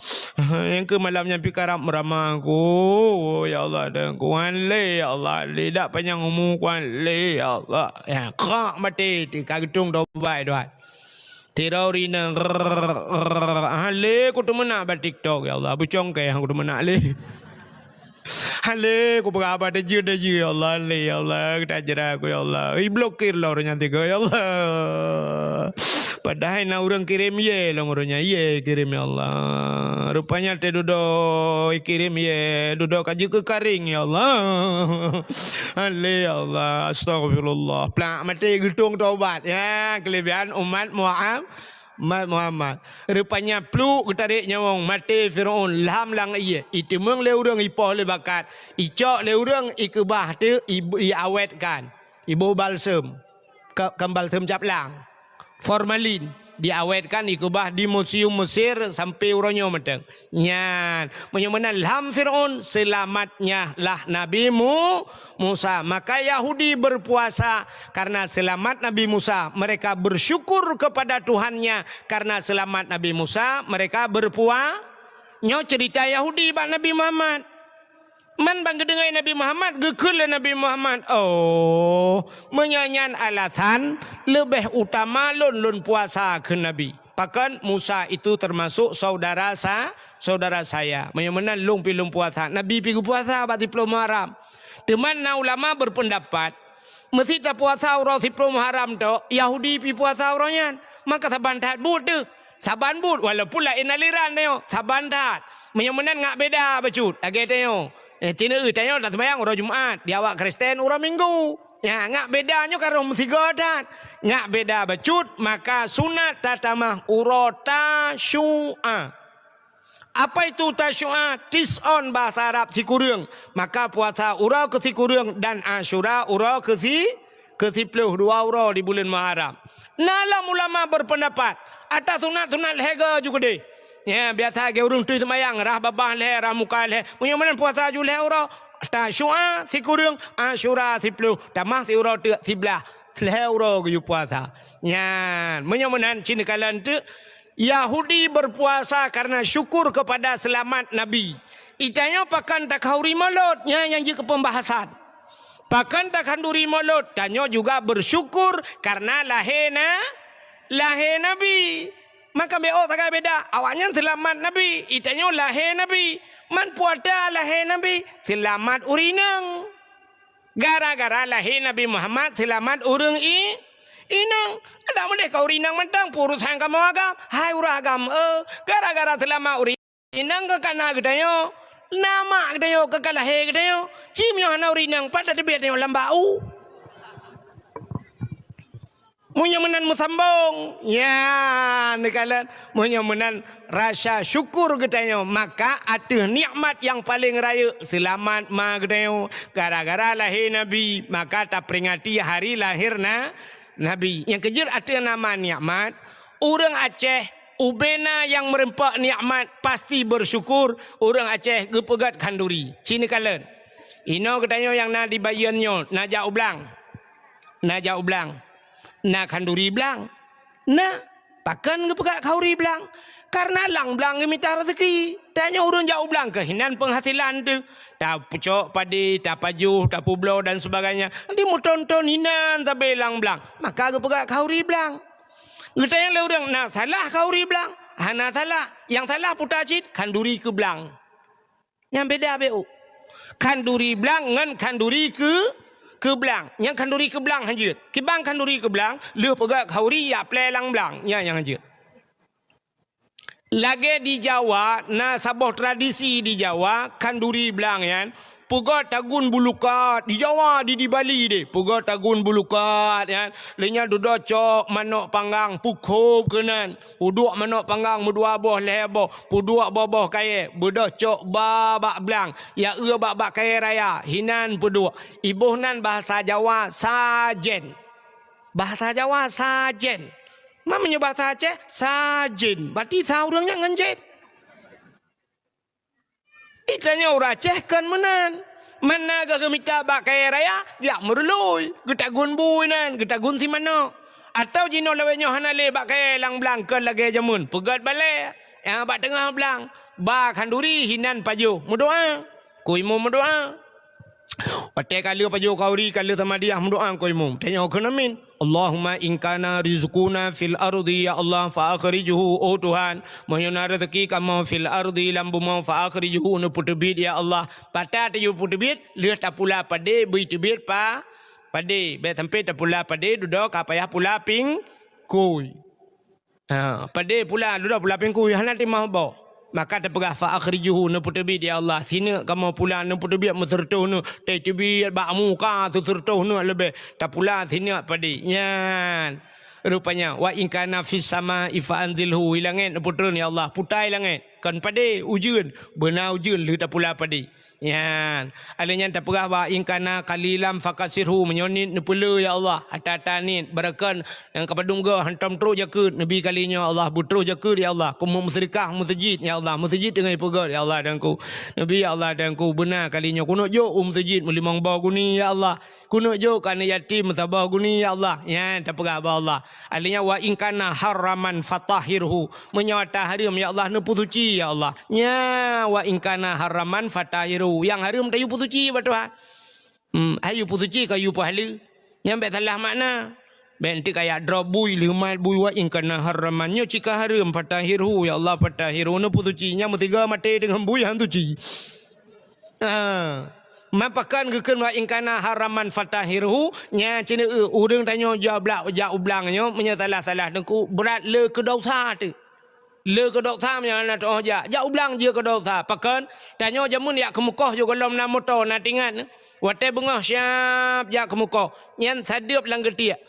Yang ke malamnya pikarap meramaku ya Allah dan ku hale ya Allah. Lidak panjang umurku hale ya Allah. Ya kak mati di kagetung taubat doa. Terori nang hale ku tu mena ba TikTok ya Allah bucong ke aku tu mena le hale ku berapa deje ya Allah le ya Allah kita jera aku ya Allah blokir lah orangnya tiga ya Allah padahal na orang kirim ye long orangnya ye kirim ya Allah rupanya te dudo kirim ye dudo kaji ke karing ya Allah hale ya Allah astagfirullah plak mati gedung taubat ya kelebihan umat Muhammad rupanya pluk ketarik nyawang mati Firaun lam lang iya itu meng le urang ipoh le bakat icok le urang ikebah tu diawetkan ibu balsem kembal tem caplang formalin diawetkan ikebah di museum Mesir sampai uronyo medeng nyan menyemana lam Firaun selamatnya lah Nabi Musa. Maka Yahudi berpuasa karena selamat Nabi Musa. Mereka bersyukur kepada Tuhannya karena selamat Nabi Musa. Mereka berpuasa. Nyo cerita Yahudi bak Nabi Muhammad. Man bang kedengai Nabi Muhammad gekul Nabi Muhammad. Oh, menyanyian alasan lebih utama lun puasa ke Nabi. Pakan Musa itu termasuk saudara saya. Menyemana lung pilum puasa. Nabi pigu puasa bak diplom haram. Teman ulama berpendapat mesti tak puasa urang siprom haram tu Yahudi pi puasa urangan maka saban tat but tu saban but walaupun lain aliran dia saban tat Menyemenan ngak beda bacut. Age tanya. Cina tanya dah sembahyang urang Jumaat. Dia awak Kristen urang Minggu. Ya, ngak bedanya karo tiga dan ngak beda bacut, maka sunat tatamah urata syu'a. Apa itu tasyu'a? Tis'on bahasa Arab sikurang. Maka puasa urau ke sikurang dan Asyura urau ke sepuluh, 2 urau di bulan Muharram. Nalam ulama berpendapat atas sunat-sunat hega juga deh. Ya, biasa ke urang tu semayang rah babah leh, rah muka leh. Punya mana puasa ju leh urau. Tasyu'a sikurang, Asyura 10, tamah si urau 11. Leh urau ke puasa. Ya, menyamunan Cina kalan tu Yahudi berpuasa karena syukur kepada selamat Nabi. Itanya pakan tak hauri malut. Yang juga pembahasan. Pakan tak handuri malut. Tanya juga bersyukur karena lahir Nabi. Maka beo tak beda. Awaknya selamat Nabi. Itanya lahir Nabi. Man puasa lahir Nabi. Selamat urinang. Gara-gara lahir Nabi Muhammad selamat urang inang. Ada mulai kau rinang mentang purut hang kamu agam. Hai uragam gara-gara selama urinang ke kana gedayo. Nama gedayo ke kalah he gedayo. Cimyo hana urinang pada tebet yo lambau. Munyamunan musambung. Ya, nekalan munyamunan rasa syukur gedayo. Maka ada nikmat yang paling raya selamat ma gedayo. Gara-gara lahir Nabi, maka tak peringati hari lahir Nabi. Yang kejar ada nama nikmat. Orang Aceh ubena yang merempak nikmat pasti bersyukur. Orang Aceh gepegat kanduri. Cina kalan. Ino katanya yang na dibayarnya na jau blang. Na jau blang. Na kanduri blang. Na pakan gepegat kauri blang. Karena lang blang minta rezeki. Tanya orang jauh blang kehinan penghasilan tu. Tak pucuk padi, tak pajuh, tak publo dan sebagainya. Dia mau tonton hinan tapi lang blang. Maka aku pegang kauri blang. Kita yang orang nak salah kauri blang. Hana salah. Yang salah putacit kanduri ke blang. Yang beda beu. Kanduri blang dengan kanduri ke blang. Yang kanduri ke blang hanjut. Kibang kanduri ke blang, lu pegang kauri ya plelang blang. Yang hanjut. Lagi di Jawa, na sabuh tradisi di Jawa, kanduri belang kan. Pugat tagun bulukat di Jawa di Bali deh. Pugat tagun bulukat kan. Lenya duduk cok manok panggang pukul kenan. Uduk manok panggang mudua boh lebo. Puduk boh kaya. Budok cok babak belang. Ya babak kaya raya. Hinan puduk. Ibuh nan bahasa Jawa sajen. Bahasa Jawa sajen. Mamanya bahasa Aceh sajin. Berarti saurangnya ngenjet. Itanya orang Aceh kan menan. Mana ke minta bakai raya dia merului. Kita gun buinan, kita gun si mana. Atau jino lawenya hanale bakai lang blang ke lagi jamun. Pegat balik. Yang bak tengah blang. Ba kanduri hinan paju. Mudoa. Kuimu mudoa. Pakai kali paju kauri kali sama dia mudoa kuimu. Tanya aku namin. Allahumma inkana rizquna fil ardi ya Allah fa akhrijuhu oh Tuhan mohon rezeki kamu fil ardi lambu mau fa akhrijuhu nu putubit ya Allah patah tu putubit lihat tak pula pade bui tubit pa pade be sampai tak pula pade duduk apa ya pula ping kuy pade pula duduk pula ping kuy hana timah bo maka terpegah fa akhrijuhu nu putubit ya Allah sini kamu pula nu putubit musertuh nu teh tubit ba muka tu sertuh nu lebih tak pula sini pade nyan rupanya wa in kana fis sama ifa anzilhu hilangin putun ya Allah putai langit kan pade ujun benar ujun lu tak pula pade yan alanya tak pegah wa in kana qalilam fakasirhu menyonit nepula ya Allah atatanit barakan yang kepadung go hantam terus jakut nabi kalinya Allah butru jakut ya Allah kumu musyrikah masjid ya Allah masjid dengan pegat ya Allah dan ku nabi ya Allah dan ku benar kalinya kuno jo masjid mulimang bau guni ya Allah kuno jo kana yatim tabah guni ya Allah ya tak pegah ba Allah alanya wa in kana haraman fatahirhu menyawata haram ya Allah nepu suci ya Allah ya wa in kana haraman fatahirhu yang haram tayu putuci batuhan. Ayu putuci kayu pahala. Yang bet salah makna. Benti kayak drop bui limat bui wa in kana haramannya cika haram fatahirhu ya Allah fatahirhu nu putucinya mutiga mate dengan bui hantuci. Mapakan gekeun wa in kana haraman fatahirhu nya cina urang tanya jawab blak jauh blangnya menyatalah salah dengku berat le ke dosa tu. le ke dok tham yang na toh ja ublang je ke dok tha pakan tanyo jamun ya ke mukoh jo golom na motor na tingan wate bengah siap ja ke mukoh nyan sadiop lang getia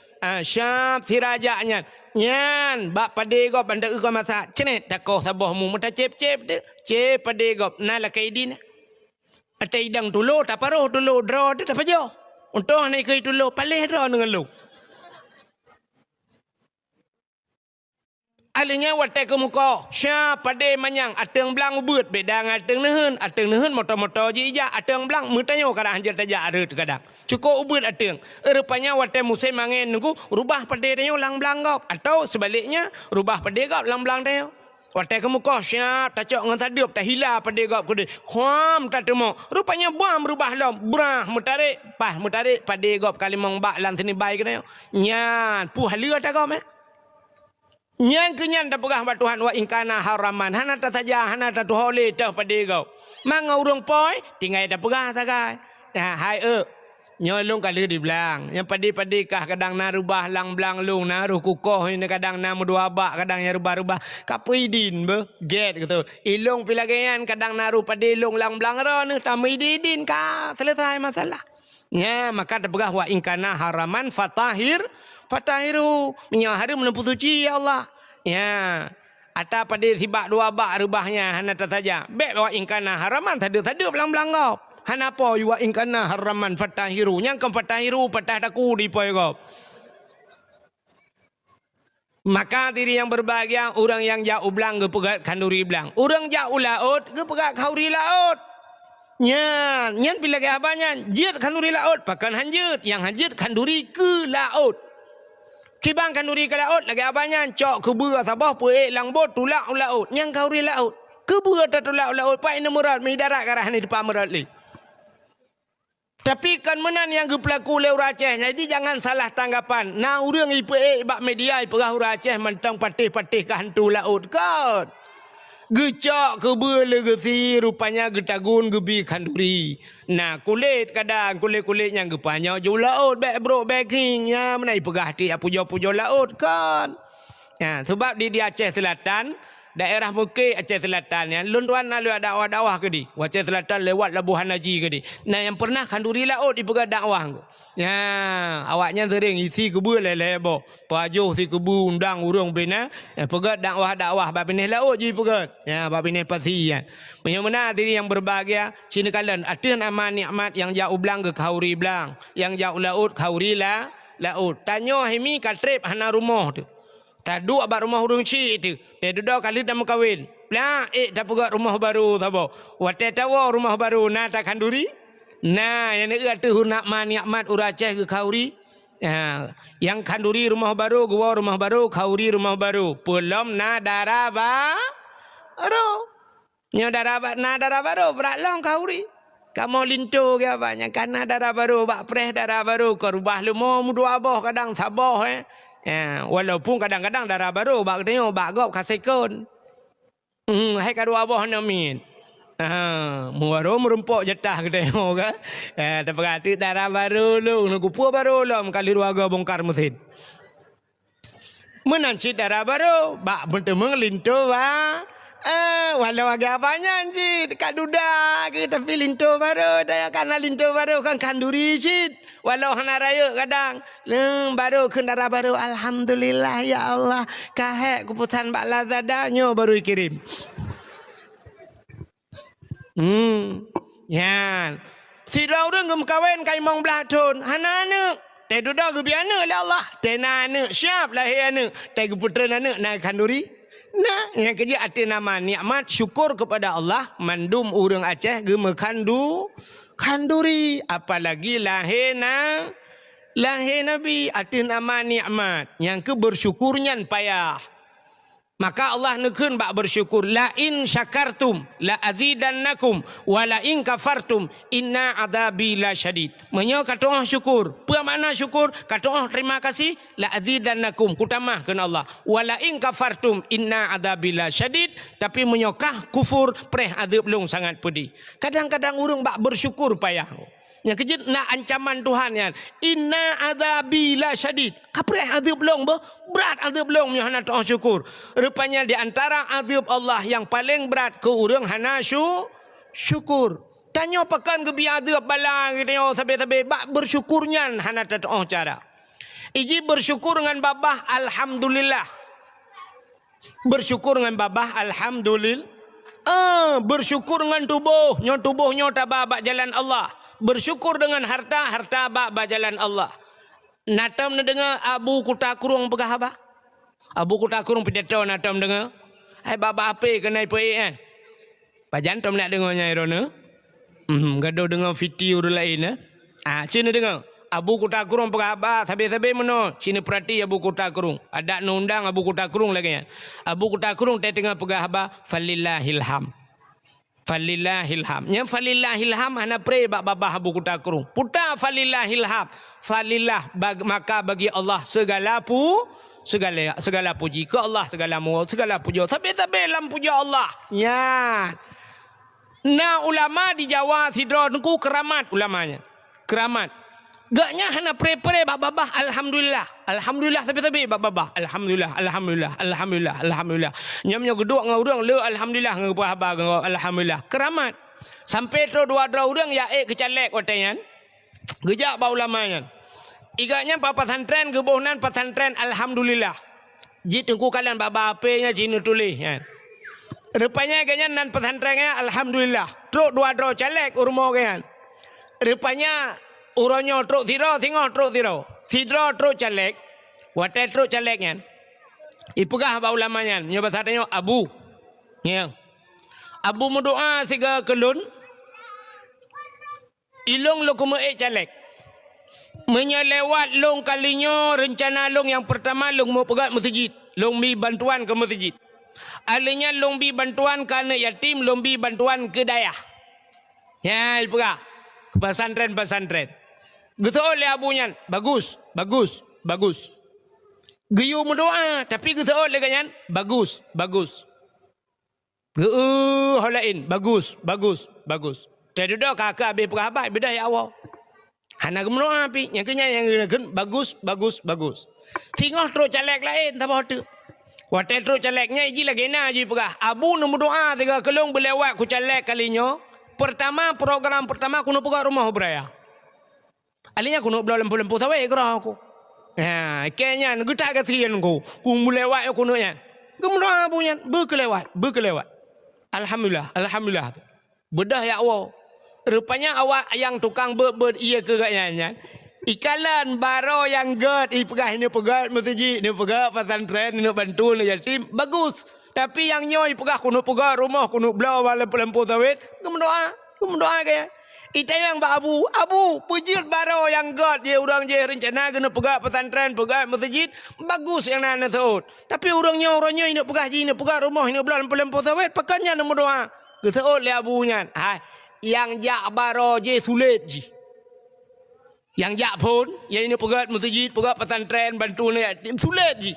siap sirajaknya nyan bak pade gop anda ke masa cenet takoh sabohmu mata cep-cep de cep pade gop na la kaidin ate idang tulo taparo tulo draw de tapajo untuk ni ke tulo paleh draw dengan lu alinya wate ke muka sya pade manyang ateng blang ubut bedang ateng nehun motor-motor jija ateng blang mutanyo kada hanjat aja areut kadang cukup ubut ateng rupanya wate musim angin nunggu rubah pade tanyo lang blang gop atau sebaliknya rubah pade gop lang blang tanyo wate ke muka sya tacok ngan tadiop tahila pade gop kude kham tatemo rupanya bam rubah lom brah mutarik pade gop kalimong bak lang sini bai ke tanyo nyan puh halia ta gop Nyang kenyan dah pegah bat Tuhan wa ingkana haraman hana ta saja hana ta tu hole ta pade gau mang urang poi tinggai dah pegah tagai hai nyolong kali di belang yang pade kah kadang na rubah lang belang lung na ru kukoh ni kadang na mudua bak kadang ya rubah kapidin be get gitu ilung pilagayan kadang na ru pade lung lang belang ro ni tamidin ka selesai masalah nya maka dah pegah wa ingkana haraman fatahiru minyak hari menempuh suci ya Allah ya ata pada sibak dua bak rubahnya hana tak saja bek wa ingkana haraman tadi belang-belang gop hana po wa ingkana haraman fatahiru yang ke fatahiru patah taku di poy gop maka diri yang berbahagia orang yang jauh belang ke pegat kanduri belang orang jauh laut ke pegat kauri laut nyan bila ke abanya jit kanduri laut pakan hanjut yang hanjut kanduri ke laut Kibang kanduri ke laut lagi abanya cok kebua sabah puek langbot tulak laut yang kauri laut kebua tulak laut pai nemurat mi darat karah ni depan merat li tapi kan menan yang gepelaku le Aceh jadi jangan salah tanggapan nah urang ipe bak media perah Aceh mentang patih-patih ke hantu laut kot gecak kebua legesi rupanya getagun gebi kanduri nah kulit kadang kulit-kulitnya gepanya jauh laut back bro backing ya menai pegah hati pujo-pujo laut kan ya sebab di Aceh Selatan daerah Mekah Aceh Selatan ya lunduan lalu ada dakwah ke di Aceh Selatan lewat Labuhan Haji ke di nah yang pernah kanduri laut di pegah dakwah ya awaknya sering isi kebu lele bo pajuh si kebu undang urang bina ya pegat dakwah babineh laut ji pegat ya babineh pasian menyamana diri yang berbahagia sini kalian ada nama nikmat yang jauh belang ke kauri belang yang jauh laut kauri laut tanyo hemi katrip hana rumah tu tadu abak rumah urang cik tu dia duduk kali dah kawin pla dah pegat rumah baru sabo wate tawa rumah baru na tak kanduri nah yang ni tu nak nikmat Aceh ke kauri yang kanduri rumah baru gua rumah baru kauri rumah baru belum na darah baru nya darah baru berat long kauri kamu lintu ke apa nya karena darah baru bak preh darah baru ke rubah lumo mudu abah kadang sabah walaupun kadang-kadang darah baru bak tengok bak gop kasekon hai kadu abah namin muaro merempok jetah kita tengok kan terperhati darah baru lu nukupu baru lu kali ruaga bongkar mesin menancit darah baru bak bertemu lintu walau agak banyak cit kat duda ke tapi lintu baru daya karena lintu baru kan kanduri cit walau hana raya kadang baru kendara baru alhamdulillah ya Allah kahek keputusan bak lazadanya baru kirim yan si orang gem kawin kai mong blatun hana anak te duda ge biana la Allah te na anak siap lahir anak te ge putra anak na kanduri nah yang kerja arti nama nikmat syukur kepada Allah mandum urang Aceh ge kanduri apalagi lahir nabi arti nama nikmat yang ke bersyukurnya payah maka Allah nekun bak bersyukur la in syakartum la azidannakum wa la in kafartum inna adabi la syadid menyo kata Allah syukur apa makna syukur kata Allah terima kasih la azidannakum kutamahkeun Allah wa la in kafartum inna adabi la syadid tapi menyokah kufur preh azab lung sangat pedih kadang-kadang urang bak bersyukur payah Yang kejut nak ancaman Tuhan kan. Inna adzabi la syadid. Kapreh azab long berat azab long nya hana tak syukur. Rupanya di antara azab Allah yang paling berat ke urang hana syukur. Tanya pakan ke bi azab bala kita sabe-sabe bak bersyukurnya hana tak cara. Iji bersyukur dengan babah alhamdulillah. Bersyukur dengan babah alhamdulillah. Bersyukur dengan tubuhnya tabah bak jalan Allah. Bersyukur dengan harta bak jalan Allah. Natam na dengar Abu Kuta Kurung pegah apa? Abu Kuta Kurung pidato natam dengar. Hai baba apa kena ipoi kan? Pajan tom nak dengarnya irona. Gaduh dengar video lain cina dengar. Abu Kuta Kurung pegah apa? Sabe-sabe meno. Cina perhati Abu Kuta Kurung. Ada undang Abu Kuta Kurung lagi kan. Abu Kuta Kurung dia tengah pegah apa? Falillahil ham. Falillahil ham. Yang falillahil ham hana pray bak babah Abu Kuta Kurung. Puta falillahil ham. Falillah maka bagi Allah segala puji ke Allah, segala puji. Sampai lam puji Allah. Ya. Nah ulama di Jawa sidro nungku keramat ulamanya. Keramat. Gaknya hana pray bak babah alhamdulillah. Alhamdulillah sampai bak babah. Alhamdulillah. Nyamnya geduk ngau urang le alhamdulillah ngau babah ngau alhamdulillah. Keramat. Sampai tu dua urang ya kecalek watanya. Gejak ba ulamanya. Iganya pa pesantren gebohnan pesantren alhamdulillah. Ji tengku kalian baba apenya jinu tulis kan. Rupanya iganya nan pesantrennya alhamdulillah. Truk dua calek urmo kan. Rupanya uronyo truk tiro tengok truk tiro. Tiro truk calek. Wate truk calek kan. Ipegah ba ulamanya. Nyoba satanya Abu. Ya. Abu mendoa siga kelun. Ilong lo kume calek. Menyelewat long kalinya rencana long yang pertama long mau pegat masjid. Long bi bantuan ke masjid. Alinya long bi bantuan ke anak yatim, long bi bantuan ke dayah. Ya, pegah. Ke pesantren. Gitu oleh abunya. Bagus. Geyu mendoa, tapi gitu oleh kanyan. Bagus. Holain. Bagus. Tadi dah kakak habis pegah apa? Bedah ya Allah. Hana gemno api nyaknya yang bagus. Tengok terus calek lain tak apa tu. Hotel terus caleknya iji lagi na ji pegah. Abu nombor doa tiga kelong belewat ku calek kalinya. Program pertama kuno pegah rumah beraya. Alinya kuno belau lempu sawe gerah aku. Ha, kayaknya getak kasihan ku. Ku melewat kuno nya. Gemno abunya berkelewat. Alhamdulillah. Bedah ya Allah. Rupanya awak yang tukang iya ke gaknya. Ikalan baro yang ged ipegah ini pegat masjid, ini pegat pesantren, ini bantu ni yatim bagus. Tapi yang nyoy pegah kuno pegat rumah kuno belau lampu sawit, mendoa kaya. Ita yang Abu pujud baro yang ged dia orang je rencana kena pegat pesantren, pegat masjid, bagus yang nana tahu. Tapi orangnya ini pegah ji, ini pegat rumah, ini belau lampu sawit, pekannya mendoa. Ketaut le abunya. Hai yang jak baro je sulit je. Yang jak pun yang ini pegat masjid, pegat pesantren, bantu ni sulit je.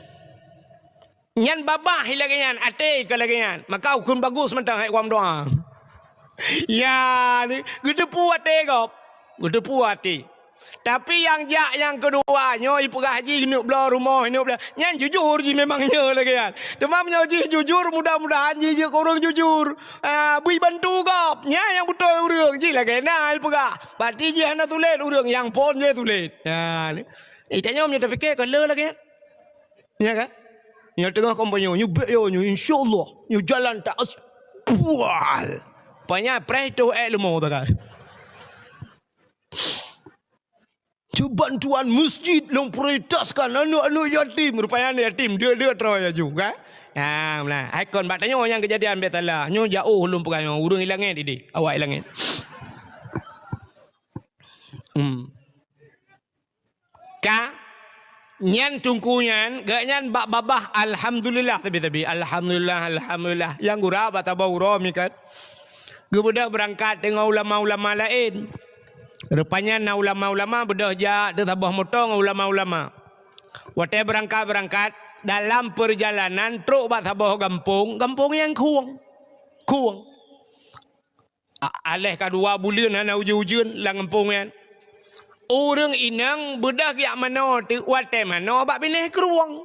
Nyan babah hilagian, ate kalagian. Maka ukun bagus mentang hai kuam doa. Ya ni gede puate kop. Gede puate. Tapi yang jak yang kedua nyoy pegah haji ni belah rumah ni belah. Nyan jujur je memangnya lagi kan. Demamnya je jujur mudah-mudahan je korang jujur. Bui bantu kop. Nya yang betul urang je lagi nah pegah. Berarti je hana tulis urang yang pon je tulis. Ya ni. Tanya om nyata fikir kan le lagi kan. Ya kan? Nya tengah kompanyo nyu be yo nyu insyaallah nyu jalan tak aspual. Panya preto ilmu tak kan. Bantuan masjid long prioritaskan anak-anak yatim. Rupanya yatim dia teraya juga. Ya, nah, ikon batanya yang kejadian betalah. Nyo jauh belum pegang urang hilangnya didi. Awak hilangnya. Nyan tungkunyan, gak nyan bak babah alhamdulillah tapi alhamdulillah. Yang gura bata bauro mikat. Gebudak berangkat dengan ulama-ulama lain. Rupanya na ulama-ulama bedah ja tabah motong ulama-ulama. Wate berangkat dalam perjalanan truk bat tabah kampung yang kuang. alih ka 2 bulan hana ujun-ujun lang kampung kan. Orang inang bedah yak mana tu wate mana bak pineh keruang.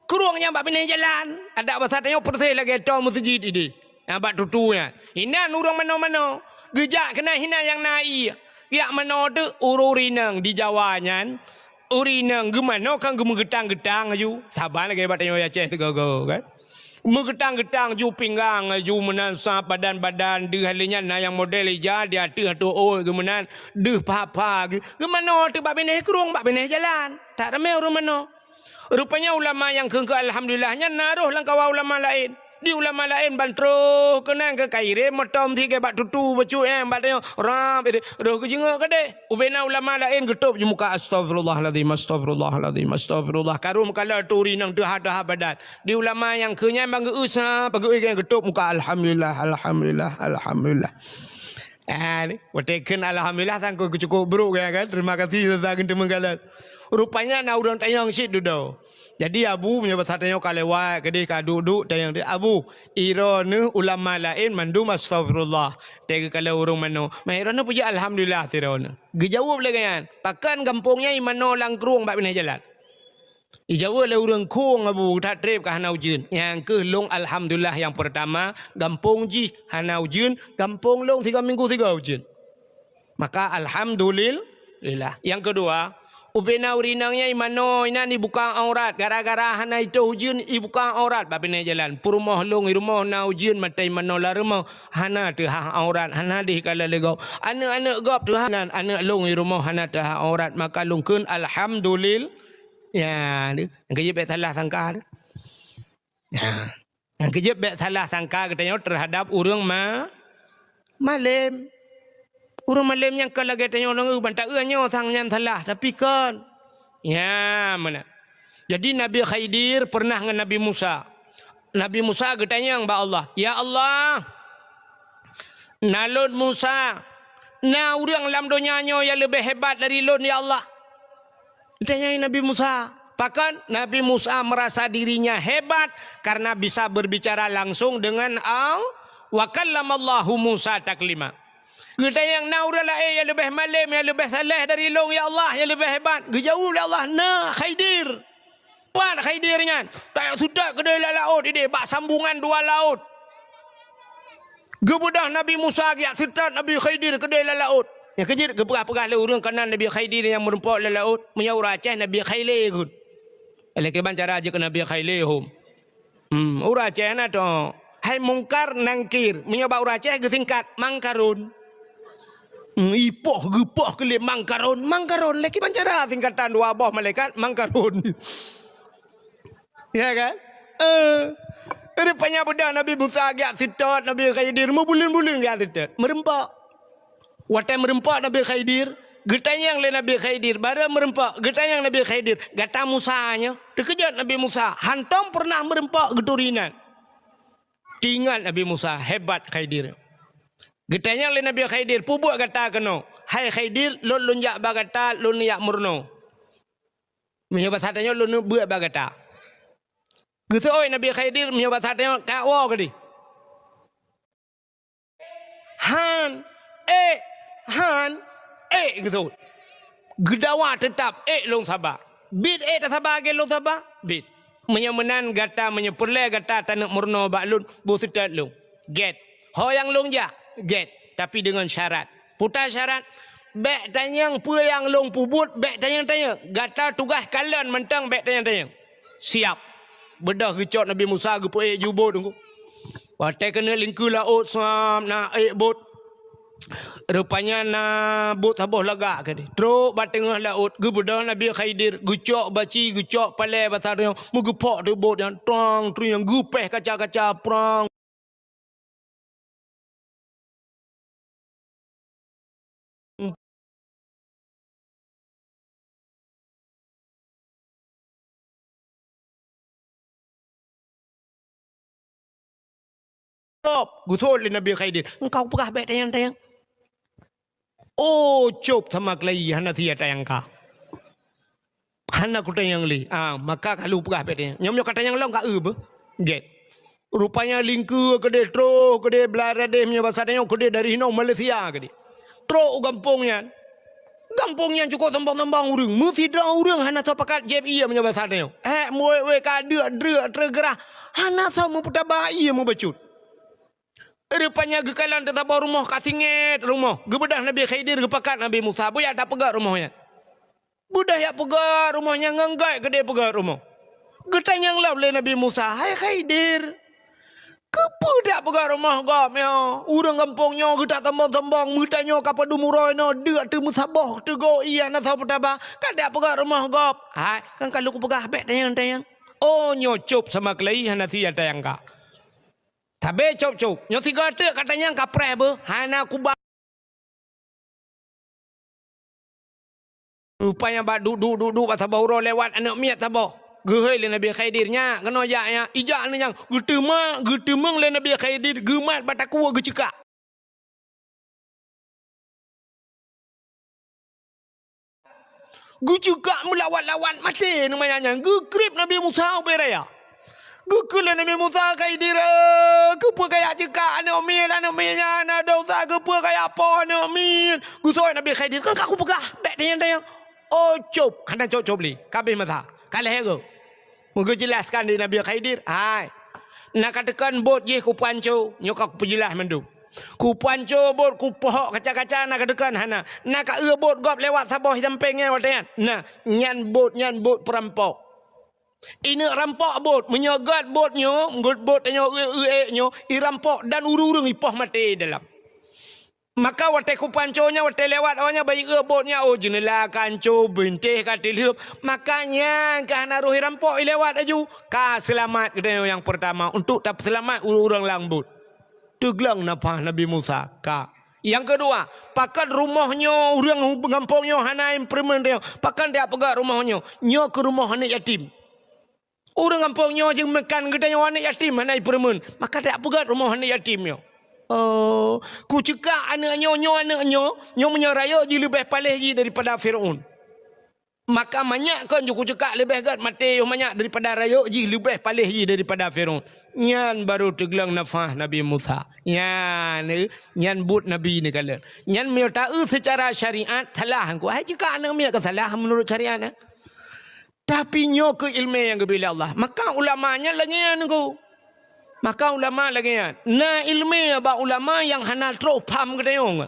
Keruangnya bak pineh jalan. Ada bahasa tanya persih lagi to masjid ini. Bak tutunya. Inan orang mana-mana. Gejak kena hina yang naik. Yak mana tu ururinang di Jawanya. Urinang gimana kan gemetang-getang aju. Sabar lagi bak tanya Aceh tu kan. Megetang-getang ju pinggang ju menansa badan-badan de halinya na yang model ija dia tu oh gemenan de apa gemano tu bab beneh kerung bab beneh jalan tak ramai orang mano rupanya ulama yang ke alhamdulillahnya naruh lang kawa ulama lain di ulama lain bantro kenang ke kaire motom thi ke bak tutu becu bak tanya ram roh ke jenga ke de ubena ulama lain getup je muka astagfirullahalazim astagfirullahalazim astagfirullah karum kala turi nang dah badan di ulama yang kenya bang usah pagi ke getup muka alhamdulillah alhamdulillah alhamdulillah watekan alhamdulillah sangko cukup bro kan terima kasih tentang teman rupanya na urang tayang sit dudo. Jadi abu punya bahasa tanya kalewat kedai ka duduk tayang dia abu irone ulama lain mandum astagfirullah tega kalau urang mano mairone puja alhamdulillah tirone gejawab lagi kan pakan kampungnya imano langkrung bak pindah jalan ijawab le urang kong abu tak trip ka hanau jin yang ke long alhamdulillah yang pertama kampung ji hanau jin kampung long 3 minggu 3 jin maka alhamdulillah yang kedua ubena urinangnya imano ina ni buka aurat gara-gara hana itu ujun i buka aurat babine jalan purmoh long rumah na ujun matai mano la rumah hana tu aurat hana di kala lego anak-anak gop tu hana anak long rumah hana tu aurat maka lungkeun alhamdulillah ya ni kejep salah sangka ya yang kejep salah sangka katanya terhadap urang malem urang malam yang kalau katanya orang bantak nyo sangnya salah tapi kan ya mana jadi Nabi Khidir pernah dengan Nabi Musa katanya mbak Allah ya Allah nalun Musa na urang lam dunia nyo yang lebih hebat dari lun ya Allah katanya Nabi Musa bahkan Nabi Musa merasa dirinya hebat karena bisa berbicara langsung dengan Allah wa kallamallahu Musa taklima. Kita yang naura lain yang lebih malam, yang lebih saleh dari long ya Allah, yang lebih hebat. Jauh ya Allah, nah Khidir. Pan Khidirnya. Tak sudah kedai laut ini, bak sambungan 2 laut. Gebudah Nabi Musa ya setat Nabi Khidir kedai laut. Yang kejir gepegah-pegah le urang kanan Nabi Khidir yang merempak le laut, menyau Aceh Nabi Khaileh kun. Elek cara aja ke Nabi Khaileh hum. Ura Aceh na to. Hai mungkar nangkir, menyau Aceh ke singkat mangkarun. Ipoh gepoh kelip mangkaron lagi pancara singkatan 2 boh malaikat mangkaron ya kan rupanya bedah Nabi Musa agak sitot Nabi Khidir bulan-bulan agak sitot merempak watai merempak Nabi Khidir getanyang le Nabi Khidir bara merempak getanyang Nabi Khidir gata Musanya terkejut Nabi Musa hantam pernah merempak geturinan tinggal Nabi Musa hebat Khidir. Getanya le Nabi Khidir pubuk kata keno. Hai Khidir lun lunjak bagata lun yak murno. Menyobat hatanya lun buat bagata. Gitu oi Nabi Khidir menyobat hatanya kawo kedi. Han gitu. Gedawa tetap long sabar. Bid tak sabar ke long sabar. Bid. Menyemenan gata menyepurle gata tanak murno bak lun busitat lung. Get. Ho yang lung ja. Get tapi dengan syarat putar syarat bek tanyang pu yang long pubut bek tanyang gata tugas kalian mentang bek tanyang siap bedah gecot Nabi Musa ge pu jubut tunggu watai kena lingku laut sam na bot rupanya na bot haboh lagak ke truk ba tengah laut ge bedah Nabi Khidir gecok baci gecok pale basar yang mugepok de bot yang tong tu yang gupeh kaca-kaca prang Guthol Nabi Khidir engkau pegah baik tayang oh cop sama kelai hana tia tayang ka hana ku tayang li maka kalau pegah baik tayang nyom kata yang long ka get Rupanya lingku ke dia tro ke dia belarade punya bahasa dia ke dia dari Hino Malaysia ke dia. Tro kampungnya. Kampungnya cukup tembang-tembang urang. Mesti dah urang hana tahu pakat JPI punya bahasa dia. Muwe ka dek tergerah. Hana tahu mu putar bayi mu becut. Rupanya gekalan tetap rumah kasinget rumah. Gebedah Nabi Khidir gepakat Nabi Musa. Buya tak pegat rumahnya. Budah ya pegat rumahnya ngenggai ke dia pegat rumah. Getanya ngelap oleh Nabi Musa. Hai Khidir. Kepa tak pegat rumah gap ya. Urang kampungnya getak tembang-tembang. Mutanya kapal dumuroi no. Dek tu musabah. Tu go iya nak tahu petaba. Kan tak pegat rumah gap. Hai. Kan kalau ku pegat habis tayang-tayang. Oh nyocop sama kelai hana siya tayang ka. Tabe cop-cop. Nyo tiga tek katanya kapre be. Hana ku ba. Rupanya ba duduk pasal bauro lewat anak miat tabah. Gehoi le Nabi Khidirnya kena ya ijak ni yang getemang le Nabi Khidir gemat bataku gecekak. Gecekak melawat-lawat mati namanya. Gekrip Nabi Musa beraya. Gukul Nabi Musa Khidir kepa kaya cekak anak minya anak dosa kepa kaya apa anak min. Gusoi Nabi Khidir kan aku pegah bek tayang-tayang. Oh cop kena cop li kabeh masa. Kalah hero. Moga jelaskan di Nabi Khidir. Hai. Nak katakan bot je ku panco, nyokak perjelas mendu. Ku panco bot ku pohok kaca-kaca nak katakan hana. Nak ka bot gop lewat Sabah sampingnya watayan. Nah, nyan bot perampok. Ini rampok bot, menyegat botnya, bot tanya nyo, irampok dan urung-urung ipah mati dalam. Maka watai ku panconya, watai lewat awalnya bayi botnya, oh jenela kanco, bintih katil hidup. Makanya kahana rohi rampok lewat aju. Ka selamat kita yang pertama. Untuk tak selamat urang langbut. Teglang napa Nabi Musa. Ka. Yang kedua, pakan rumahnya, orang pengampungnya, hana implement dia. Pakan dia pegat rumahnya. Nyo ke rumah anak yatim. Orang kampungnya je makan gedanya anak yatim hana implement. Maka dia pegat rumah anak yatimnya. Oh, ku cekak anaknya, nyo menyeraya je lebih palih je daripada Fir'aun. Maka banyak kan je ku cekak lebih gat mati banyak daripada raya je lebih palih je daripada Fir'aun. Nyan baru teglang nafah Nabi Musa. Nyan but Nabi ni kala. Nyan mio tahu secara syariat salah ku. Hai cekak anak mio ke salah menurut syariat. Tapi nyo ke ilmu yang kebila Allah. Maka ulamanya lagi ku. Maka ulama lagi na ilmu ba ulama yang hana tro pam kedayong.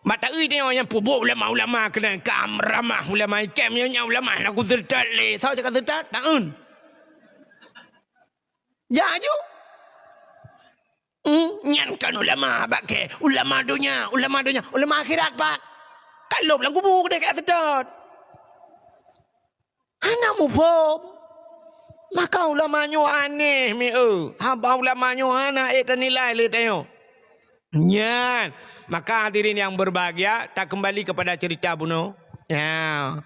Mata dia yang pubuk ulama kena kam ramah ulama kem nya ulama nak zertat le. Sao cakap zertat? Taun. Ya ju. Nyan kan ulama bak ulama dunia, ulama akhirat pak. Kalau lang kubur dia kat zertat. Hana mu pom. Maka ulamanya aneh mi haba ulamanya hana nilai le tayo. Nyan. Maka hadirin yang berbahagia tak kembali kepada cerita buno. Ya.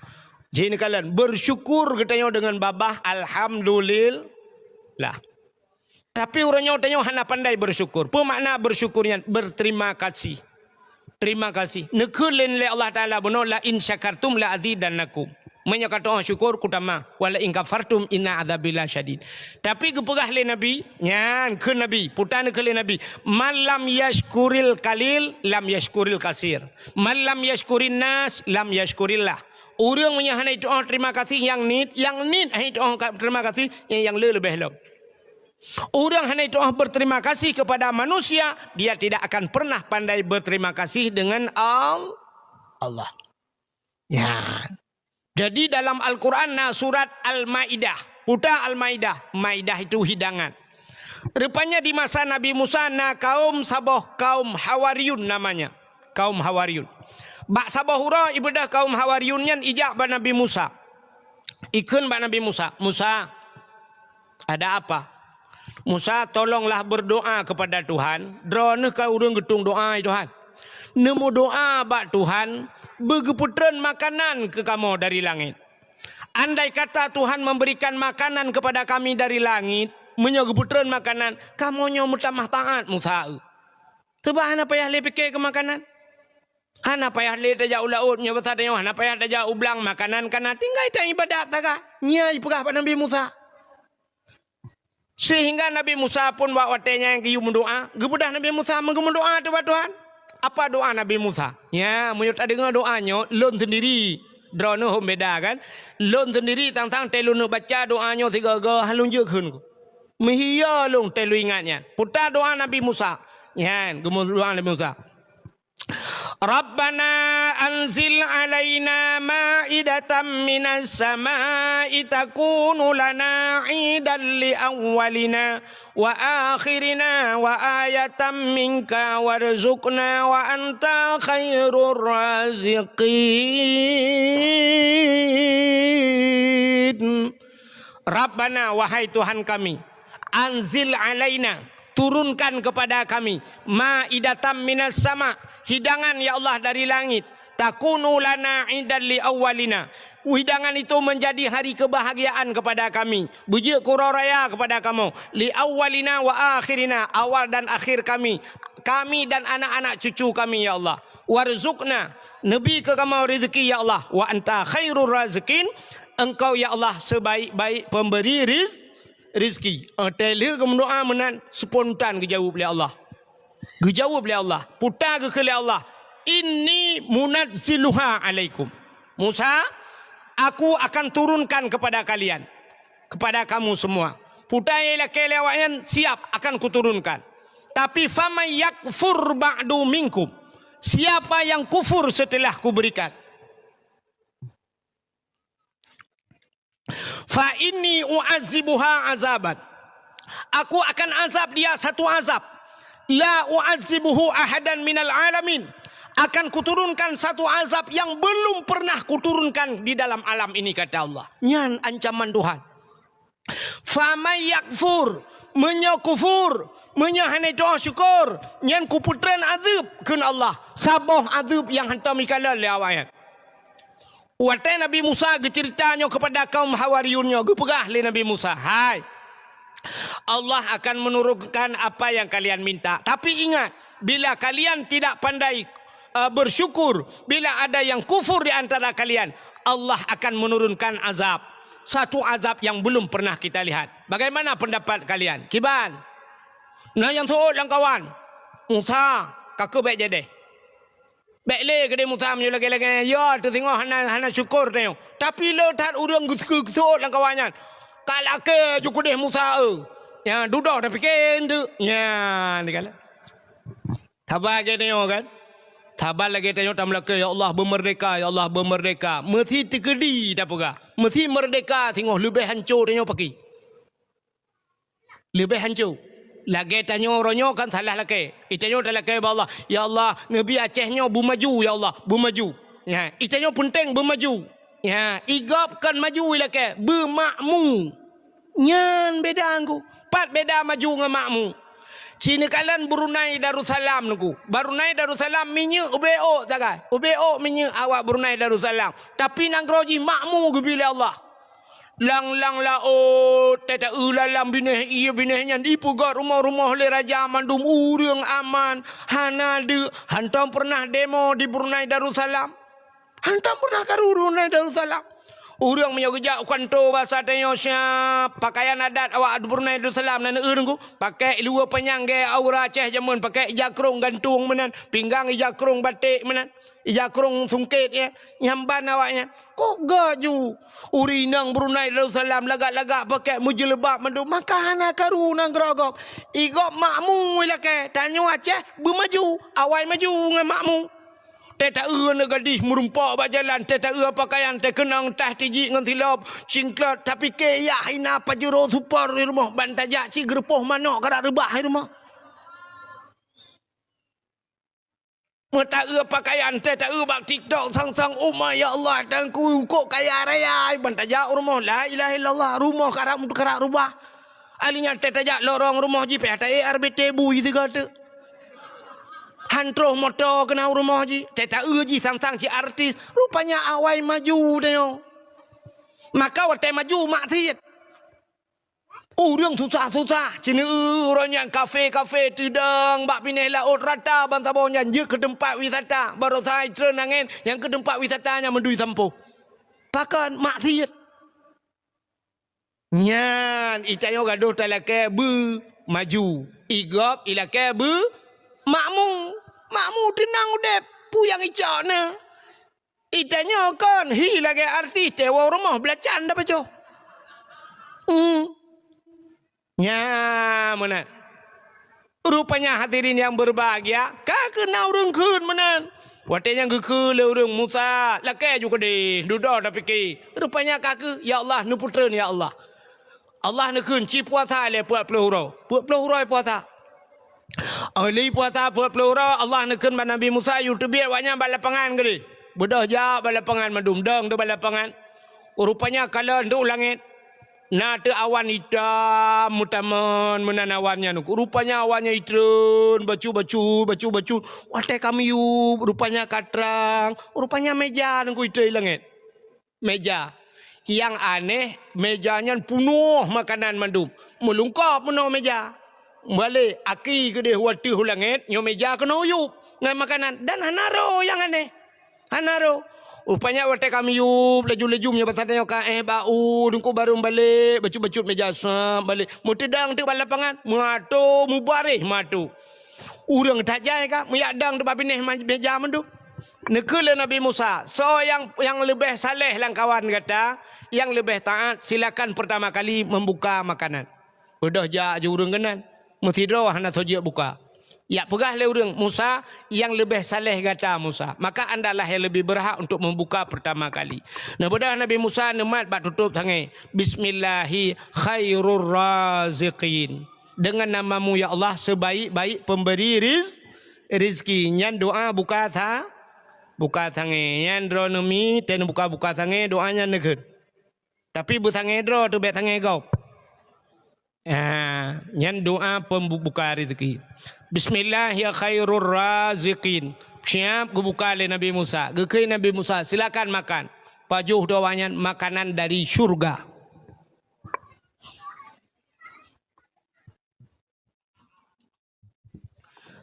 Jadi kalian bersyukur katanya dengan babah alhamdulillah. Tapi orangnya tanya hana pandai bersyukur. Apa makna bersyukurnya? Berterima kasih. Terima kasih. Nekulin le Allah Taala buno la in syakartum la azidannakum. Menyatakan syukur kutama wala in kafartum inna adzabillah syadid. Tapi kepegah le Nabi, nyan ke Nabi, putan ke le Nabi, man lam yashkuril qalil lam yashkuril kasir. Man lam yashkurin nas lam yashkurillah. Orang yang hanya doa terima kasih yang nit hanya doa terima kasih yang lebih lom. Orang hanya doa berterima kasih kepada manusia, dia tidak akan pernah pandai berterima kasih dengan Allah. Ya. Jadi dalam Al-Quran surat Al-Ma'idah. Putar Al-Ma'idah. Ma'idah itu hidangan. Rupanya di masa Nabi Musa kaum Sabah, kaum Hawariyun namanya. Kaum Hawariyun. Bak Sabah hura ibadah kaum Hawariyunnya ijak ba Nabi Musa. Ikun ba Nabi Musa. Musa, ada apa? Musa tolonglah berdoa kepada Tuhan. Drone kau urang getung doa Tuhan. Nemu doa bak Tuhan bergeputran makanan ke kamu dari langit. Andai kata Tuhan memberikan makanan kepada kami dari langit, menyegeputran makanan, kamu nyo mutamah taat Musa. Tebah hana payah le fikir ke makanan. Hana payah le taja ulaut nya besar dia, hana payah taja ublang makanan kana tinggal ta ibadat taga. Nya ipegah pada Nabi Musa. Sehingga Nabi Musa pun buat watenya yang kiyu mendoa. Gebudah Nabi Musa mendoa tu Tuhan. Apa doa Nabi Musa? Ya, menyut ada dengar doanya, lon sendiri. Drone hom beda kan? Lon sendiri tang-tang telu nak baca doanya tiga-tiga halun je kun. Mehia long telu ingatnya. Putar doa Nabi Musa. Ya, gemuk doa Nabi Musa. Rabbana anzil alaina ma'idatan minas sama'i takunu lana 'idan li awwalina wa akhirina wa ayatan minka warzuqna wa anta khairur raziqin. Rabbana, wahai Tuhan kami, anzil alaina, turunkan kepada kami, ma'idatan minas sama', hidangan ya Allah dari langit, takunu lana 'idan li awwalina, hidangan itu menjadi hari kebahagiaan kepada kami, bujuk kura raya kepada kamu, li awwalina wa akhirina, awal dan akhir kami dan anak-anak cucu kami ya Allah, warzuqna, nabi ke kamu rezeki ya Allah, wa anta khairur raziqin, engkau ya Allah sebaik-baik pemberi rizki. Tele kemendoa menan spontan dijawab oleh Allah. Dijawab oleh Allah. Putar ke Allah. Inni munazziluha alaikum. Musa, aku akan turunkan kepada kalian. Kepada kamu semua. Putar ialah kelewatan siap akan kuturunkan. Tapi faman yakfur ba'du minkum. Siapa yang kufur setelah kuberikan. Fa inni u'azibuha azaban. Aku akan azab dia satu azab. La u'azibuhu ahadan minal alamin. Akan kuturunkan satu azab yang belum pernah kuturunkan di dalam alam ini, kata Allah. Nyan ancaman Tuhan. Faman yakfur, menyakufur, menyahanai doa syukur, nyan kuputran azab kun Allah. Saboh azab yang hantar mikala le awayat. Waktu Nabi Musa ceritanya kepada kaum Hawariyunnya, gepegah le Nabi Musa, hai, Allah akan menurunkan apa yang kalian minta. Tapi ingat, bila kalian tidak pandai bersyukur, bila ada yang kufur di antara kalian, Allah akan menurunkan azab. Satu azab yang belum pernah kita lihat. Bagaimana pendapat kalian? Kiban? Nah yang tu lang kawan. Musa, kakak baik jadi. Baik le ke dia Musa menyulagi-lagi. Ya, tu tengok hana syukur tengok. Tapi le tat urang gitu lang kawannya. Kalau ke cukup deh Musa ya duduk dah fikir tu ya ni kala tabar ke tengok kan, tabar lagi tengok tam laka, ya Allah bermerdeka, ya Allah bermerdeka, mesti terkedi tak apa, mesti merdeka, tengok lebih hancur tengok pakai lebih hancur lagi tanya orangnya kan salah lagi, itanya dah lagi Allah, ya Allah Nabi Acehnya bermaju, ya Allah bermaju ya, itanya penting bermaju ya, igapkan maju lagi bermakmu. Nyan beda aku. Pat beda maju dengan makmu. Cina kalan Brunei Darussalam nunggu. Brunei Darussalam minyak ubeo takai. Ubeo minyak awak Brunei Darussalam. Tapi nang groji makmu gebila Allah. Lang la teta ulalam bineh iya binehnya ipu got rumah-rumah le raja mandum urang aman. Hanade hantam pernah demo di Brunei Darussalam. Hantam pernah karu Brunei Darussalam. Orang punya kerja kantor bahasa tanya siap pakaian adat awak Brunei Darussalam nan eurengku pakai luar panjang gaya aura Aceh jamun pakai jakrong gantung menan pinggang jakrong batik menan jakrong sungkit ya nyamban awaknya kok gaju urinang Brunei Darussalam lagak-lagak pakai mujilbab mandu makana karu nang gerogok igop makmu lake tanya Aceh bermaju awai maju dengan makmu. Teta na gadis merumpak berjalan, teta pakaian terkenang tah tiji ngan tilap cingklat tapi ke ya hina pajero super di rumah bantajak ci gerpoh manok kada rebah di rumah. Mata pakaian teta bak TikTok sang-sang umma ya Allah dan ku kok kaya raya bantajak rumah la ilaha illallah rumah karam karak rubah. Alinya teta jak lorong rumah ji pe tai RBT bu itu kata. Hantroh motor kena rumah ji. Teta ji sang-sang si artis. Rupanya awai maju tengok. Maka waktu maju maksiat. Orang susah-susah. Cina orang yang kafe-kafe tidang. Bak pineh laut rata bantabawanya. Dia ke tempat wisata. Baru saya terenangin. Yang ke tempat wisatanya mendui sampo. Pakan maksiat. Nyan itayo gaduh talake bu maju. Igop ilake bu makmu. Makmu tenang udep puyang icakna. Itanya kan hi lagi artis tewa rumah belacan dah baca. Nya mana? Rupanya hadirin yang berbahagia, kak kena urang kun mana? Watenya geku le urang Musa, lake juga deh, duduk dah fikir. Rupanya kak, ya Allah nu putra ni ya Allah. Allah nak kun ci puasa le buat peluru puasa. Ali puasa buat peluru Allah nak kun Nabi Musa YouTube banyak balapangan gede. Bedah ja balapangan madum dang tu balapangan. Rupanya kalau ndu langit na te awan hitam mutaman menanawannya nu. Rupanya awannya hitam bacu. Wate kami yu rupanya katrang, rupanya meja nunggu itu langit. Meja. Yang aneh mejanya penuh makanan mandum. Melungkap penuh meja. Balik aki ke dia wati hulangit nyo meja kena uyup ngai makanan dan hanaro yang aneh. Hanaro. Rupanya wate kami yup laju-laju nya batanya ka bau dengku baru balik bacut-bacut meja sam balik. Mu tedang tu balapangan matu mubarih matu. Urang tak jai ka meyadang tu babineh meja mandum. Nekala Nabi Musa. So yang lebih saleh lang kawan kata, yang lebih taat silakan pertama kali membuka makanan. Udah jak je urang kenan. Mesti doh hana tojak buka. Ya pegah le urang Musa yang lebih saleh kata Musa. Maka andalah yang lebih berhak untuk membuka pertama kali. Nah bodah Nabi Musa nemat bak tutup tangai. Bismillahi khairur raziqin. Dengan namamu ya Allah sebaik-baik pemberi rizki. Nyan doa buka tangan yang dronomi ten buka tangan doanya negeri. Tapi butangan dro tu bet tangan kau. Yang doa pembuka rezeki. Bismillah ya khairur raziqin. Siap buka le Nabi Musa. Gekei Nabi Musa silakan makan. Pajuh doanya makanan dari syurga.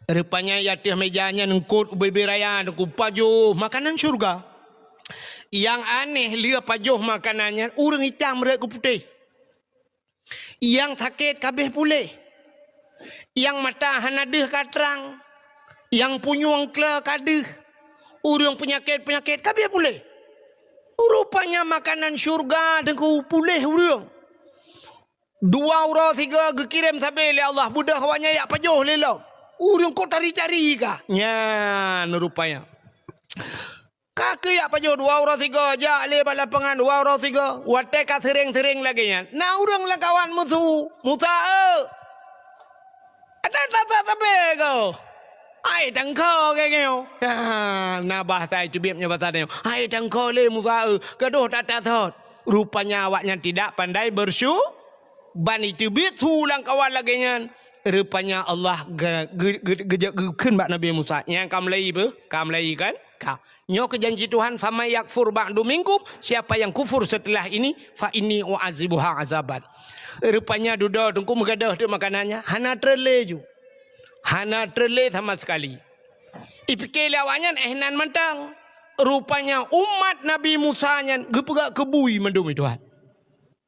Rupanya yatih mejanya nengkut ubi raya nengkut pajuh makanan syurga. Yang aneh lihat pajuh makanannya urang hitam mereka putih. Yang sakit kabeh pulih. Yang mata hanadeh katrang. Yang punyuang kela kadeh. Urang penyakit kabeh pulih. Rupanya makanan syurga nengkut pulih urang. 2 orang 3 gekirim sampai le Allah budak awaknya yak pajuh lelau. Urang kau cari-cari kah? Ya, rupanya. Kaki ya pajo 2 orang 3 aja le balapangan 2 orang 3. Wate ka sering-sering lagi nya. Nah urang lah kawan musuh. Musa ada tata tabe kau. Ai tangko ke kau. Nah bahasa itu biapnya bahasa dia. Ai tangko le Musa gaduh tata thot. Rupanya awaknya tidak pandai ban itu bitu lang kawan lagi nya. Rupanya Allah gejekeun bak Nabi Musa. Yang kamlai be, kamlai kan? Ka. Nyo ke janji Tuhan fama yakfur ba'du minkum, siapa yang kufur setelah ini fa inni u'azibuha azaban. Rupanya duda tungku megadah tu makanannya hana terle ju. Hana terle sama sekali. Ipikir lawannya ehnan mentang. Rupanya umat Nabi Musa nya gepegak kebui mandum Tuhan.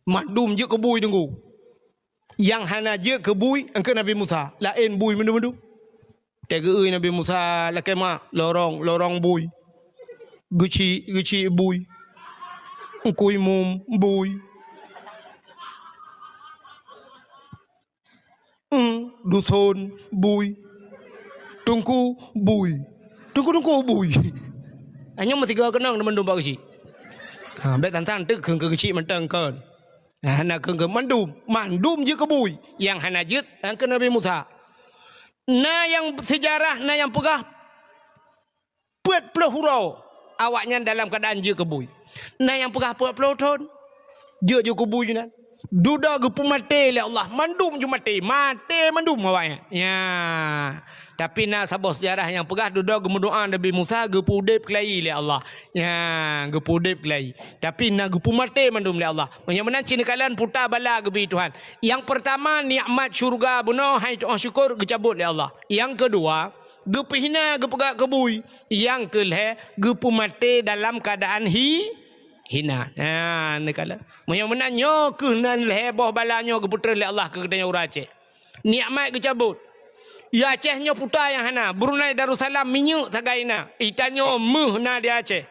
Mandum je kebui tunggu. Yang hana je kebui engke Nabi Musa lain bui mendu-mendu tega Nabi Musa lakema lorong bui guci bui engkui mum bui dusun bui tungku bui hanya mesti gak kenang mendu bak guci bet tantan tek ke guci mentang kan. Hana ke mandum je kebui yang hana jut ke Nabi Musa. Nah yang sejarah nah yang pegah 40 hurau awaknya dalam keadaan je kebui. Nah yang pegah 40 tahun je kebui nan. Duda gepu mati le Allah mandum je mati mandum awaknya. Ya. Tapi nak sabah sejarah yang pegah duda gemudoa Nabi Musa gepu udip kelai le Allah. Ya, gepu udip kelai. Tapi nak gepu mati mandum le Allah. Yang mana cina kalian putar bala gebi Tuhan. Yang pertama nikmat syurga bunuh hai tu syukur gecabut le Allah. Yang kedua gepu hina gepegak kebui. Yang kelih gepu mati dalam keadaan hina. Ha ni kala. Mun menanyo ke nan heboh balanyo ke putra le Allah ke kedanya urang Aceh. Nikmat ke cabut. Ya Acehnya putar yang hana. Brunei Darussalam minyak tagaina. Itanyo meh na di Aceh.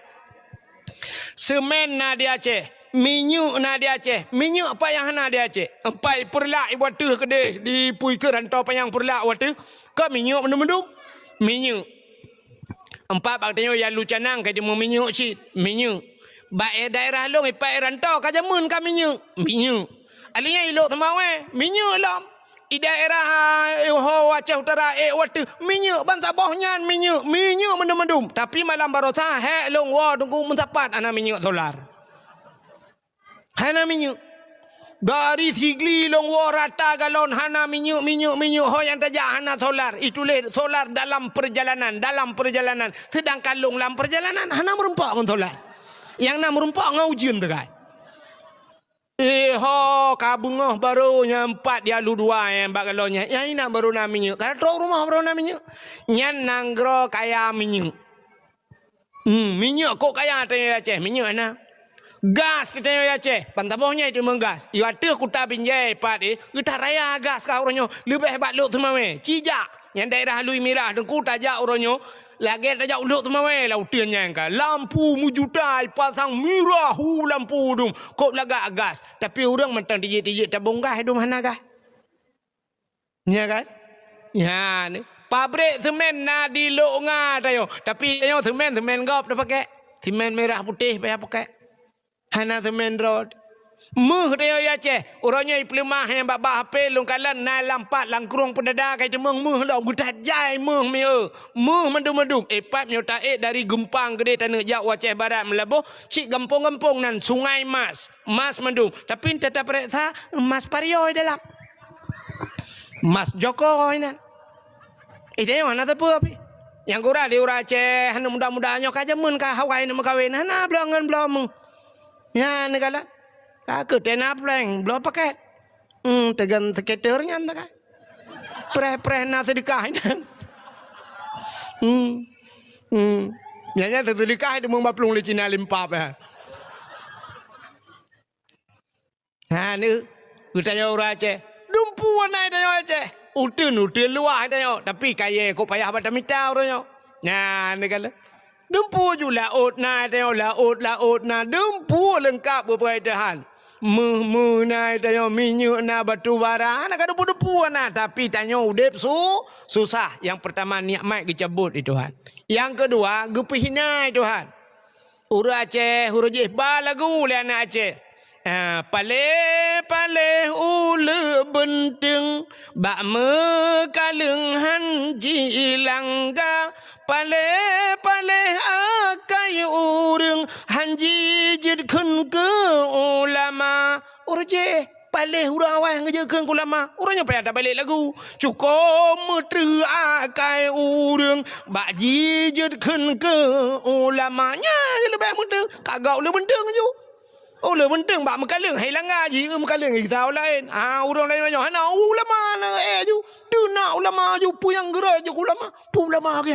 Semen na di Aceh. Minyak na di Aceh. Minyak apa yang hana di Aceh? Empai perlak ibu tu kedai di pui ke rantau payang perlak waktu. Ke minyak mendum-mendum. Minyak. Empat baktenyo yang lu canang ke dia minyak cit. Minyak. Baik daerah long ipai rantau ka jamun ka minyak. Minyak. Alinya ilok temawe. Minyak lam. I daerah ho Aceh Utara waktu minyak bangsa bohnya minyak mendum-mendum. Tapi malam barosa hek long wa tunggu mendapat ana minyak solar. Hana minyak. Dari Sigli long wa rata galon hana minyak ho yang tajak hana solar. Itu le solar dalam perjalanan. Sedangkan long dalam perjalanan hana merempak pun solar. Yang nak merempak ngau ujian dekat. Ho kabungah baru nyampat dia lu dua yang bagalonya. Yang ini baru na minyak. Kalau tok rumah baru na minyak. Nyan nanggro kaya minyak. Minyak kok kaya tanya Aceh minyak na. Gas tanya Aceh. Pantabohnya itu menggas. Ia tu kuta binjai pat kita raya gas ka orangnya. Lebih hebat lu tu mame. Cijak yang daerah Lui Mirah dengku tajak orangnya. Lagi tajak uluk tu mame lautiannya engka. Lampu mujutai pasang mirah lampu dum. Kok lagak gas. Tapi orang mentang dijit tabung gas itu mana gas? Ya kan? Ya ni. Pabrik semen na di Longa tayo. Tapi tayo semen gop dah pakai. Semen merah putih payah pakai. Hana semen road. Muh tayo ya Aceh. Orangnya iplemah yang babak HP long kalan nai lampat langkrung pendada kai temeng muh long gudah jai muh meo. Muh mendum-mendum. Pat nyota dari Gempang gede tanah Jawa Aceh Barat melabuh cik gampung-gampung nan Sungai Mas. Mas mendum. Tapi tetap periksa Mas Parioy dalam. Mas Joko nan. Itu yang mana tepu api? Yang kurang di urang Aceh hana mudah-mudahnya kajamun ka Hawaii nak kawin hana belongan. Ya negala. Kakak tena prank belum paket. Tegan skaternya entah kan. Preh na sedekah ini. Biasanya sedekah itu membaplung di Cina limpap ya. Ha ni utanya orang Aceh. Dumpuan naik tanya Aceh. Utun luar tanya. Tapi kaya kau payah pada mitau tanya. Nah ni kala. Dumpu ju laut na tanya laut na dumpu lengkap berpedahan. Muh na tanya minyak na batu bara nak ada depu na tapi tanya udep susah. Yang pertama nikmat kecabut itu Tuhan. Yang kedua gepihina Tuhan. Urang Aceh hurujih ba lagu le anak Aceh. Pale ule benteng bak mekaleng hanji langga pale akai urang hanji jedkeun ke ulama urje pale urang awak ngejekeun ke ulama urangnya payah tak balik lagu cukup metru akai urang bak jedkeun ke ulamanya lebih mudah kagak ule benteng je. Oh le benteng bak mekaleng hai langgar ji mekaleng kita lain. Urang lain banyak hana ulama na ju. Duna ulama ju puyang gerai je ulama. Pu ulama ke.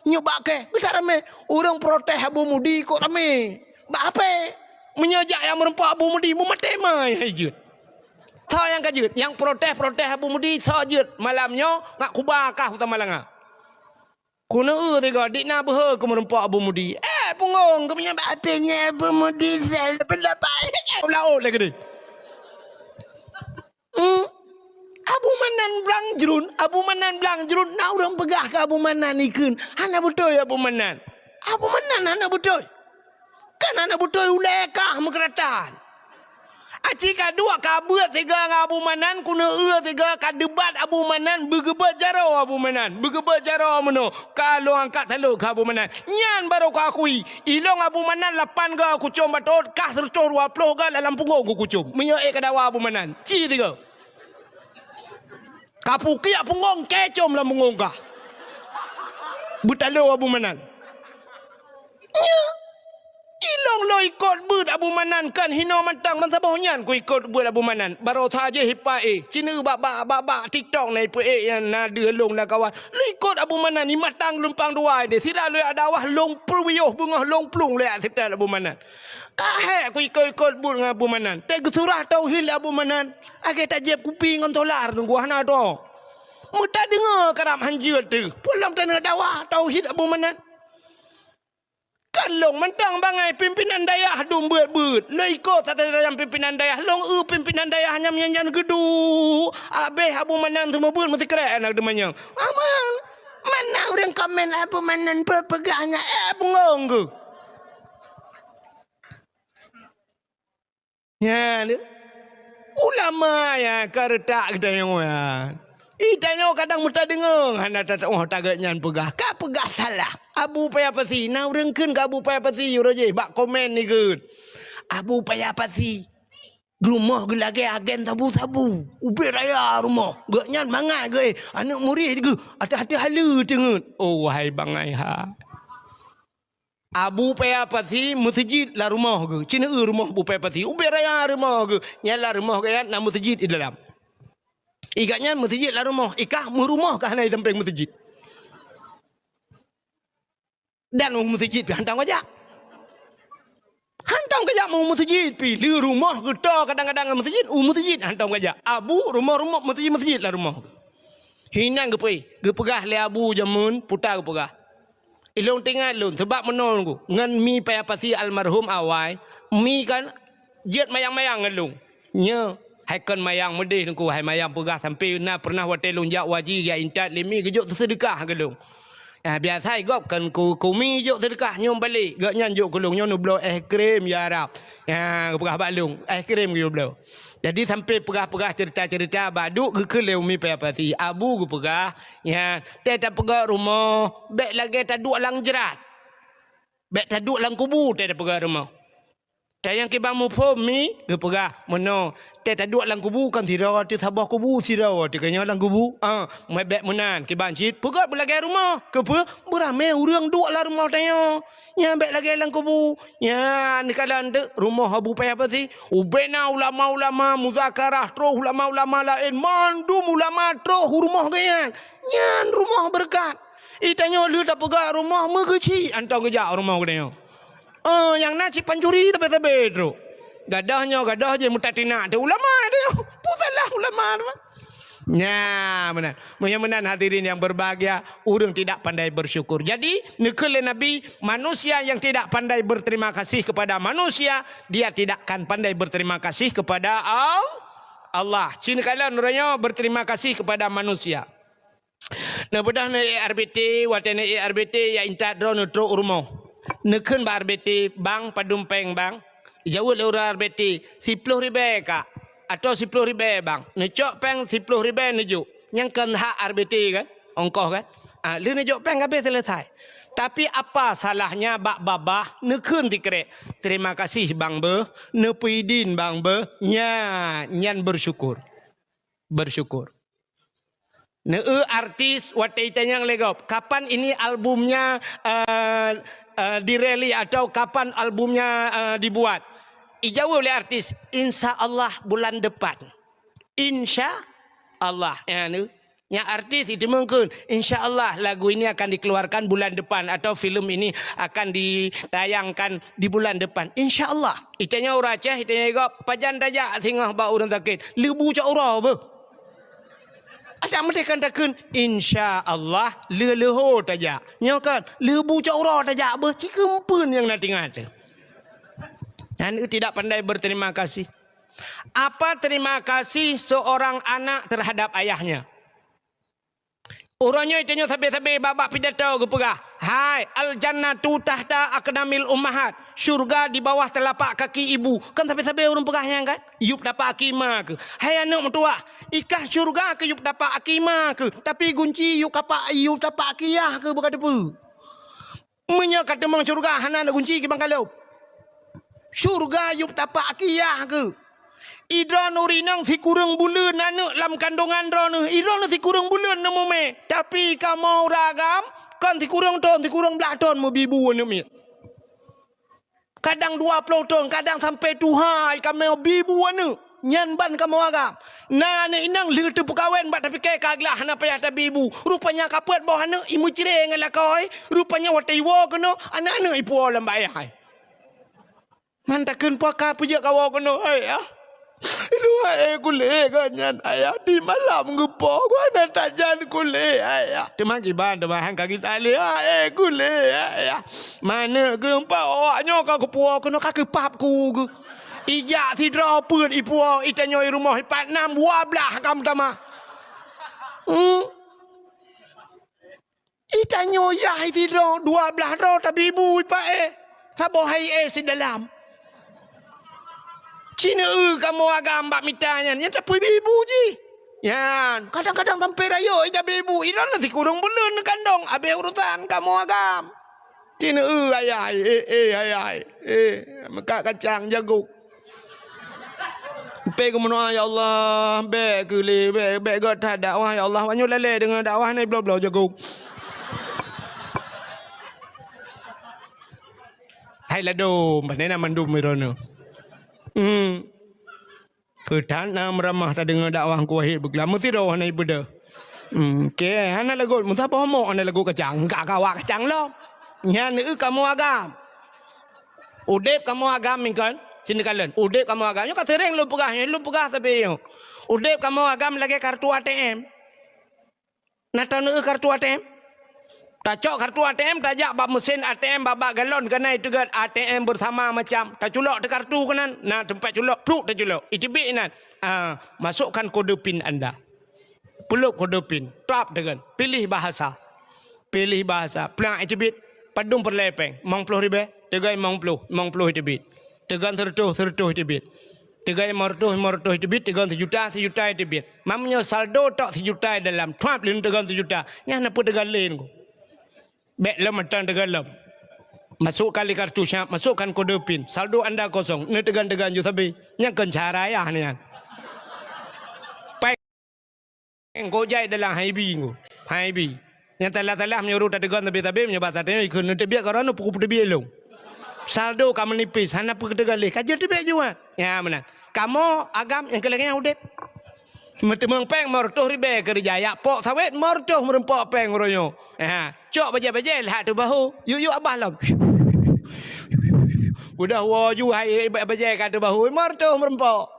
Nyobak ke. Kita rame urang protes Abu Mudi kok rame. Bak apa? Menyajak yang merempak Abu Mudi mu matema hajut. Tha yang kajut, yang protes Abu Mudi tha jut malamnya ngak kubakah utama langa. Kuna tiga dikna behe ke merempak Abu Mudi. Punggung ke punya bapenya Abu Mudi sel pendapat. Laut lagi ni. Abu Manan belang jerun. Nak orang pegah ke Abu Manan ikun. Hana betul Abu Manan. Abu Manan hana betul. Kan hana betul ulekah mekeratan. Acika dua kabut tiga Abu Manan kuna tiga kadebat Abu Manan bergebat jaro Abu Manan bergebat jaro meno kalau angkat teluk ke Abu Manan nyan baru ku akui ilong Abu Manan 8 ga kucum batot kah 120 ga dalam punggung ku kucum menyek ke dawa Abu Manan ci tiga kapuki punggung kecom dalam punggung kah butalo Abu Manan nya ilo Long lo ikut ber Abu Manan kan hina mantang man sabahnya ku ikut ber Abu Manan. Baru saja hipa Cina bak TikTok nai pe yang nada long nak kawan. Lo ikut Abu Manan ni matang lumpang dua de. Sira lo ada wah long perwiyuh bunga long plung le sita Abu Manan. Kahek ku ikut ber dengan Abu Manan. Te surah tauhid Abu Manan. Age tajib kuping ngon tolar nunggu hana do. Muta dengar karam hanjut tu. Pulang tanah dakwah tauhid Abu Manan. Kan long mentang bangai pimpinan dayah dum beut-beut. Lo ikut tata-tata pimpinan dayah. Long pimpinan dayah hanya menyanyian gedu. Habis Abu Manan semua beut mesti keren anak demanya. Aman. Mana orang komen Abu Manan pegangnya bengong ke. Ya, ulama ya kertak kita yang tanya kadang muta dengar hana tak tagaknya pegah ka pegah salah abu payah pasi na urangkeun ka abu payah pasi roje bak komen ni keun abu payah pasi rumah ge lagi agen sabu-sabu ubi raya rumah gak nyan mangai ge anak murid ge hati-hati hala tengut oh wahai bangai ha abu payah pasi masjid lah rumah ge cina rumah abu payah pasi ubi raya rumah ge nyala rumah ge na masjid di dalam Ikatnya masjid lah rumah. Ikah rumah kah naik samping masjid. Dan masjid pi hantang kajak. Hantang kajak mau masjid pi. Li rumah kita kadang-kadang masjid. Masjid hantang kajak. Abu rumah-rumah masjid lah rumah. Hinan ke pi. Ke pegah le abu jamun putar ke pegah. Ilung tinggal lun sebab menon ku. Ngan mi payah pasi almarhum awai. Mi kan jet mayang-mayang ngelung. Nya Haikon mayang medih nungku hai mayang pegah sampai na pernah watelung jak waji ya intat limi gejuk sedekah gelung. Biasa gop kan ku mi juk sedekah nyom balik gak nyan juk gelung nyom blo krim ya Arab. Ya pegah balung krim gitu blo. Jadi sampai pegah-pegah cerita-cerita baduk ke leu mi payah abu ku pegah ya te tak pegah rumah bek lagi tak duk lang jerat. Bek tak duk lang kubu te tak pegah rumah. Yang kibang mufum mi ke pegah mono te tak duk lang kubu kan sira te sabah kubu sira te kanya lang kubu mai bek menan kibang cit pegah belagi rumah ke pe berame urang duk lah rumah tanya nya bek lagi lang kubu nya ni kalan de rumah abu payah pasi ubena ulama-ulama muzakarah terus ulama-ulama lain mandum ulama terus rumah gaya nyan rumah berkat itanya lu tak pegah rumah megeci antang gejak rumah gaya yang nasi pancuri tapi tu. Gadah je mutatina tu ulama dia. Putalah ulama tu. Ya, benar. Mudah-mudahan hadirin yang berbahagia, orang tidak pandai bersyukur. Jadi, nekele Nabi, manusia yang tidak pandai berterima kasih kepada manusia, dia tidak akan pandai berterima kasih kepada Allah. Cina kalian orangnya berterima kasih kepada manusia. Nah, bedah na RBT, watena RBT ya intat drone tro rumah. Nekun ba RBT bang padumpeng bang jauh le ura RBT 10 ribu kak atau 10 ribu bang necok peng 10 ribu nejuk yang kan hak RBT kan ongkoh kan lu nejuk peng habis selesai tapi apa salahnya bak babah nekun tikrek terima kasih bang be nepuidin bang be nyan bersyukur artis wataitanya legop kapan ini albumnya direli atau kapan albumnya dibuat ijawab oleh artis insya Allah bulan depan insya Allah yang artis itu mungkin insya Allah lagu ini akan dikeluarkan bulan depan atau film ini akan ditayangkan di bulan depan insya Allah itanya uracah itanya igap pajan dajak singah ba urang sakit lebu cak urah be ada mereka katakan insya Allah leho tajak nyokan lebu cak urah tajak be cikempun yang nanti ngata dan tidak pandai berterima kasih. Apa terima kasih seorang anak terhadap ayahnya? Orangnya itu sabi-sabi babak pidato ke pegah. Hai, al jannatu tahta aqdamil ummahat. Syurga di bawah telapak kaki ibu. Kan sabi-sabi orang pegahnya kan? Yup dapat akima ke. Hai anak mentua, ikah syurga ke yup dapat akima ke. Tapi kunci yup dapat akiyah ke bukan apa. Menya kata mang syurga hana nak kunci ke bang kalau. Syurga yup dapat akiyah ke. Idra nurinang si kurang bulan anak lam kandungan drone. Idra si kurang bulan nemu me. Tapi kamu ragam kan si kurang ton, si kurang belah ton mau bibu anu mi. Kadang 20 tahun, kadang sampai Tuhai kami bibu anu. Nyan ban kamu agam. Nah ni inang liu tu pekawin bat tapi kai kaglah hana payah ta bibu. Rupanya kapuat bawah hana imu cire ngala koi. Rupanya watai wo kono anak-anak ipu lam bayah. Mantakeun puaka puja kawo kono ai ah. Dua kule kanyan ayah di malam gupo gua tajan kule ayah. Tema giban hang kaki tali kule ayah. Mana gempa awaknya kau kepuo kono kaki pap ku. Ijak tidra pun ipuo itanyo rumah 46 12 kam tama. Itanyo ya tidra 12 ro tapi ibu pa sabo hai si dalam. Cina kamu agam mbak mitanya nya tapi ibu ji. Yan, kadang-kadang sampai rayo ida ibu ida nanti kurung belun kandong abe urusan kamu agam. Cina ayai maka kacang jagung. Pe kemono ya Allah, be kuli be god dakwah ya Allah, wanyo lele dengan dakwah ni blo-blo jagung. Hai la dom, panena mandum mirono. Ketana meramah ta dengan dakwah ku wahid begla mesti dah na ibuda. Ke hana lagu muta pomo ana lagu kacang ka kawa kacang lo. Nya ni kamu agam. Udep kamu agam mingkan sini kalian. Udep kamu agam yo ka sering lu pegah tapi yo. Udep kamu agam lagi kartu ATM. Nata nu kartu ATM. Tak cok kartu ATM tajak bab mesin ATM babak galon kena itu kan ATM bersama macam tak culok de kartu kanan nah tempat culok pluk tak culok itibik nan masukkan kode pin anda peluk kode pin tap dengan pilih bahasa pelang itibik padung perlepeng 50 ribu tegai 50 itibik tegan tertuh itibik tegai martuh itibik tegan sejuta itibik mamnya saldo tok sejuta dalam trap lin tegan sejuta nya napa tegan lain ko bek lem matang tegalam. Masuk kali kartu syap, masukkan kode pin. Saldo anda kosong. Ni tegan-tegan ju sabi. Nya kencara ya ni kan. Pai ngojai dalam haibi ngo. Haibi. Nya telah-telah menyuruh tegan tabi-tabi menyebat tadi ikut ni tebiak karena puku tebiak long. Saldo kamu nipis, hana puku tegan le. Kaje tebiak juga. Ya mana. Kamu agam yang kelengnya udep. Mentemang peng mortoh ribe kerja ya pok sawit mortoh merempok peng ronyo. Cok baje-baje lah tu bahu. Yu abah lam. Udah wo ju hai baje kat tu bahu mortoh merempok.